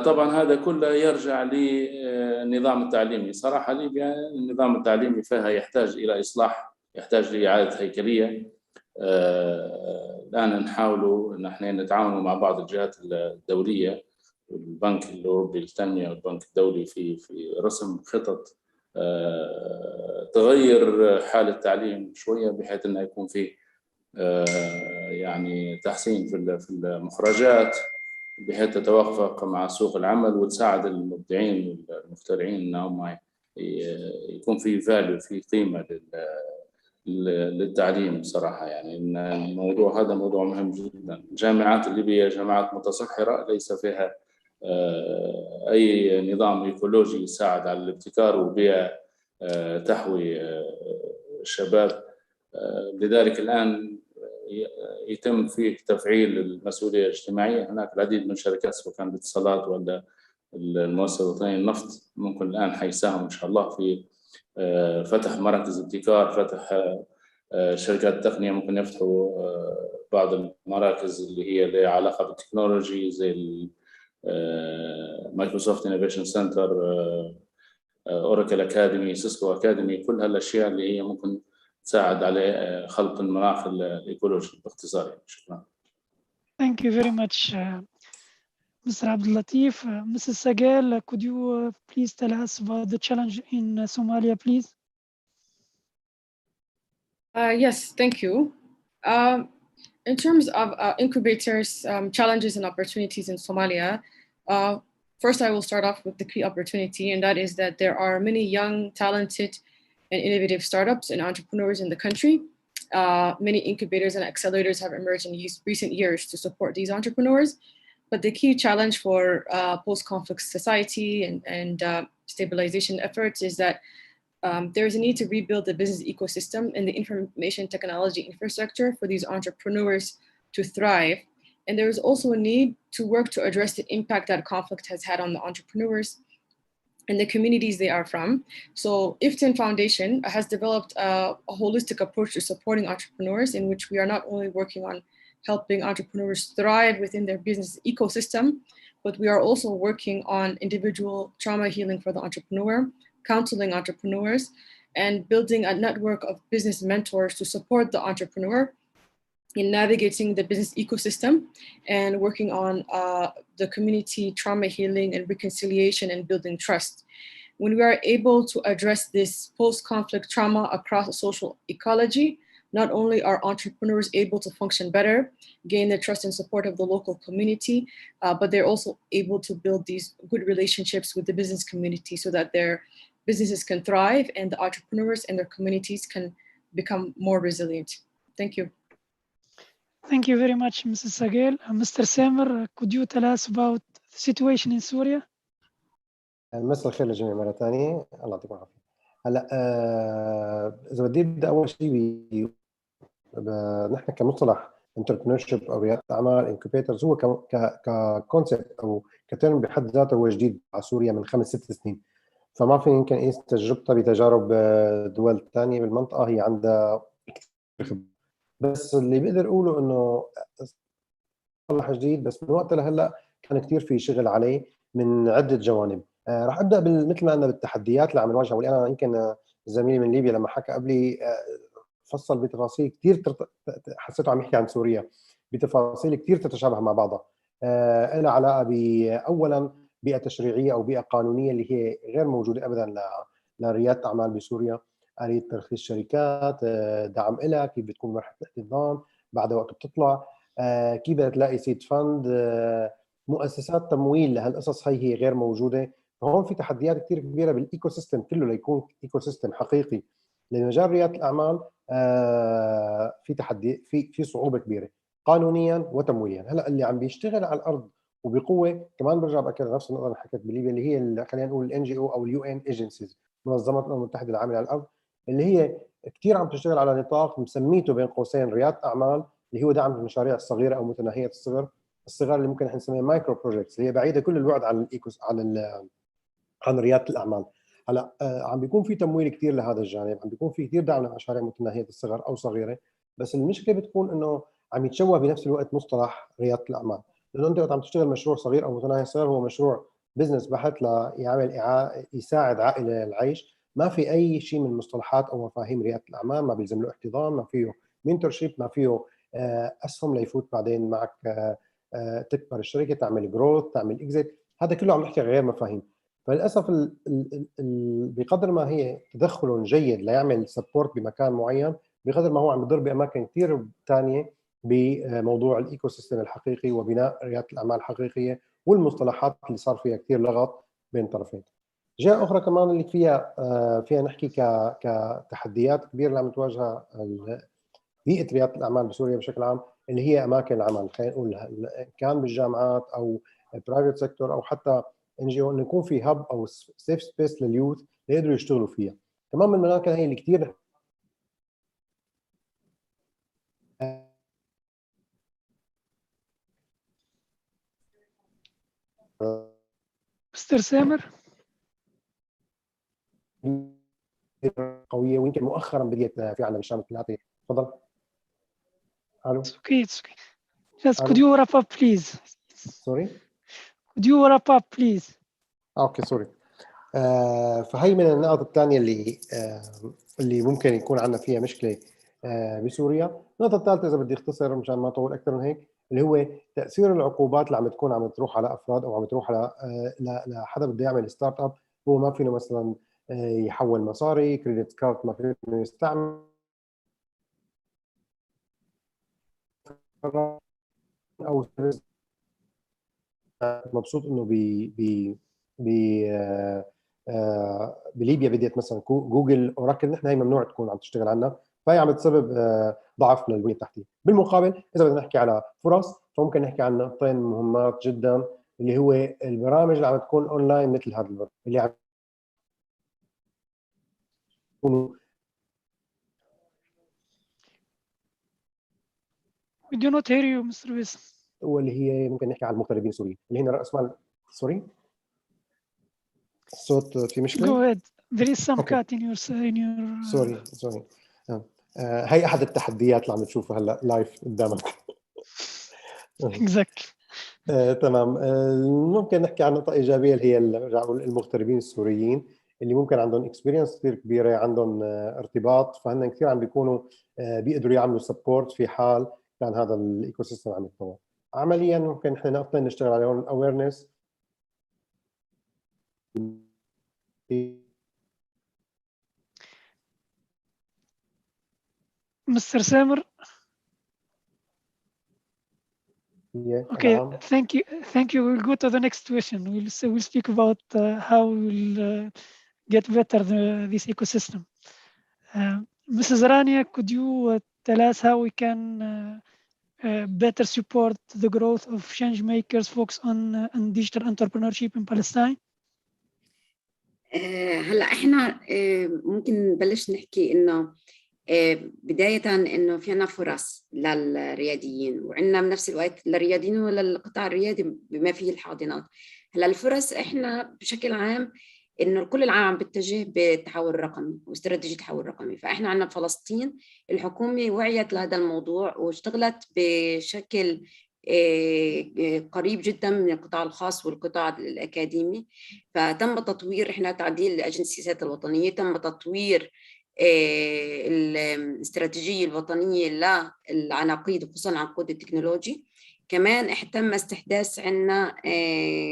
طبعا هذا كله يرجع للنظام التعليمي. صراحة ليبيا النظام التعليمي فيها يحتاج إلى إصلاح، يحتاج لإعادة هيكلية. الآن نحاولوا أن احنا نتعاون مع بعض الجهات الدولية والبنك الأوروبي للتنمية والبنك الدولي في رسم خطط تغير حال التعليم شوية، بحيث أنه يكون في يعني تحسين في المخرجات، بحيث تتوافق مع سوق العمل وتساعد المبدعين والمخترعين أنهم يكون في فاليو، في قيمة للتعليم. صراحة يعني إن الموضوع هذا موضوع مهم جدا. الجامعات الليبية جامعات متصحرة ليس فيها أي نظام إيكولوجي يساعد على الابتكار وبيئة تحوي الشباب. لذلك الآن يتم فيه تفعيل المسؤولية الاجتماعية. هناك العديد من شركات سواء كان الاتصالات ولا المؤسسة الوطنية للنفط ممكن الآن حيساهم إن شاء الله في فتح مراكز ابتكار، فتح شركات تقنية ممكن يفتحوا بعض المراكز اللي هي لها علاقة بالتكنولوجي زي مايكروسوفت انوفيشن سنتر، اوراكل اكاديمي، سيسكو اكاديمي، كل هالاشياء اللي هي ممكن تساعد على خلق المناخ الايكولوجي باختصار. شكرا. Thank you very much, Mr. Abdul Latif. Mrs. Sagel, could you please tell us about the challenge in Somalia, please? Yes, thank you. In terms of incubators, challenges and opportunities in Somalia, first I will start off with the key opportunity, and that is that there are many young, talented, and innovative startups and entrepreneurs in the country. Many incubators and accelerators have emerged in recent years to support these entrepreneurs. But the key challenge for post-conflict society and stabilization efforts is that there is a need to rebuild the business ecosystem and the information technology infrastructure for these entrepreneurs to thrive. And there is also a need to work to address the impact that conflict has had on the entrepreneurs and the communities they are from. So IFTIN Foundation has developed a holistic approach to supporting entrepreneurs, in which we are not only working on helping entrepreneurs thrive within their business ecosystem, but we are also working on individual trauma healing for the entrepreneur, counseling entrepreneurs, and building a network of business mentors to support the entrepreneur in navigating the business ecosystem and working on the community trauma healing and reconciliation and building trust. When we are able to address this post-conflict trauma across a social ecology, not only are entrepreneurs able to function better, gain the trust and support of the local community, but they're also able to build these good relationships with the business community so that their businesses can thrive and the entrepreneurs and their communities can become more resilient. Thank you. Thank you very much, Mrs. Sagel. Mr. Samer, could you tell us about the situation in Syria? مساء الخير للجميع مرة ثانية، الله يعطيكم العافية. هلا إذا بدي أبدأ أول شيء نحن كمصطلح Entrepreneurship أو ريادة أعمال Incubators هو ككونسبت أو كترم بحد ذاته هو جديد على سوريا من 5-6 سنين، فما في يمكن قيس تجربتها بتجارب دول ثانية بالمنطقة هي عندها كثير خبرة. بس اللي بقدر أقوله إنه مصطلح جديد، بس من وقت لهلا كان كثير في شغل عليه من عدة جوانب. راح ابدا مثل ما قلنا بالتحديات اللي عم نواجهها، واللي انا يمكن زميلي من ليبيا لما حكى قبلي فصل بتفاصيل كثير حسيته عم يحكي عن سوريا بتفاصيل كثير تتشابه مع بعضها. لها علاقه اولا بيئه تشريعيه او بيئه قانونيه اللي هي غير موجوده ابدا لرياده اعمال بسوريا، آلية ترخيص شركات، دعم لها، كيف بتكون مرحله الاحتضان، بعد وقت بتطلع، كيف بدها تلاقي سيد فند، مؤسسات تمويل لهالقصص هي غير موجوده. فهون في تحديات كثير كبيره بالايكو سيستم كله ليكون ايكو سيستم حقيقي لمجال رياده الاعمال. في تحدي، في صعوبه كبيره قانونيا وتمويليا. هلا اللي عم بيشتغل على الارض وبقوه، كمان برجع باكد نفس النقطه اللي حكيت بليبيا اللي هي خلينا نقول الان جي او اليو ان ايجنسيز، منظمه الامم المتحده العامله على الارض، اللي هي كثير عم تشتغل على نطاق مسميته بين قوسين رياده اعمال، اللي هو دعم المشاريع الصغيره او متناهيه الصغر اللي ممكن احنا نسميها مايكرو بروجكتس، اللي هي بعيده كل البعد عن الايكوس عن رياده الاعمال. هلا عم بيكون في تمويل كثير لهذا الجانب، عم بيكون في كثير دعم لمشاريع متناهيه الصغر او صغيره، بس المشكله بتكون انه عم يتشوه بنفس الوقت مصطلح رياده الاعمال، لانه انت وقت عم تشتغل مشروع صغير او متناهي الصغر هو مشروع بزنس بحت ليعمل يساعد عائله العيش، ما في اي شيء من مصطلحات او مفاهيم رياده الاعمال، ما بيلزم له احتضان، ما فيه منتورشيب، ما فيه اسهم ليفوت بعدين معك تكبر الشركه، تعمل جروث، تعمل اكزيت، هذا كله عم نحكي غير مفاهيم. فللاسف بقدر ما هي تدخل جيد ليعمل سبورت بمكان معين، بقدر ما هو عم يضر باماكن كثير ثانيه بموضوع الايكو سيستم الحقيقي وبناء رياده الاعمال الحقيقيه والمصطلحات اللي صار فيها كثير لغط بين طرفين. جهه اخرى كمان اللي فيها نحكي كتحديات كبيره اللي عم تواجهها بيئه رياده الاعمال بسوريا بشكل عام، اللي هي اماكن العمل، خلينا نقول كان بالجامعات او برايفت سيكتور او حتى ان جي او، انه يكون في هب او سيف سبيس لليوث ليقدروا يشتغلوا فيها. كمان من المناطق هي اللي كثير مستر سامر قويه، ويمكن مؤخرا بديت في عندنا بالشام الثلاثي. تفضل. الو It's okay. It's okay. Just could الو you wrap up, please? سوري Could you wrap up, please? اوكي سوري. فهي من النقط الثانيه اللي ممكن يكون عندنا فيها مشكله بسوريا. النقطه الثالثه اذا بدي اختصر مشان ما اطول اكثر من هيك، اللي هو تاثير العقوبات اللي عم تكون عم تروح على افراد او عم تروح على لحدا بده يعمل ستارت اب. هو ما فينه مثلا يحول مصاري، كريدت كارد ما فينه يستعمل، او مبسوط انه بليبيا بديت مثلا جوجل اوراكل، نحن هي ممنوع تكون عم تشتغل عنا، فهي عم تسبب ضعف للبنيه التحتيه. بالمقابل اذا بدنا نحكي على فرص، فممكن نحكي عن نقطتين مهمات جدا، اللي هو البرامج اللي عم تكون اونلاين مثل هذا البرنامج اللي عم يكونوا. We do not hear you, Mr. Wissam. واللي هي ممكن نحكي على المغتربين السوريين اللي هن راس مال. سوري الصوت في مشكله. Go ahead. There is some Okay. cut in your سوري. هي احد التحديات اللي عم تشوفها هلا لايف قدامك. Exactly. تمام. ممكن نحكي عن نقطه ايجابيه اللي هي المغتربين السوريين اللي ممكن عندهم اكسبيرينس كثير كبيره، عندهم ارتباط، فهن كثير عم بيكونوا بيقدروا يعملوا سبورت في حال كان هذا الايكو سيستم عم يتطور. عمليا ممكن احنا نقطتين نشتغل عليهم: الاويرنس Mr. Samer. Okay, نعم. thank you. We'll go to the next question. We'll speak about how we'll get better this ecosystem. Mrs. Rania, could you tell us how we can better support the growth of change makers focus on digital entrepreneurship in Palestine? هلا احنا ممكن نبلش نحكي انه بداية إنه في عنا فرص للرياديين، وعندنا بنفس الوقت للرياديين وللقطاع الريادي بما فيه الحاضنات. هلا الفرص إحنا بشكل عام إنه كل العالم عم بتتجه بالتحول الرقمي واستراتيجية التحول الرقمي، فإحنا عندنا بفلسطين الحكومة وعيت لهذا الموضوع واشتغلت بشكل قريب جدا من القطاع الخاص والقطاع الأكاديمي. فتم تطوير إحنا تعديل لأجنة السياسات الوطنية، تم تطوير الاستراتيجية الوطنية للعناقيد خصوصا العنقود التكنولوجي. كمان اهتم استحداث عنا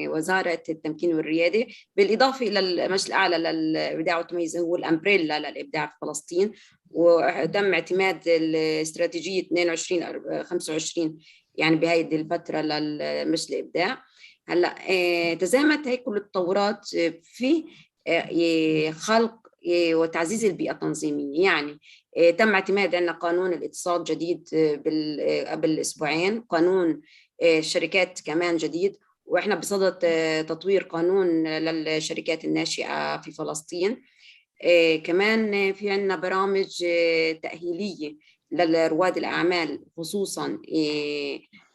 وزارة التمكين والريادة، بالإضافة إلى المجلس الأعلى للإبداع والتميز هو الأمبريلا للإبداع في فلسطين، وتم اعتماد الاستراتيجية 22-25 يعني بهذه الفترة للمجلس الإبداع. هلا تزامت هي كل التطورات في خلق وتعزيز البيئة التنظيمية. يعني تم اعتماد عندنا قانون الاتصال جديد قبل أسبوعين، قانون الشركات كمان جديد، وإحنا بصدد تطوير قانون للشركات الناشئة في فلسطين. كمان في عندنا برامج تأهيلية لرواد الأعمال خصوصاً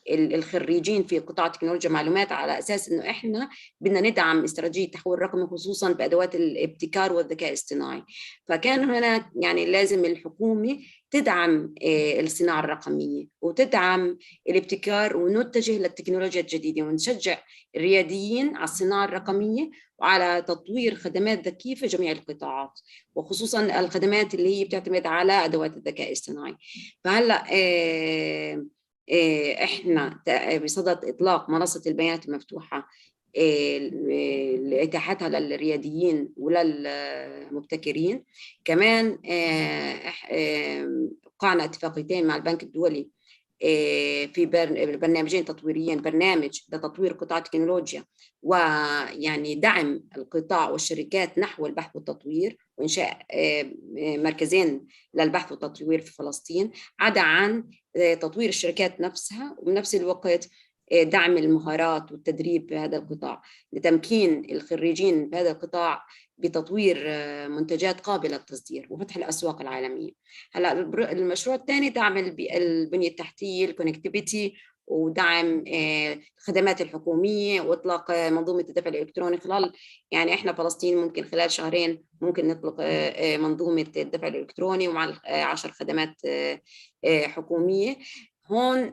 الخريجين في قطاع تكنولوجيا معلومات، على أساس إنه إحنا بدنا ندعم استراتيجية التحول الرقمي خصوصاً بأدوات الابتكار والذكاء الاصطناعي. فكان هنا يعني لازم الحكومة تدعم الصناعة الرقمية وتدعم الابتكار ونتجه للتكنولوجيا الجديدة ونشجع الرياديين على الصناعة الرقمية وعلى تطوير خدمات ذكية في جميع القطاعات، وخصوصاً الخدمات اللي هي بتعتمد على أدوات الذكاء الاصطناعي. فهلأ إحنا بصدد إطلاق منصة البيانات المفتوحة لإتاحتها للرياديين وللمبتكرين. كمان وقعنا اتفاقيتين مع البنك الدولي في برنامجين تطويريين: برنامج لتطوير قطاع التكنولوجيا ويعني دعم القطاع والشركات نحو البحث والتطوير، وإنشاء مركزين للبحث والتطوير في فلسطين، عدا عن تطوير الشركات نفسها، وبنفس الوقت دعم المهارات والتدريب بهذا القطاع لتمكين الخريجين بهذا القطاع بتطوير منتجات قابلة للتصدير وفتح الأسواق العالمية. هلا المشروع الثاني دعم البنية التحتية، الكونكتيفيتي، ودعم الخدمات الحكومية وإطلاق منظومة الدفع الإلكتروني. خلال يعني إحنا فلسطين ممكن خلال شهرين ممكن نطلق منظومة الدفع الإلكتروني ومع 10 خدمات حكومية. هون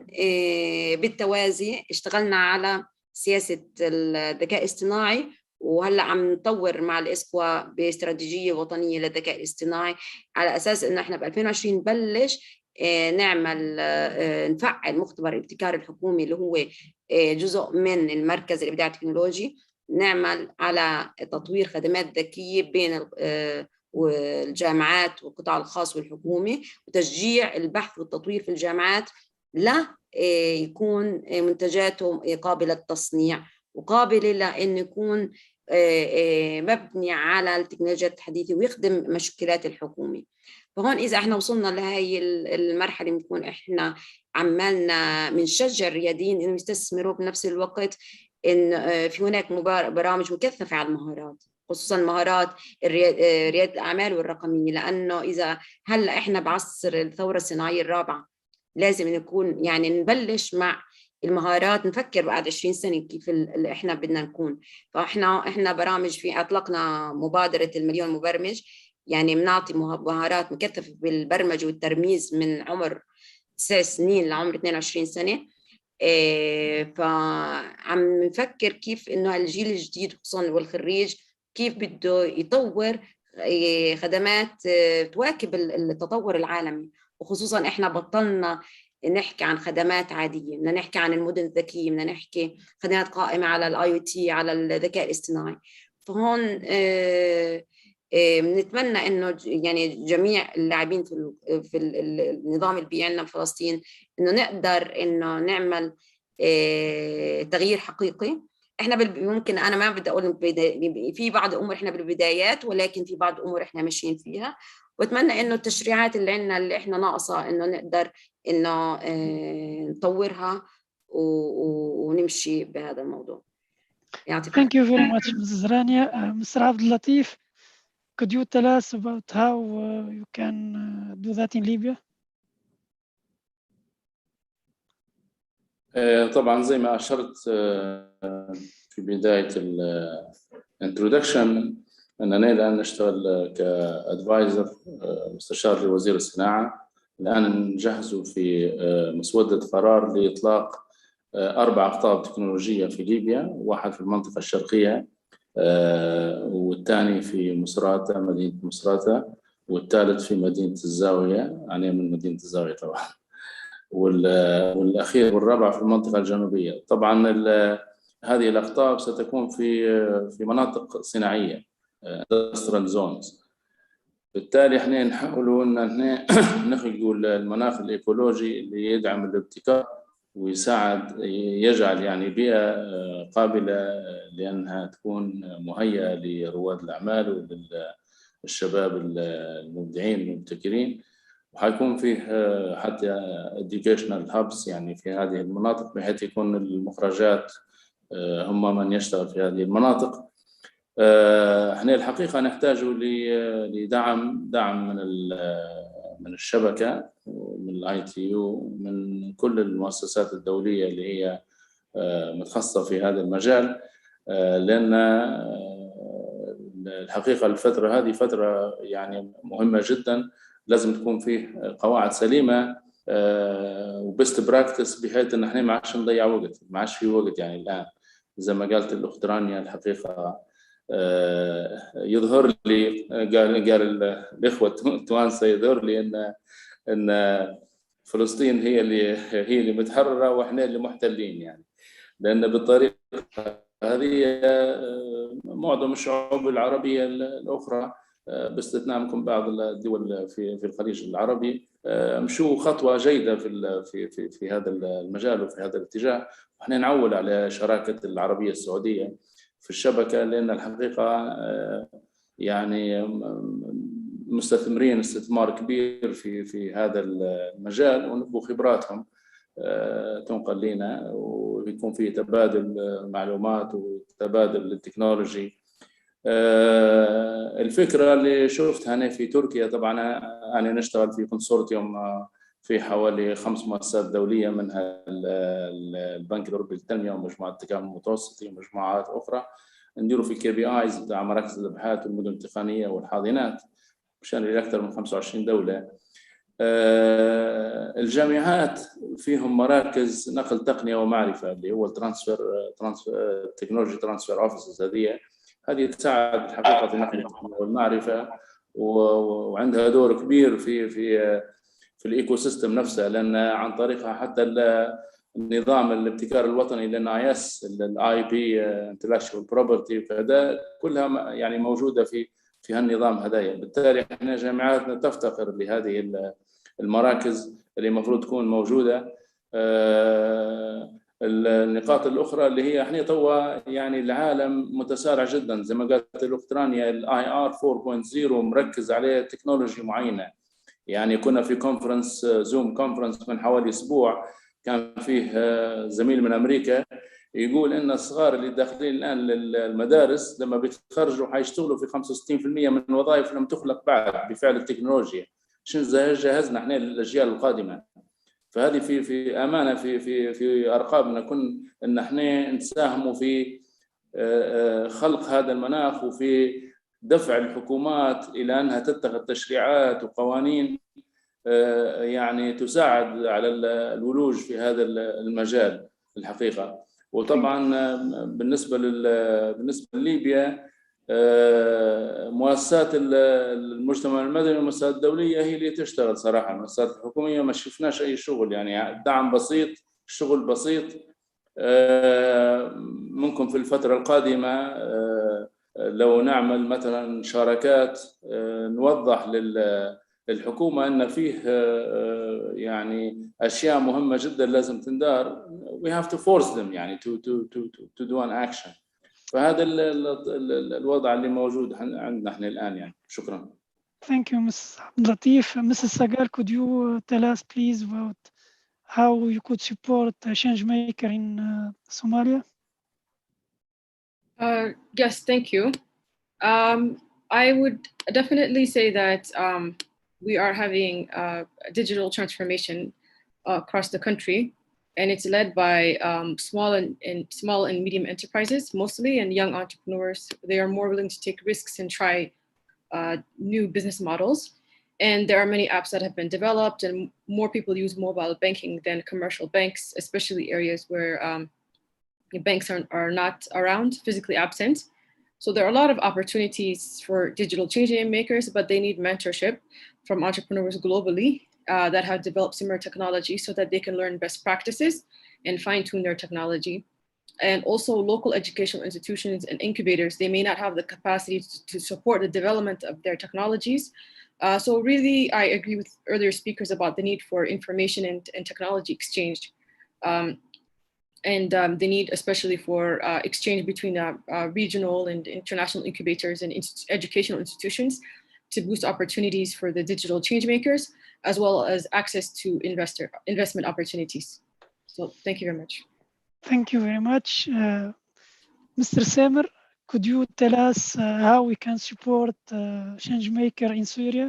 بالتوازي اشتغلنا على سياسة الذكاء الاصطناعي، وهلا عم نطور مع الإسكوا باستراتيجية وطنية للذكاء الاصطناعي على أساس إنه إحنا ب 2020 نبلش نعمل نفعل مختبر الابتكار الحكومي اللي هو جزء من المركز الإبداع التكنولوجي، نعمل على تطوير خدمات ذكية بين والجامعات والقطاع الخاص والحكومي، وتشجيع البحث والتطوير في الجامعات لا يكون منتجاته قابلة للتصنيع وقابلة لأن يكون مبني على التكنولوجيا الحديثة ويخدم مشكلات الحكومة. فهون إذا إحنا وصلنا لهي المرحلة بنكون إحنا عمالنا بنشجع الرياديين إنه يستثمروا بنفس الوقت إن في هناك برامج مكثفة على المهارات، خصوصا مهارات ريادة الأعمال والرقمية، لأنه إذا هلا إحنا بعصر الثورة الصناعية الرابعة لازم نكون يعني نبلش مع المهارات، نفكر بعد 20 سنة كيف إحنا بدنا نكون. فإحنا برامج في أطلقنا مبادرة المليون مبرمج، يعني بنعطي مهارات مكثفة بالبرمجة والترميز من عمر 9 سنين لعمر 22 سنة. فعم نفكر كيف إنه الجيل الجديد خصوصا والخريج كيف بده يطور خدمات تواكب التطور العالمي، وخصوصا إحنا بطلنا نحكي عن خدمات عادية، بدنا نحكي عن المدن الذكية، بدنا نحكي خدمات قائمة على الIoT على الذكاء الاصطناعي. فهون بنتمنى انه يعني جميع اللاعبين في النظام البيئي عندنا في فلسطين انه نقدر انه نعمل تغيير حقيقي. احنا ممكن انا ما بدي اقول في بعض الامور احنا بالبدايات، ولكن في بعض الامور احنا ماشيين فيها، واتمنى انه التشريعات اللي عندنا اللي احنا ناقصه انه نقدر انه نطورها ونمشي بهذا الموضوع. Thank you very much, Mrs. Rania. Mr. Abdulatif, could you tell us about how you can do that in Libya? طبعا زي ما أشرت في بداية الانترودكشن أننا الآن نشتغل كأدفايزر مستشار لوزير الصناعة. الآن نجهزوا في مسودة قرار لإطلاق 4 أقطاب تكنولوجية في ليبيا، واحد في المنطقة الشرقية والثاني في مصراتة مدينة مصراتة، والثالث في مدينة الزاوية، يعني من مدينة الزاوية طبعا، والأخير والرابع في المنطقة الجنوبية. طبعا هذه الأقطاب ستكون في مناطق صناعية industrial zones. بالتالي احنا نحاول ان نخلق المناخ الايكولوجي اللي يدعم الابتكار ويساعد يجعل يعني بيئة قابلة لأنها تكون مهيئة لرواد الأعمال وللشباب المبدعين المبتكرين. وحيكون فيه حتى educational hubs يعني في هذه المناطق، بحيث يكون المخرجات هم من يشتغل في هذه المناطق. احنا الحقيقة نحتاج لدعم من الشبكة ومن الITU ومن كل المؤسسات الدولية اللي هي متخصصة في هذا المجال، لأن الحقيقة الفترة هذه فترة يعني مهمة جدا، لازم تكون فيه قواعد سليمة وبست براكتس، بحيث ان احنا ما عادش نضيع وقت، ما عادش في وقت. يعني الآن زي ما قالت الأخت رانيا الحقيقة يظهر لي قال الإخوة التوانسة يظهر لي ان فلسطين هي اللي متحررة واحنا اللي محتلين، يعني لأن بالطريقة هذه معظم الشعوب العربية الأخرى باستثناء ممكن بعض الدول في الخليج العربي مشوا خطوة جيدة في هذا المجال وفي هذا الاتجاه. واحنا نعول على شراكة العربية السعودية في الشبكة، لأن الحقيقة يعني مستثمرين استثمار كبير في هذا المجال، ونبغوا خبراتهم تنقل لنا ويكون في تبادل معلومات وتبادل التكنولوجي. الفكرة اللي شفتها أنا في تركيا، طبعا أنا نشتغل في كونسورتيوم في حوالي 5 مؤسسات دولية، منها البنك الأوروبي للتنمية ومجموعة التكامل المتوسطي ومجموعات أخرى. نديروا في KPIs بتاع مراكز الأبحاث والمدن التقنية والحاضنات مشان لأكثر من 25 دولة. الجامعات فيهم مراكز نقل تقنيه ومعرفه اللي هو الترانسفير تكنولوجي ترانسفير اوفيسز. هذه تساعد الحقيقه في نقل التقنيه والمعرفه، وعندها دور كبير في الايكو سيستم نفسه، لان عن طريقها حتى النظام الابتكار الوطني للNIS الاي بي انتلكشوال بروبرتي فده كلها يعني موجوده في هالنظام هدايا. بالتالي احنا جامعاتنا تفتقر لهذه المراكز اللي المفروض تكون موجوده. النقاط الاخرى اللي هي احنا توا يعني العالم متسارع جدا زي ما قالت الاخت رانيا، الIR 4.0 مركز عليه تكنولوجي معينه. يعني كنا في كونفرنس زوم كونفرنس من حوالي اسبوع، كان فيه زميل من امريكا يقول ان الصغار اللي داخلين الان للمدارس لما بيتخرجوا حيشتغلوا في 65% من الوظائف لم تخلق بعد بفعل التكنولوجيا. شنو جهزنا احنا للاجيال القادمه؟ فهذه في امانه في ارقامنا كن ان احنا نساهموا في خلق هذا المناخ وفي دفع الحكومات الى انها تتخذ تشريعات وقوانين يعني تساعد على الولوج في هذا المجال الحقيقه. وطبعا بالنسبه لليبيا مؤسسات المجتمع المدني والمؤسسات الدوليه هي اللي تشتغل صراحه. المؤسسات الحكوميه ما شفناش اي شغل، يعني دعم بسيط، شغل بسيط. ممكن في الفتره القادمه لو نعمل مثلا شراكات نوضح للحكومه ان فيه يعني اشياء مهمه جدا لازم تندار. we have to force them يعني to do an action. فهذا الوضع اللي موجود عندنا احنا الان يعني. شكرا. Thank you, Ms. Abdulatif. Mrs. Sagal, could you tell us please about how you could support a change maker in Somalia? Yes, thank you. I would definitely say that we are having a digital transformation across the country, and it's led by small and medium enterprises mostly, and young entrepreneurs. They are more willing to take risks and try new business models. And there are many apps that have been developed, and more people use mobile banking than commercial banks, especially areas where banks are not around, physically absent. So there are a lot of opportunities for digital change makers, but they need mentorship from entrepreneurs globally that have developed similar technology so that they can learn best practices and fine-tune their technology. And also local educational institutions and incubators, they may not have the capacity to support the development of their technologies. So really, I agree with earlier speakers about the need for information and technology exchange. And the need especially for exchange between regional and international incubators and educational institutions to boost opportunities for the digital change makers, as well as access to investment opportunities. So thank you very much. Thank you very much. Mr. Samer, could you tell us how we can support change maker in Syria?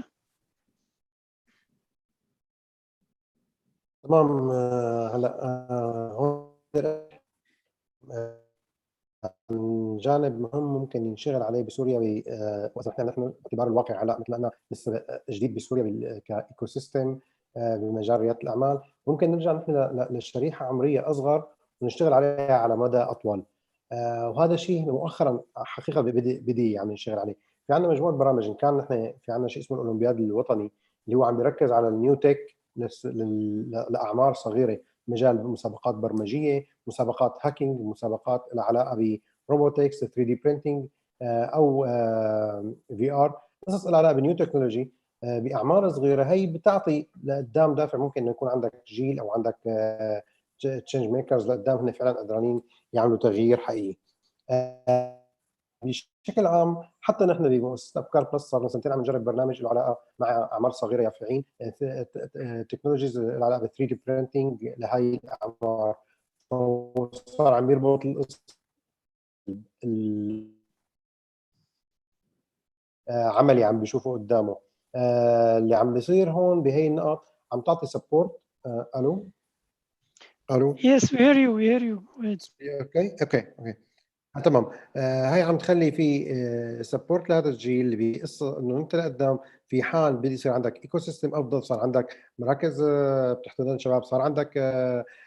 تمام. هلا هون جانب مهم ممكن ينشغل عليه بسوريا واذا كان نحن باعتبار الواقع هلا مثل ما لسه جديد بسوريا كايكو سيستم بمجال رياده الاعمال، ممكن نرجع نحن للشريحه عمريه اصغر ونشتغل عليها على مدى اطول. وهذا شيء مؤخرا حقيقه بدي يعني نشتغل عليه. في عندنا مجموعه برامج، ان كان نحن في عندنا شيء اسمه الاولمبياد الوطني اللي هو عم بيركز على النيو تك لاعمار صغيره، مجال مسابقات برمجيه، مسابقات هاكينج، مسابقات لها علاقه بروبوتكس، 3 دي برينتينج او في ار، قصص لها علاقه بنيو تكنولوجي باعمار صغيره. هي بتعطي لقدام دافع، ممكن يكون عندك جيل او عندك تشينج ميكرز لقدام هن فعلا قادرين يعملوا تغيير حقيقي. بشكل عام حتى نحن بمؤسسه افكار بلس صار لنا سنتين عم نجرب برنامج له علاقه مع اعمار صغيره يافعين، تكنولوجيز له علاقه ب 3 دي برينتينج لهي الاعمار. صار عم يربط عملي عم بيشوفه قدامه. اللي عم بيصير هون بهي النقط عم تعطي سبورت. الو Yes, we hear you. اوكي تمام. هاي عم تخلي في سبورت لهذا الجيل اللي بيقص انه انت لقدام في حال بده يصير عندك ايكو سيستم افضل، صار عندك مراكز بتحتضن الشباب، صار عندك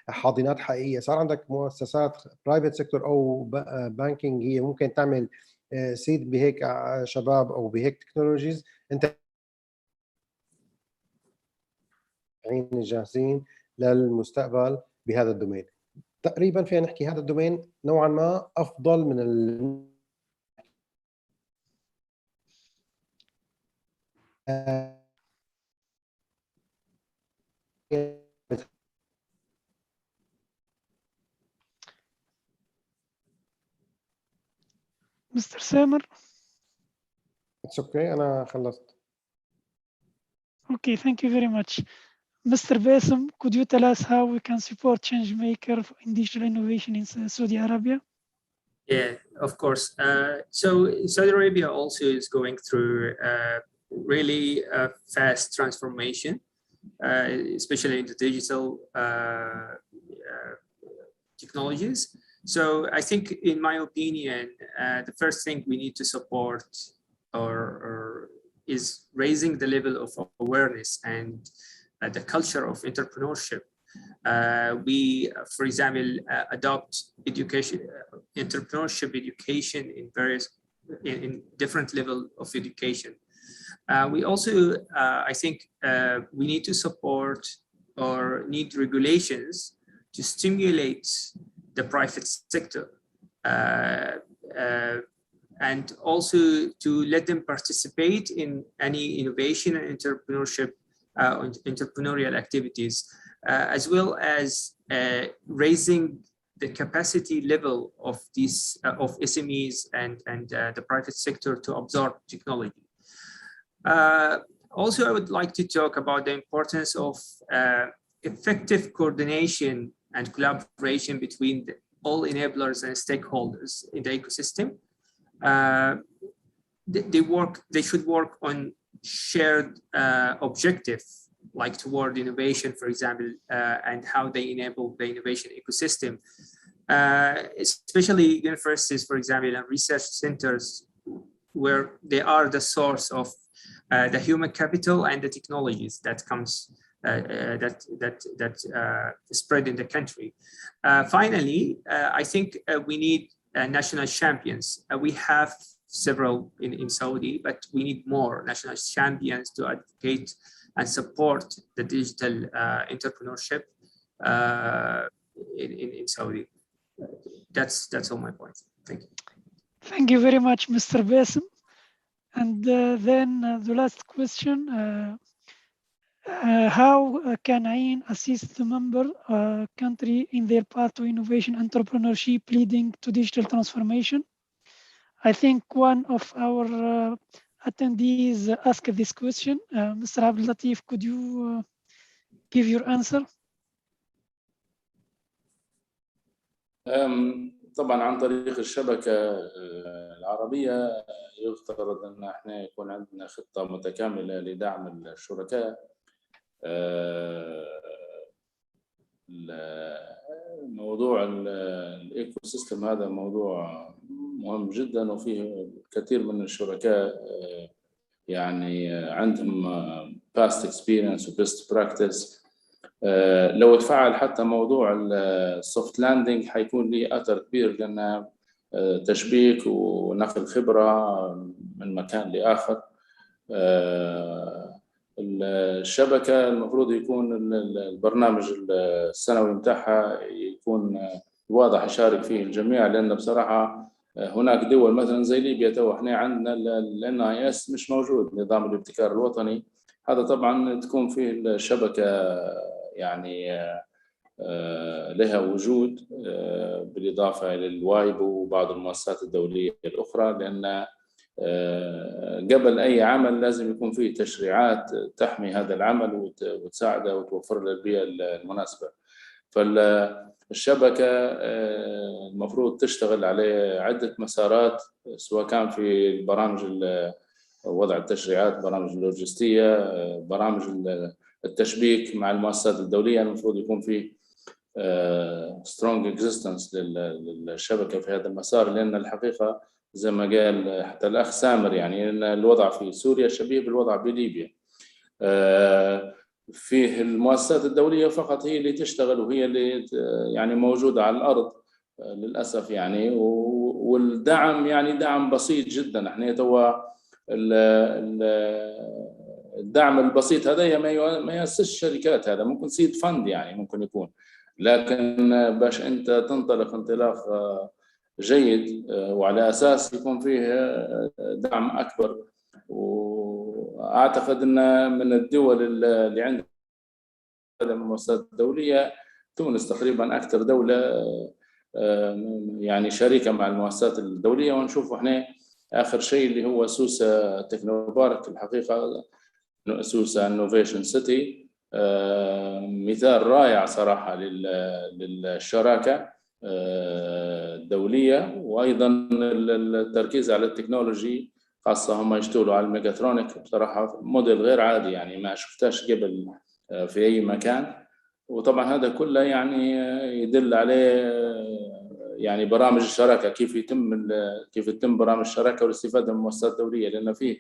حاضنات حقيقيه، صار عندك مؤسسات برايفت سيكتور او بانكينج هي ممكن تعمل سيد بهيك شباب او بهيك تكنولوجيز، انت جاهزين للمستقبل بهذا الدومين. تقريبا فينا نحكي هذا الدومين نوعا ما افضل من Mr. Samer. It's okay, أنا خلصت. Okay, thank you very much. Mr. Bassem, could you tell us how we can support change maker in digital innovation in Saudi Arabia? Yeah, of course. So Saudi Arabia also is going through really fast transformation, especially in the digital technologies. So I think, in my opinion, the first thing we need to support or is raising the level of awareness and the culture of entrepreneurship. We, for example, adopt education, entrepreneurship education in different level of education. We also, I think, we need to support or need regulations to stimulate the private sector and also to let them participate in any innovation and entrepreneurship, entrepreneurial activities, as well as raising the capacity level of these of SMEs and the private sector to absorb technology. Also, I would like to talk about the importance of effective coordination and collaboration between all enablers and stakeholders in the ecosystem. They should work on shared objective, like toward innovation, for example, and how they enable the innovation ecosystem, especially universities, for example, and research centers, where they are the source of the human capital and the technologies that comes that spread in the country. Finally, I think we need national champions. We have several in Saudi, but we need more national champions to advocate and support the digital entrepreneurship in Saudi. That's all my points. Thank you. Thank you very much, Mr. Bassem. And then the last question, how can Ain assist the member country in their path to innovation entrepreneurship leading to digital transformation? I think one of our attendees asked this question. Mr. Abdel Latif, could you give your answer? طبعا عن طريق الشبكة العربية يفترض أن احنا يكون عندنا خطة متكاملة لدعم الشركاء. موضوع الايكو سيستم هذا موضوع مهم جدا، وفيه كثير من الشركاء يعني عندهم past experience و best practice. لو تفعل حتى موضوع السوفت لاندنج حيكون له اثر كبير، لان تشبيك ونقل خبره من مكان لاخر. الشبكه المفروض يكون البرنامج السنوي متاعها يكون واضح يشارك فيه الجميع، لان بصراحه هناك دول مثلا زي ليبيا تو احنا عندنا الNIS مش موجود، نظام الابتكار الوطني. هذا طبعا تكون فيه الشبكه يعني لها وجود بالاضافه الى الوايب وبعض المؤسسات الدوليه الاخرى، لان قبل اي عمل لازم يكون فيه تشريعات تحمي هذا العمل وتساعده وتوفر له البيئه المناسبه. فالشبكه المفروض تشتغل على عده مسارات، سواء كان في برامج وضع التشريعات، برامج اللوجستيه، برامج التشبيك مع المؤسسات الدوليه. المفروض يكون في strong existence للشبكه في هذا المسار، لان الحقيقه زي ما قال حتى الأخ سامر، يعني إن الوضع في سوريا شبيه بالوضع بليبيا. فيه المؤسسات الدولية فقط هي اللي تشتغل وهي اللي يعني موجودة على الأرض للأسف يعني، والدعم يعني دعم بسيط جدا. احنا توا الدعم البسيط هذا ما يأسس شركات، هذا ممكن سيد فند يعني ممكن يكون، لكن باش انت تنطلق انطلاق جيد وعلى اساس يكون فيه دعم اكبر. واعتقد ان من الدول اللي عندها المؤسسات الدوليه تونس تقريبا اكثر دوله يعني شريكه مع المؤسسات الدوليه. ونشوف احنا اخر شيء اللي هو سوسه تكنوبارك، الحقيقه سوسه انوفيشن سيتي مثال رائع صراحه للشراكه الدوليه، وايضا التركيز على التكنولوجي، خاصه هم يشتغلوا على الميكاترونيك بصراحه موديل غير عادي يعني ما شفتهاش قبل في اي مكان. وطبعا هذا كله يعني يدل عليه يعني برامج الشراكه، كيف يتم برامج الشراكه والاستفاده من المؤسسات الدوليه، لان فيه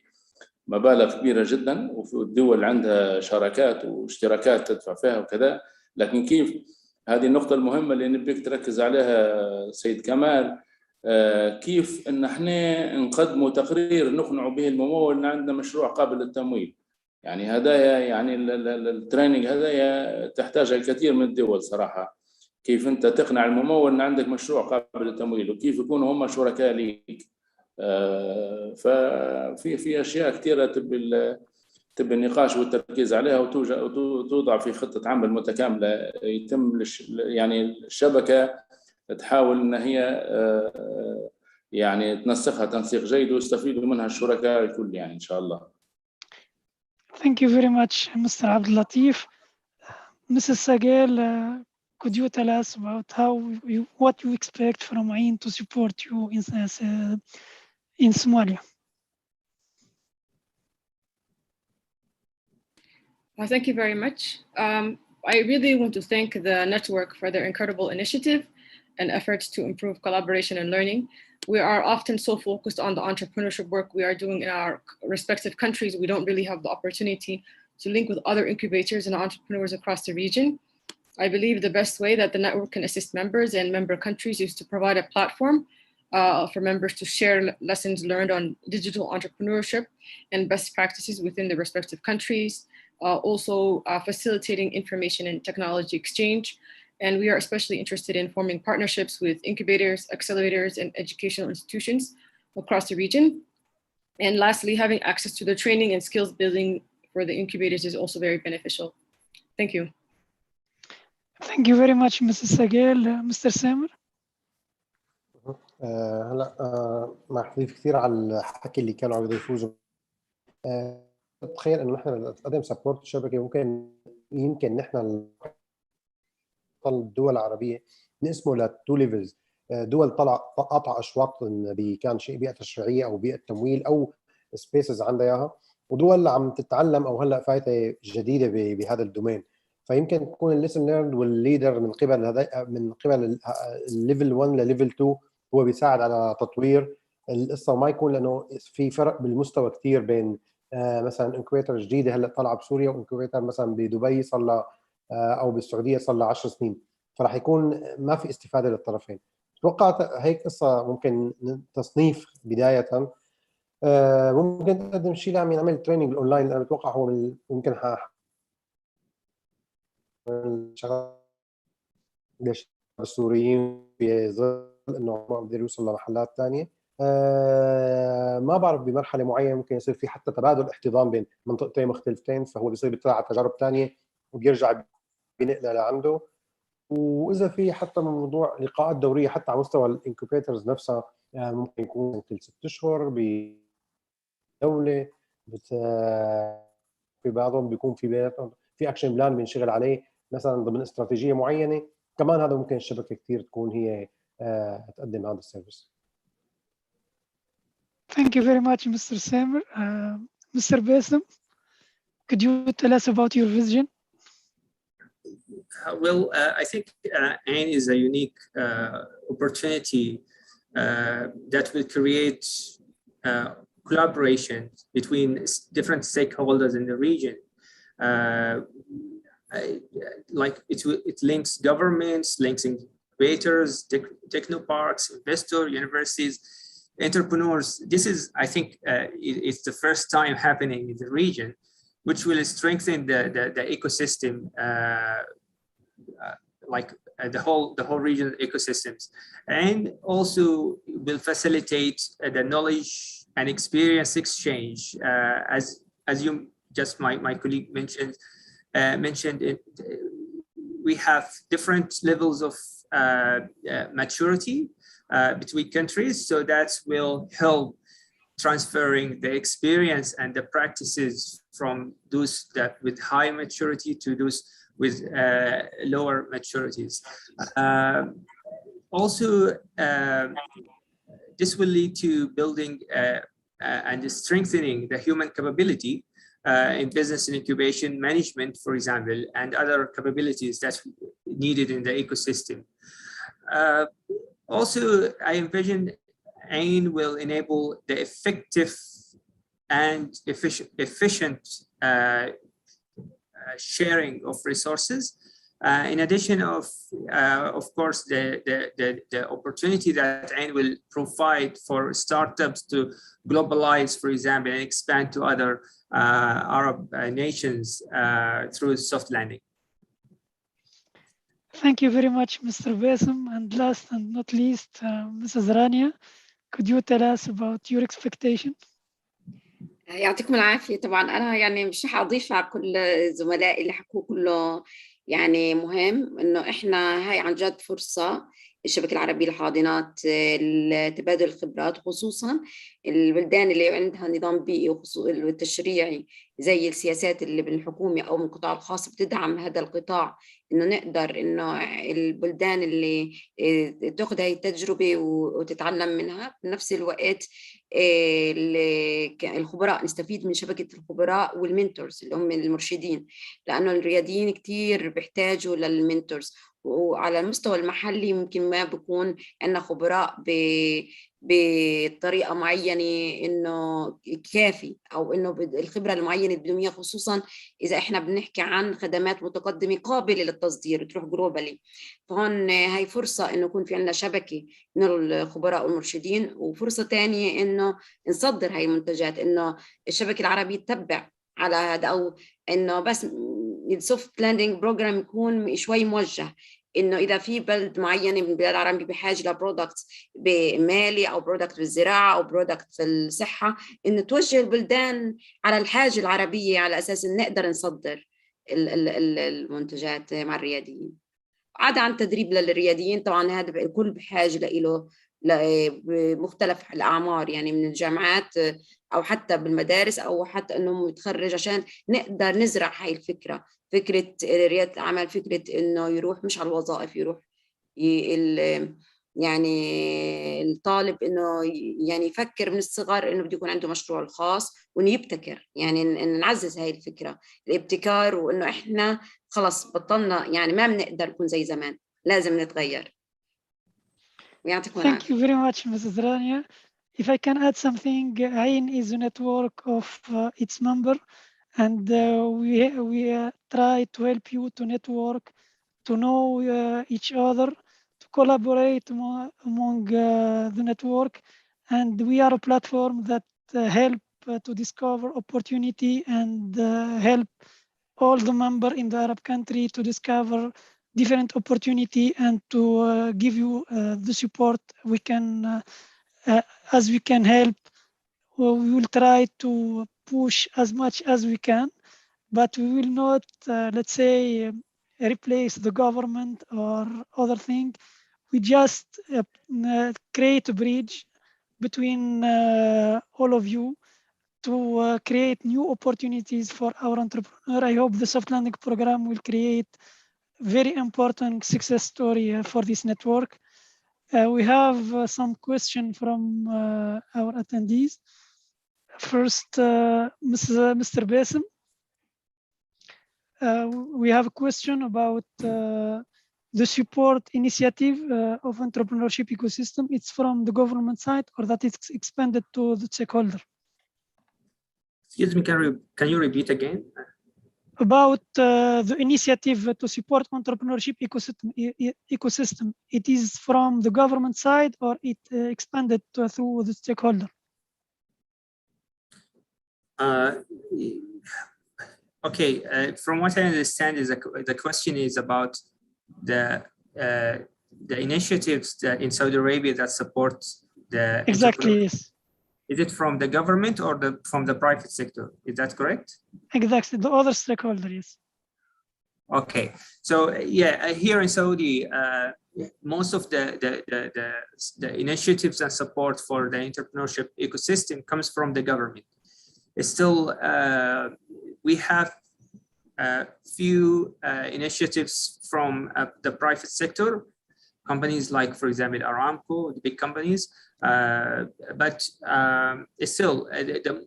مبالغ كبيره جدا وفي الدول عندها شراكات واشتراكات تدفع فيها وكذا. لكن كيف هذه النقطه المهمه اللي نبيك تركز عليها سيد كمال، كيف ان احنا نقدموا تقرير نقنعوا به الممول ان عندنا مشروع قابل للتمويل. يعني هدايا يعني التريننج هدايا تحتاج الكثير من الدول صراحه، كيف انت تقنع الممول ان عندك مشروع قابل للتمويل وكيف يكونوا هم شركاء ليك. ففي اشياء كثيره تبي النقاش والتركيز عليها وتوضع في خطه عمل متكامله، يتم يعني الشبكه تحاول ان هي يعني تنسقها تنسيق جيد ويستفيدوا منها الشركاء الكل يعني ان شاء الله. Thank you very much, Mr. Abdulatif. Mrs. Sagel, could you tell us about what you expect from Ain to support you in Somalia? Thank you very much. I really want to thank the network for their incredible initiative and efforts to improve collaboration and learning. We are often so focused on the entrepreneurship work we are doing in our respective countries. We don't really have the opportunity to link with other incubators and entrepreneurs across the region. I believe the best way that the network can assist members and member countries is to provide a platform for members to share lessons learned on digital entrepreneurship and best practices within the respective countries. Also facilitating information and technology exchange. And we are especially interested in forming partnerships with incubators, accelerators, and educational institutions across the region. And lastly, having access to the training and skills building for the incubators is also very beneficial. Thank you. Thank you very much, Mrs. Sagel. Mr. Samer. هلا مع حضيف كثير على الحكي اللي كانوا عم يضيفوه. تخيل انه نحن نقدم سبورت الشبكه يمكن نحن الدول العربيه نقسمه لتو ليفلز. دول طلع قطع اشواط كان شيء بيئه تشريعيه او بيئه تمويل او سبيسز عندها اياها، ودول عم تتعلم او هلا فايته جديده بهذا الدومين. فيمكن تكون الليسن ليرند والليدر من قبل الليفل 1 لليفل 2 هو بيساعد على تطوير القصه، وما يكون لانه في فرق بالمستوى كثير بين مثلا انكوبيتر جديده هلا طالعه بسوريا وانكوبيتر مثلا بدبي صار لها او بالسعوديه صار لها 10 سنين، فراح يكون ما في استفاده للطرفين. اتوقع هيك قصه ممكن تصنيف بدايه. ممكن تقدم شيء عم يعمل تريننج الاونلاين، انا بتوقع هو ممكن السوريين في ظل انه ما بيقدر يوصل لمحلات ثانيه. ما بعرف بمرحله معينه ممكن يصير في حتى تبادل احتضان بين منطقتين مختلفتين، فهو بيصير بيطلع على تجارب ثانيه وبيرجع بينقلها لعنده. واذا في حتى من موضوع لقاءات دوريه حتى على مستوى الانكوبيترز نفسها، ممكن يكون كل 6 اشهر بدوله في بعضهم بيكون في اكشن بلان بنشتغل عليه مثلا ضمن استراتيجيه معينه. كمان هذا ممكن الشبكه كثير تكون هي تقدم هذا السيرفيس. Thank you very much, Mr. Samer. Mr. Bassem, could you tell us about your vision? Well, I think AIN is a unique opportunity that will create collaboration between different stakeholders in the region. Like it links governments, links incubators, technoparks, investors, universities, entrepreneurs. This is, I think, it's the first time happening in the region, which will strengthen the ecosystem, the whole region ecosystems, and also will facilitate the knowledge and experience exchange, as you just my colleague mentioned it. We have different levels of maturity between countries, so that will help transferring the experience and the practices from those that with high maturity to those with lower maturities. Also, this will lead to building and strengthening the human capability in business and incubation management, for example, and other capabilities that's needed in the ecosystem. Also, I envision AIN will enable the effective and efficient sharing of resources. In addition of course, the opportunity that AIN will provide for startups to globalize, for example, and expand to other Arab nations through soft landing. Thank you very much, Mr. Bassem. And last and not least, Mrs. Rania, could you tell us about your expectation? يعطيكم العافية. طبعا أنا يعني مش هضيف على كل زملائي اللي حكوا كله، يعني مهم إنه إحنا هاي عن جد فرصة الشبكة العربية للحاضنات لتبادل الخبرات، خصوصا البلدان اللي عندها نظام بيئي والتشريعي زي السياسات اللي بالحكومة أو من القطاع الخاص بتدعم هذا القطاع، إنه نقدر إنه البلدان اللي تأخذ هاي التجربة وتتعلم منها، بنفس الوقت الخبراء نستفيد من شبكة الخبراء والمنتورز اللي هم المرشدين، لأنه الرياديين كتير بيحتاجوا للمنتورز، وعلى المستوى المحلي ممكن ما بيكون عندنا خبراء بطريقة معينة إنه كافي، أو إنه الخبرة المعينة اللي بدهم إياها، خصوصا إذا إحنا بنحكي عن خدمات متقدمة قابلة للتصدير تروح جلوبالي. فهون هاي فرصة إنه يكون في عندنا شبكة من الخبراء والمرشدين، وفرصة تانية إنه نصدر هاي المنتجات، إنه الشبكة العربية تتبع على هذا، أو إنه بس السوفت لاندنج بروجرام يكون شوي موجه، إنه إذا في بلد معينة من البلاد العربية بحاجة لبرودكتس بمالي أو برودكت بالزراعة أو برودكت في الصحة، إنه توجه البلدان على الحاجة العربية على أساس إن نقدر نصدر المنتجات مع الرياديين. عدا عن تدريب للرياديين، طبعا هذا الكل بحاجة له بمختلف الأعمار، يعني من الجامعات أو حتى بالمدارس أو حتى إنهم يتخرج، عشان نقدر نزرع هاي الفكرة، فكرة ريادة الأعمال، فكرة إنه يروح مش على الوظائف، يروح يعني الطالب إنه يعني يفكر من الصغر إنه بده يكون عنده مشروع الخاص وإنه يبتكر، يعني نعزز هاي الفكرة الابتكار، وإنه إحنا خلص بطلنا يعني ما بنقدر نكون زي زمان، لازم نتغير. Thank you very much, Mrs. Rania. If I can add something, AIN is a network of its member, and we try to help you to network, to know each other, to collaborate among the network, and we are a platform that help to discover opportunity and help all the members in the Arab country to discover different opportunity and to give you the support we can, as we can help. We will try to push as much as we can, but we will not, let's say, replace the government or other thing. We just create a bridge between all of you to create new opportunities for our entrepreneur. I hope the soft landing program will create very important success story for this network. We have some question from our attendees. First, Mr. Bassem. We have a question about the support initiative of entrepreneurship ecosystem, it's from the government side or that it's expanded to the stakeholder? Excuse me, can you repeat again? About the initiative to support entrepreneurship ecosystem, it is from the government side or it expanded through the stakeholder? Okay, from what I understand is the question is about the initiatives that in Saudi Arabia that support the exactly, yes. Is it from the government or from the private sector? Is that correct? Exactly, the other stakeholder, yes. Okay, so yeah, here in Saudi, most of the initiatives and support for the entrepreneurship ecosystem comes from the government. It's still, we have a few initiatives from the private sector, companies like, for example, Aramco, the big companies, but still,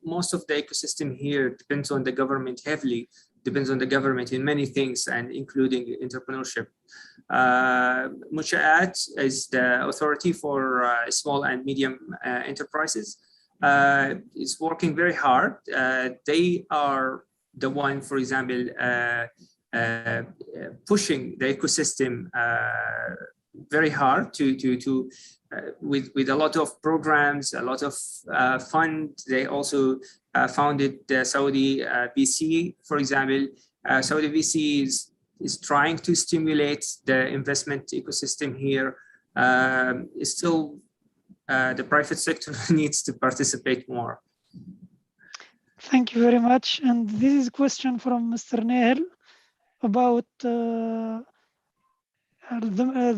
most of the ecosystem here depends on the government heavily, depends on the government in many things, and including entrepreneurship. Mushaat is the authority for small and medium enterprises. It's working very hard. They are the one, for example, pushing the ecosystem very hard with a lot of programs, a lot of fund. They also founded the Saudi VC, for example. Saudi VC is trying to stimulate the investment ecosystem here. Still, the private sector needs to participate more. Thank you very much. And this is a question from Mr. Nehel about the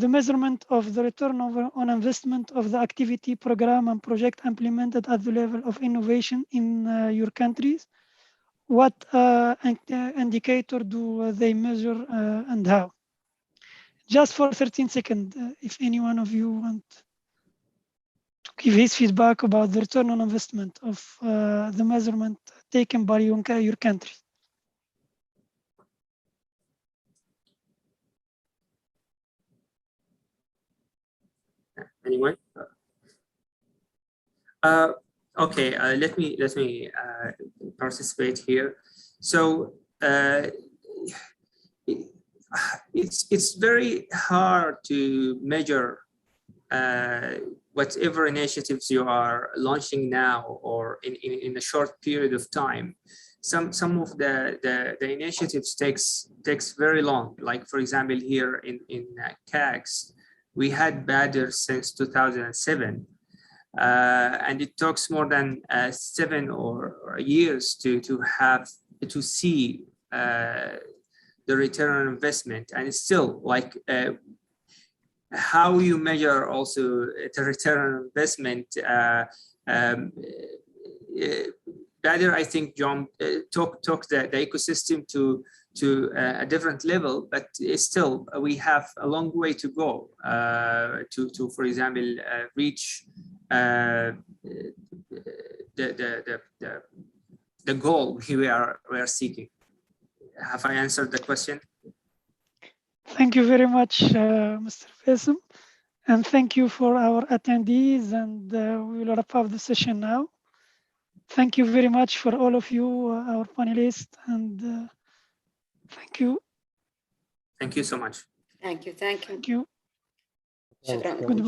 measurement of the return on investment of the activity, program, and project implemented at the level of innovation in your countries. What indicator do they measure and how? Just for 13 seconds, if any one of you want to give his feedback about the return on investment of the measurement taken by your country. Anyone? Okay, let me participate here. So it's very hard to measure whatever initiatives you are launching now or in a short period of time. Some of the initiatives takes very long. Like for example, here in CAGS, we had Badr since 2007, and it takes more than 7 years to see the return on investment, and it's still like how you measure also the return on investment. Badr, I think, John, took the ecosystem to a different level, but still we have a long way to go to for example, reach the goal we are seeking. Have I answered the question? Thank you very much, Mr. Faisal, and thank you for our attendees, and we will wrap up the session now. Thank you very much for all of you, our panelists, and thank you. Thank you so much. Thank you. Thank you. شكرا. Goodbye.